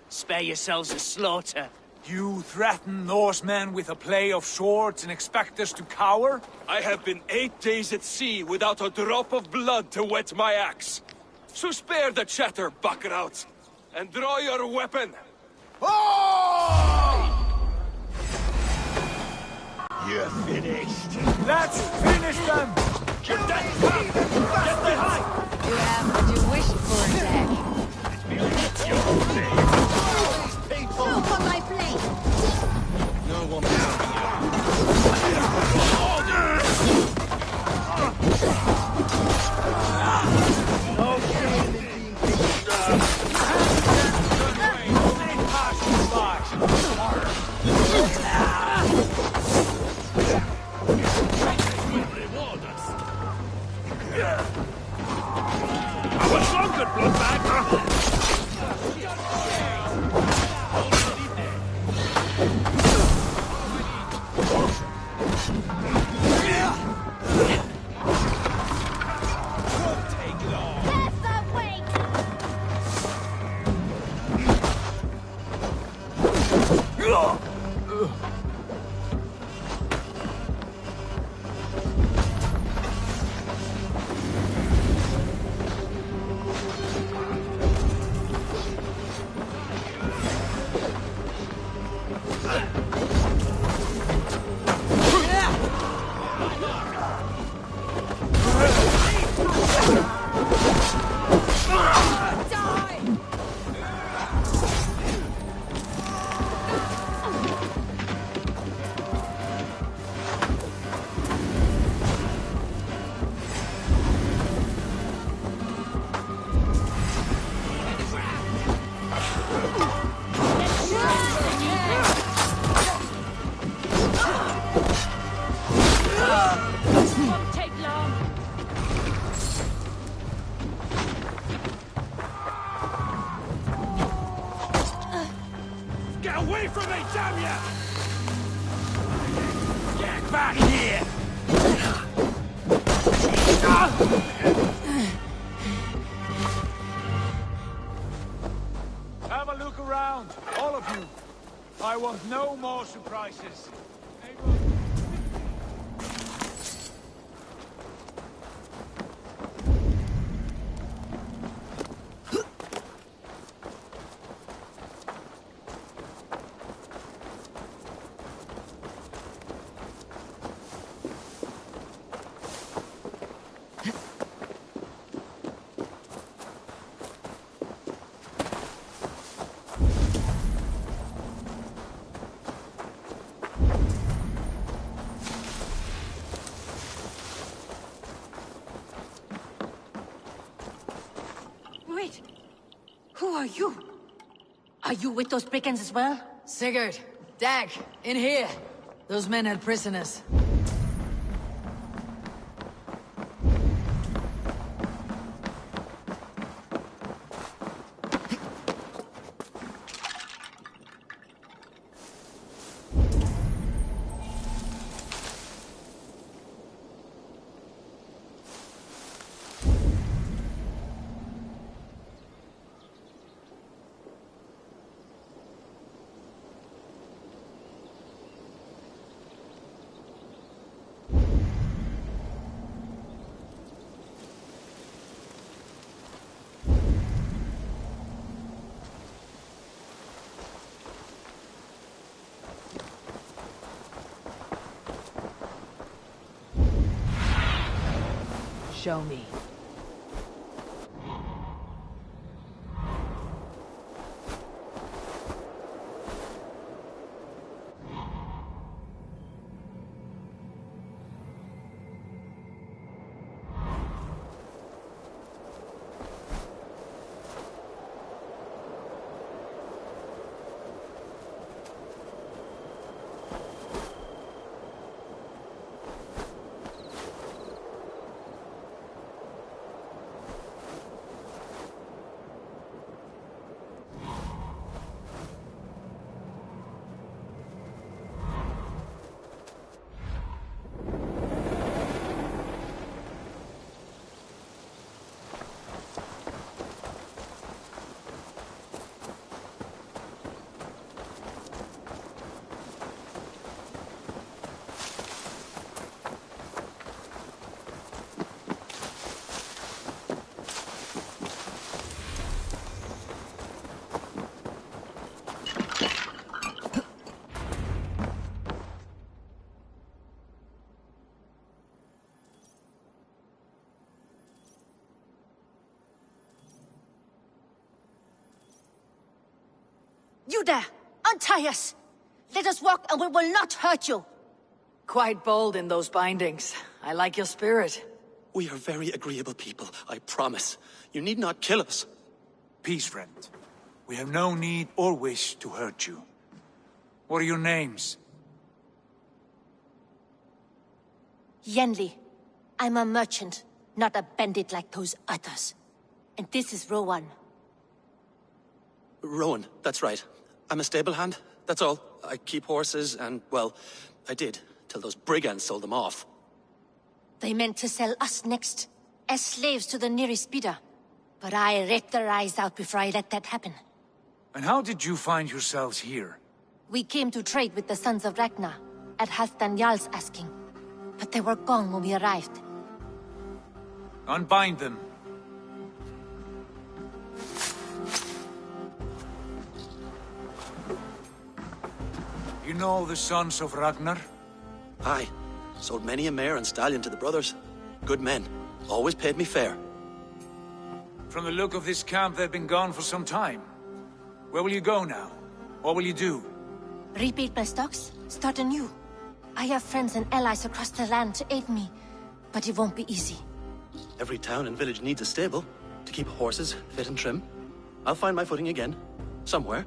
Spare yourselves a slaughter. You threaten Norsemen with a play of swords and expect us to cower? I have been 8 days at sea without a drop of blood to wet my axe. So spare the chatter, buckerouts, and draw your weapon. Oh! You're finished. Let's finish them! Get behind! You have what you wished for, Dag. Look on my plate! No one I was longer, bloodbag! away from me, damn ya! Get back here! Have a look around, all of you. I want no more surprises. Wait. Who are you? Are you with those brigands as well? Sigurd, Dag, in here. Those men had prisoners. Show me. You there! Untie us! Let us walk and we will not hurt you! Quite bold in those bindings. I like your spirit. We are very agreeable people, I promise. You need not kill us. Peace, friend. We have no need or wish to hurt you. What are your names? Yenli. I'm a merchant, not a bandit like those others. And this is Rowan. Rowan, that's right. I'm a stable hand, that's all. I keep horses and, well, I did, till those brigands sold them off. They meant to sell us next, as slaves to the nearest bidder. But I ripped their eyes out before I let that happen. And how did you find yourselves here? We came to trade with the Sons of Ragnar, at Halfdan Jarl's asking. But they were gone when we arrived. Unbind them. You know the Sons of Ragnar? Aye. Sold many a mare and stallion to the brothers. Good men. Always paid me fair. From the look of this camp, they've been gone for some time. Where will you go now? What will you do? Rebuild my stocks, start anew. I have friends and allies across the land to aid me, but it won't be easy. Every town and village needs a stable to keep horses fit and trim. I'll find my footing again. Somewhere.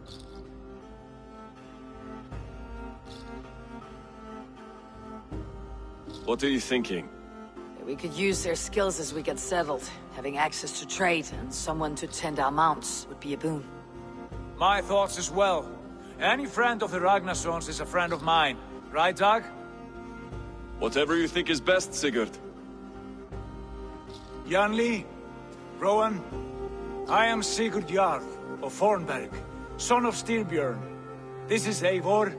What are you thinking? We could use their skills as we get settled. Having access to trade and someone to tend our mounts would be a boon. My thoughts as well. Any friend of the Ragnarsons is a friend of mine. Right, Dag? Whatever you think is best, Sigurd. Janli, Rowan, I am Sigurd Jarl of Fornberg, son of Styrbjörn. This is Eivor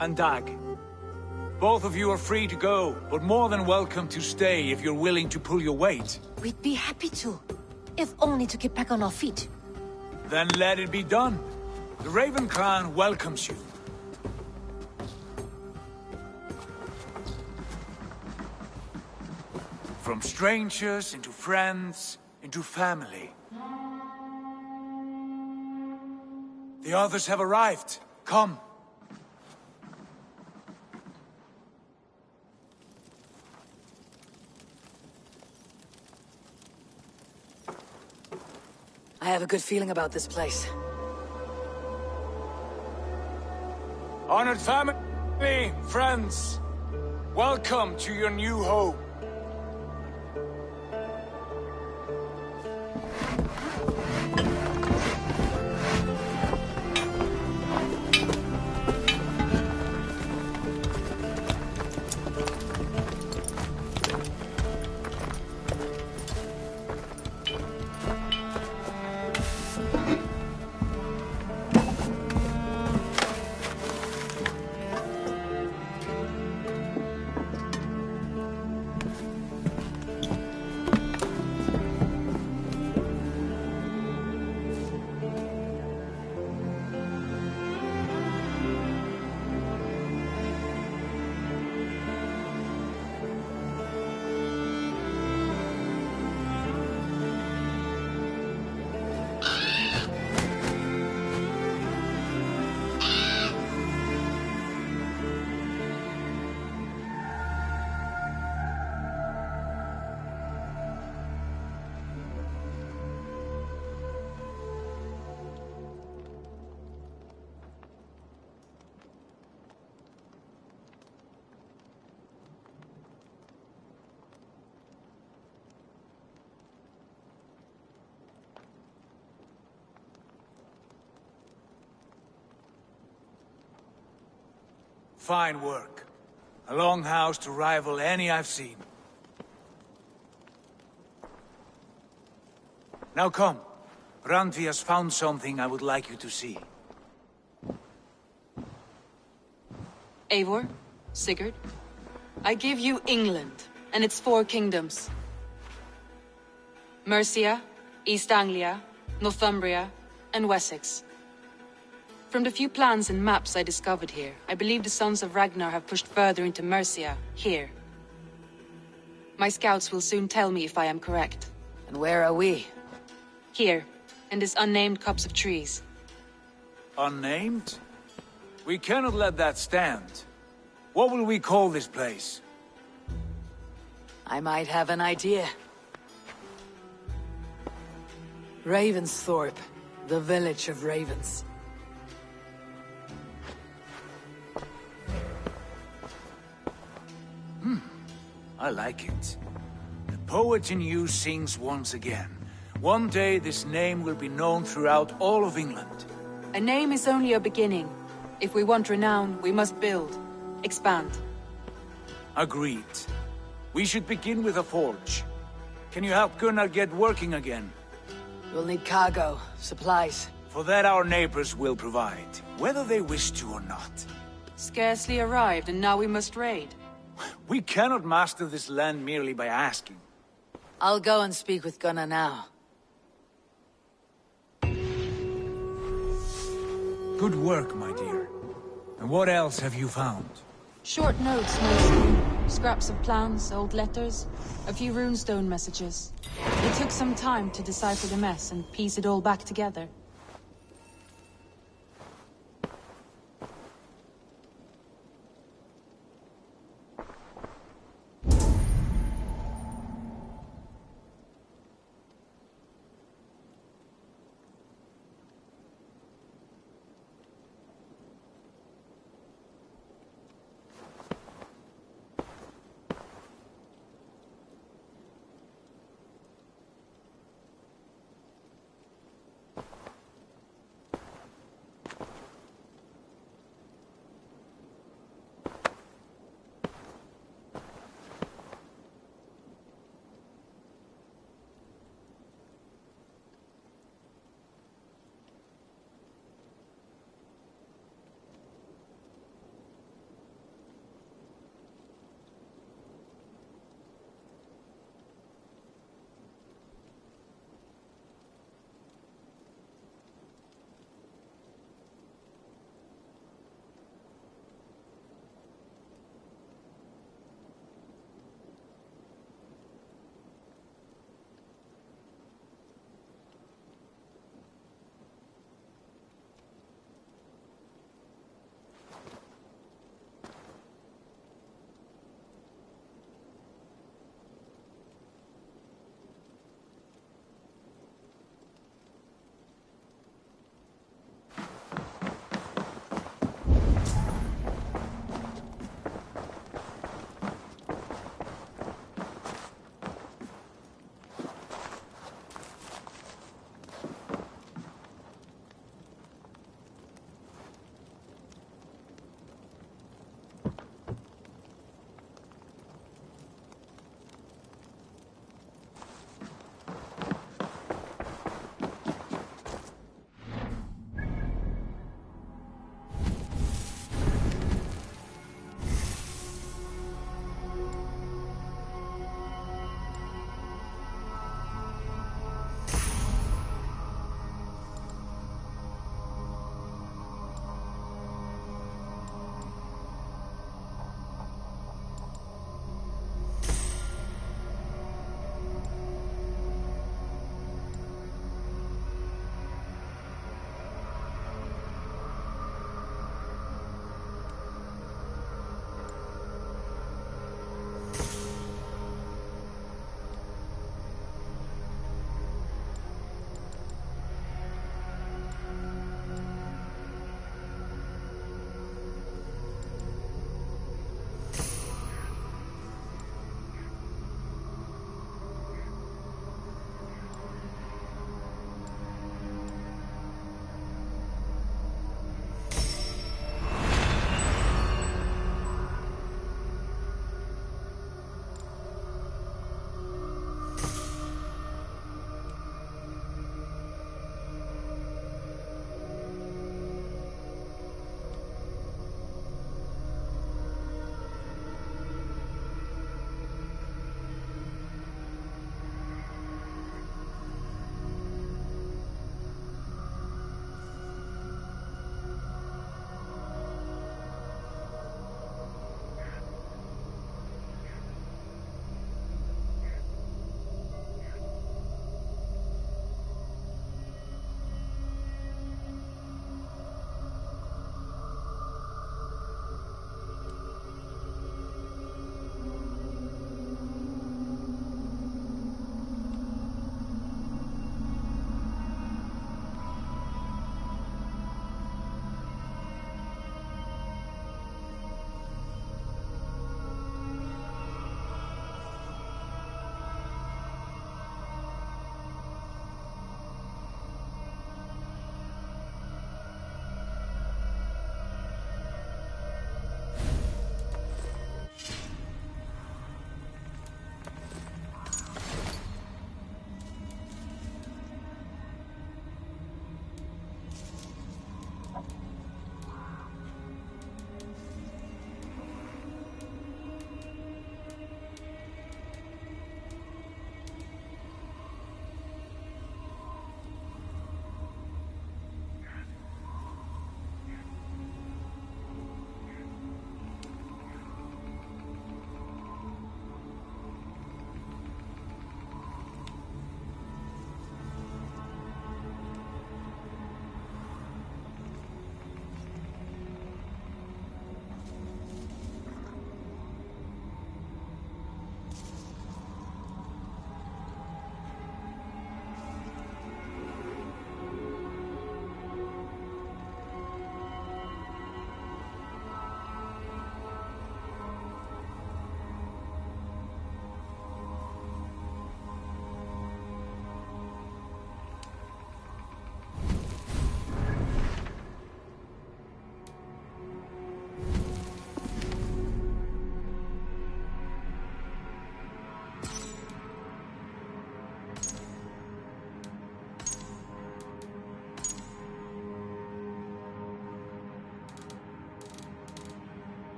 and Dag. Both of you are free to go, but more than welcome to stay if you're willing to pull your weight. We'd be happy to, if only to get back on our feet. Then let it be done. The Raven Clan welcomes you. From strangers into friends, into family. The others have arrived. Come. I have a good feeling about this place. Honored family, friends, welcome to your new home. Fine work. A longhouse to rival any I've seen. Now come. Randvi has found something I would like you to see. Eivor, Sigurd, I give you England and its 4 kingdoms. Mercia, East Anglia, Northumbria, and Wessex. From the few plans and maps I discovered here, I believe the Sons of Ragnar have pushed further into Mercia, here. My scouts will soon tell me if I am correct. And where are we? Here, in this unnamed copse of trees. Unnamed? We cannot let that stand. What will we call this place? I might have an idea. Ravensthorpe, the village of ravens. I like it. The poet in you sings once again. One day this name will be known throughout all of England. A name is only a beginning. If we want renown, we must build, expand. Agreed. We should begin with a forge. Can you help Gunnar get working again? We'll need cargo, supplies. For that our neighbors will provide, whether they wish to or not. Scarcely arrived, and now we must raid. We cannot master this land merely by asking. I'll go and speak with Gunnar now. Good work, my dear. And what else have you found? Short notes, mostly. Scraps of plans, old letters, a few runestone messages. It took some time to decipher the mess and piece it all back together.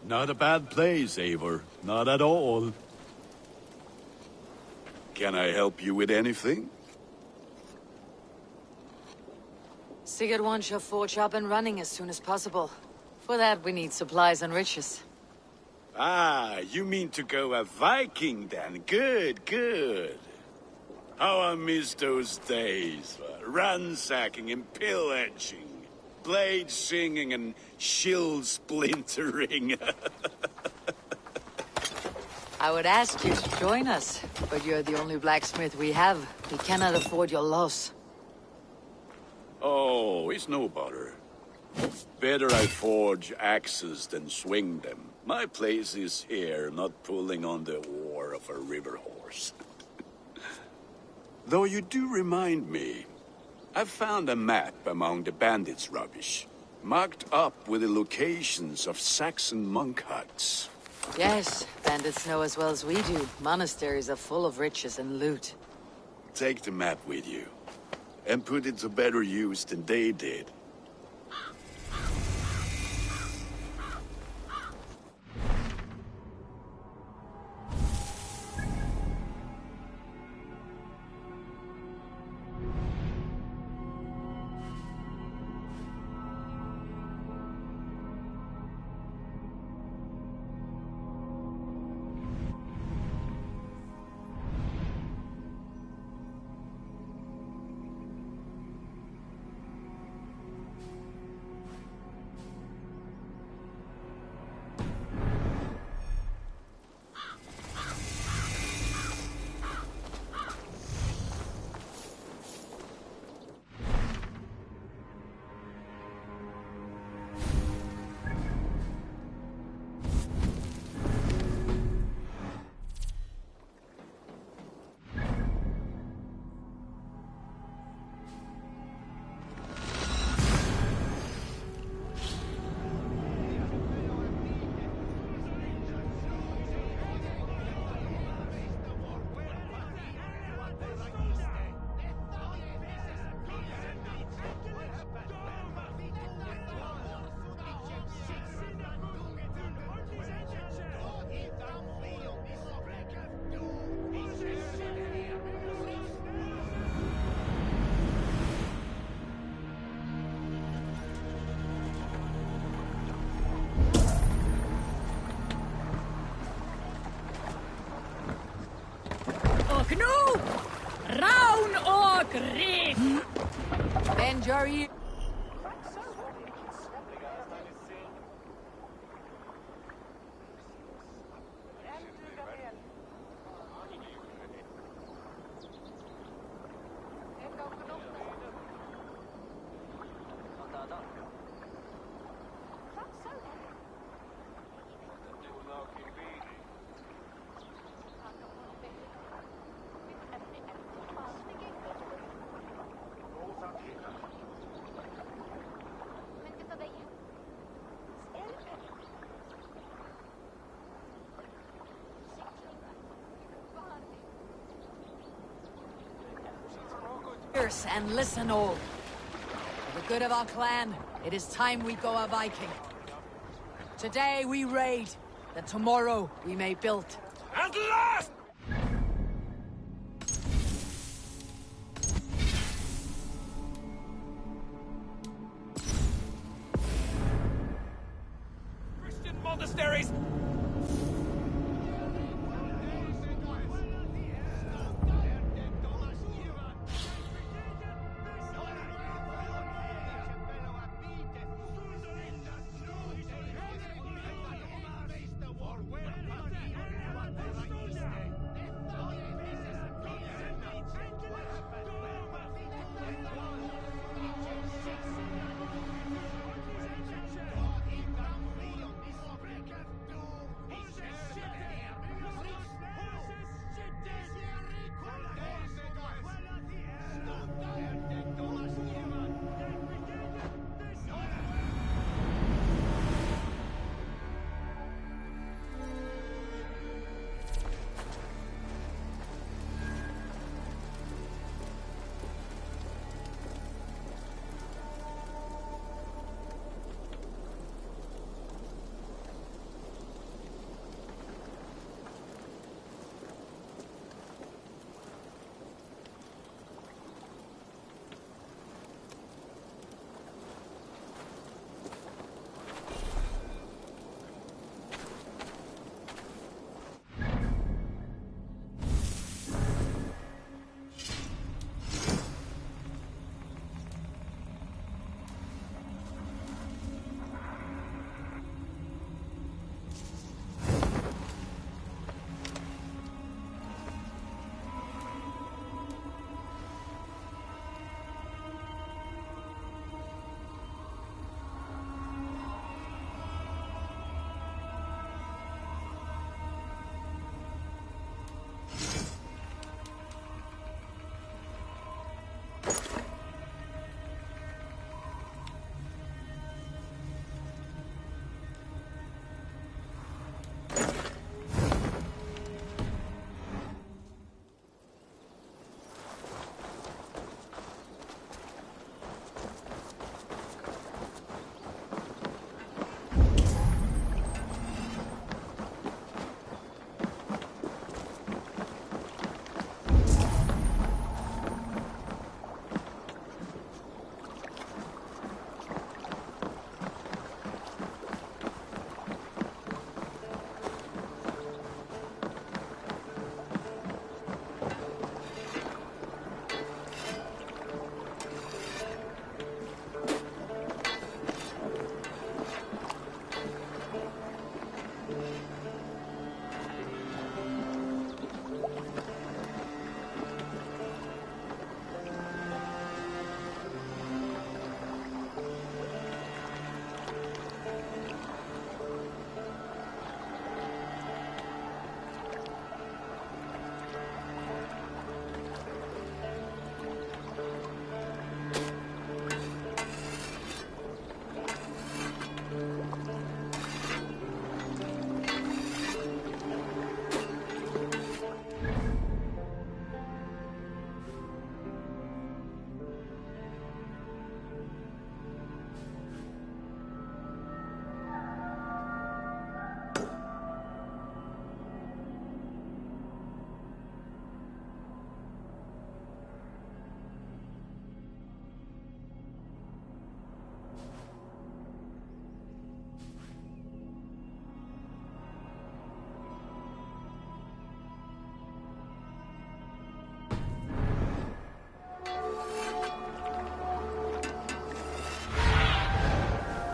Not a bad place, Eivor. Not at all. Can I help you with anything? Sigurd wants your forge up and running as soon as possible. For that, we need supplies and riches. Ah, you mean to go a Viking then? Good, good. How I miss those days. Ransacking and pillaging. Blade singing and shield splintering. I would ask you to join us, but you're the only blacksmith we have. We cannot afford your loss. Oh, it's no bother. Better I forge axes than swing them. My place is here, not pulling on the oar of a river horse. Though you do remind me, I found a map among the bandits' rubbish, marked up with the locations of Saxon monk huts. Yes, bandits know as well as we do. Monasteries are full of riches and loot. Take the map with you, and put it to better use than they did. Nu! Raun och grip! Bend your ear. And listen all. For the good of our clan, it is time we go a Viking. Today we raid, that tomorrow we may build. At last! Christian monasteries!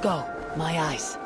Go, my eyes.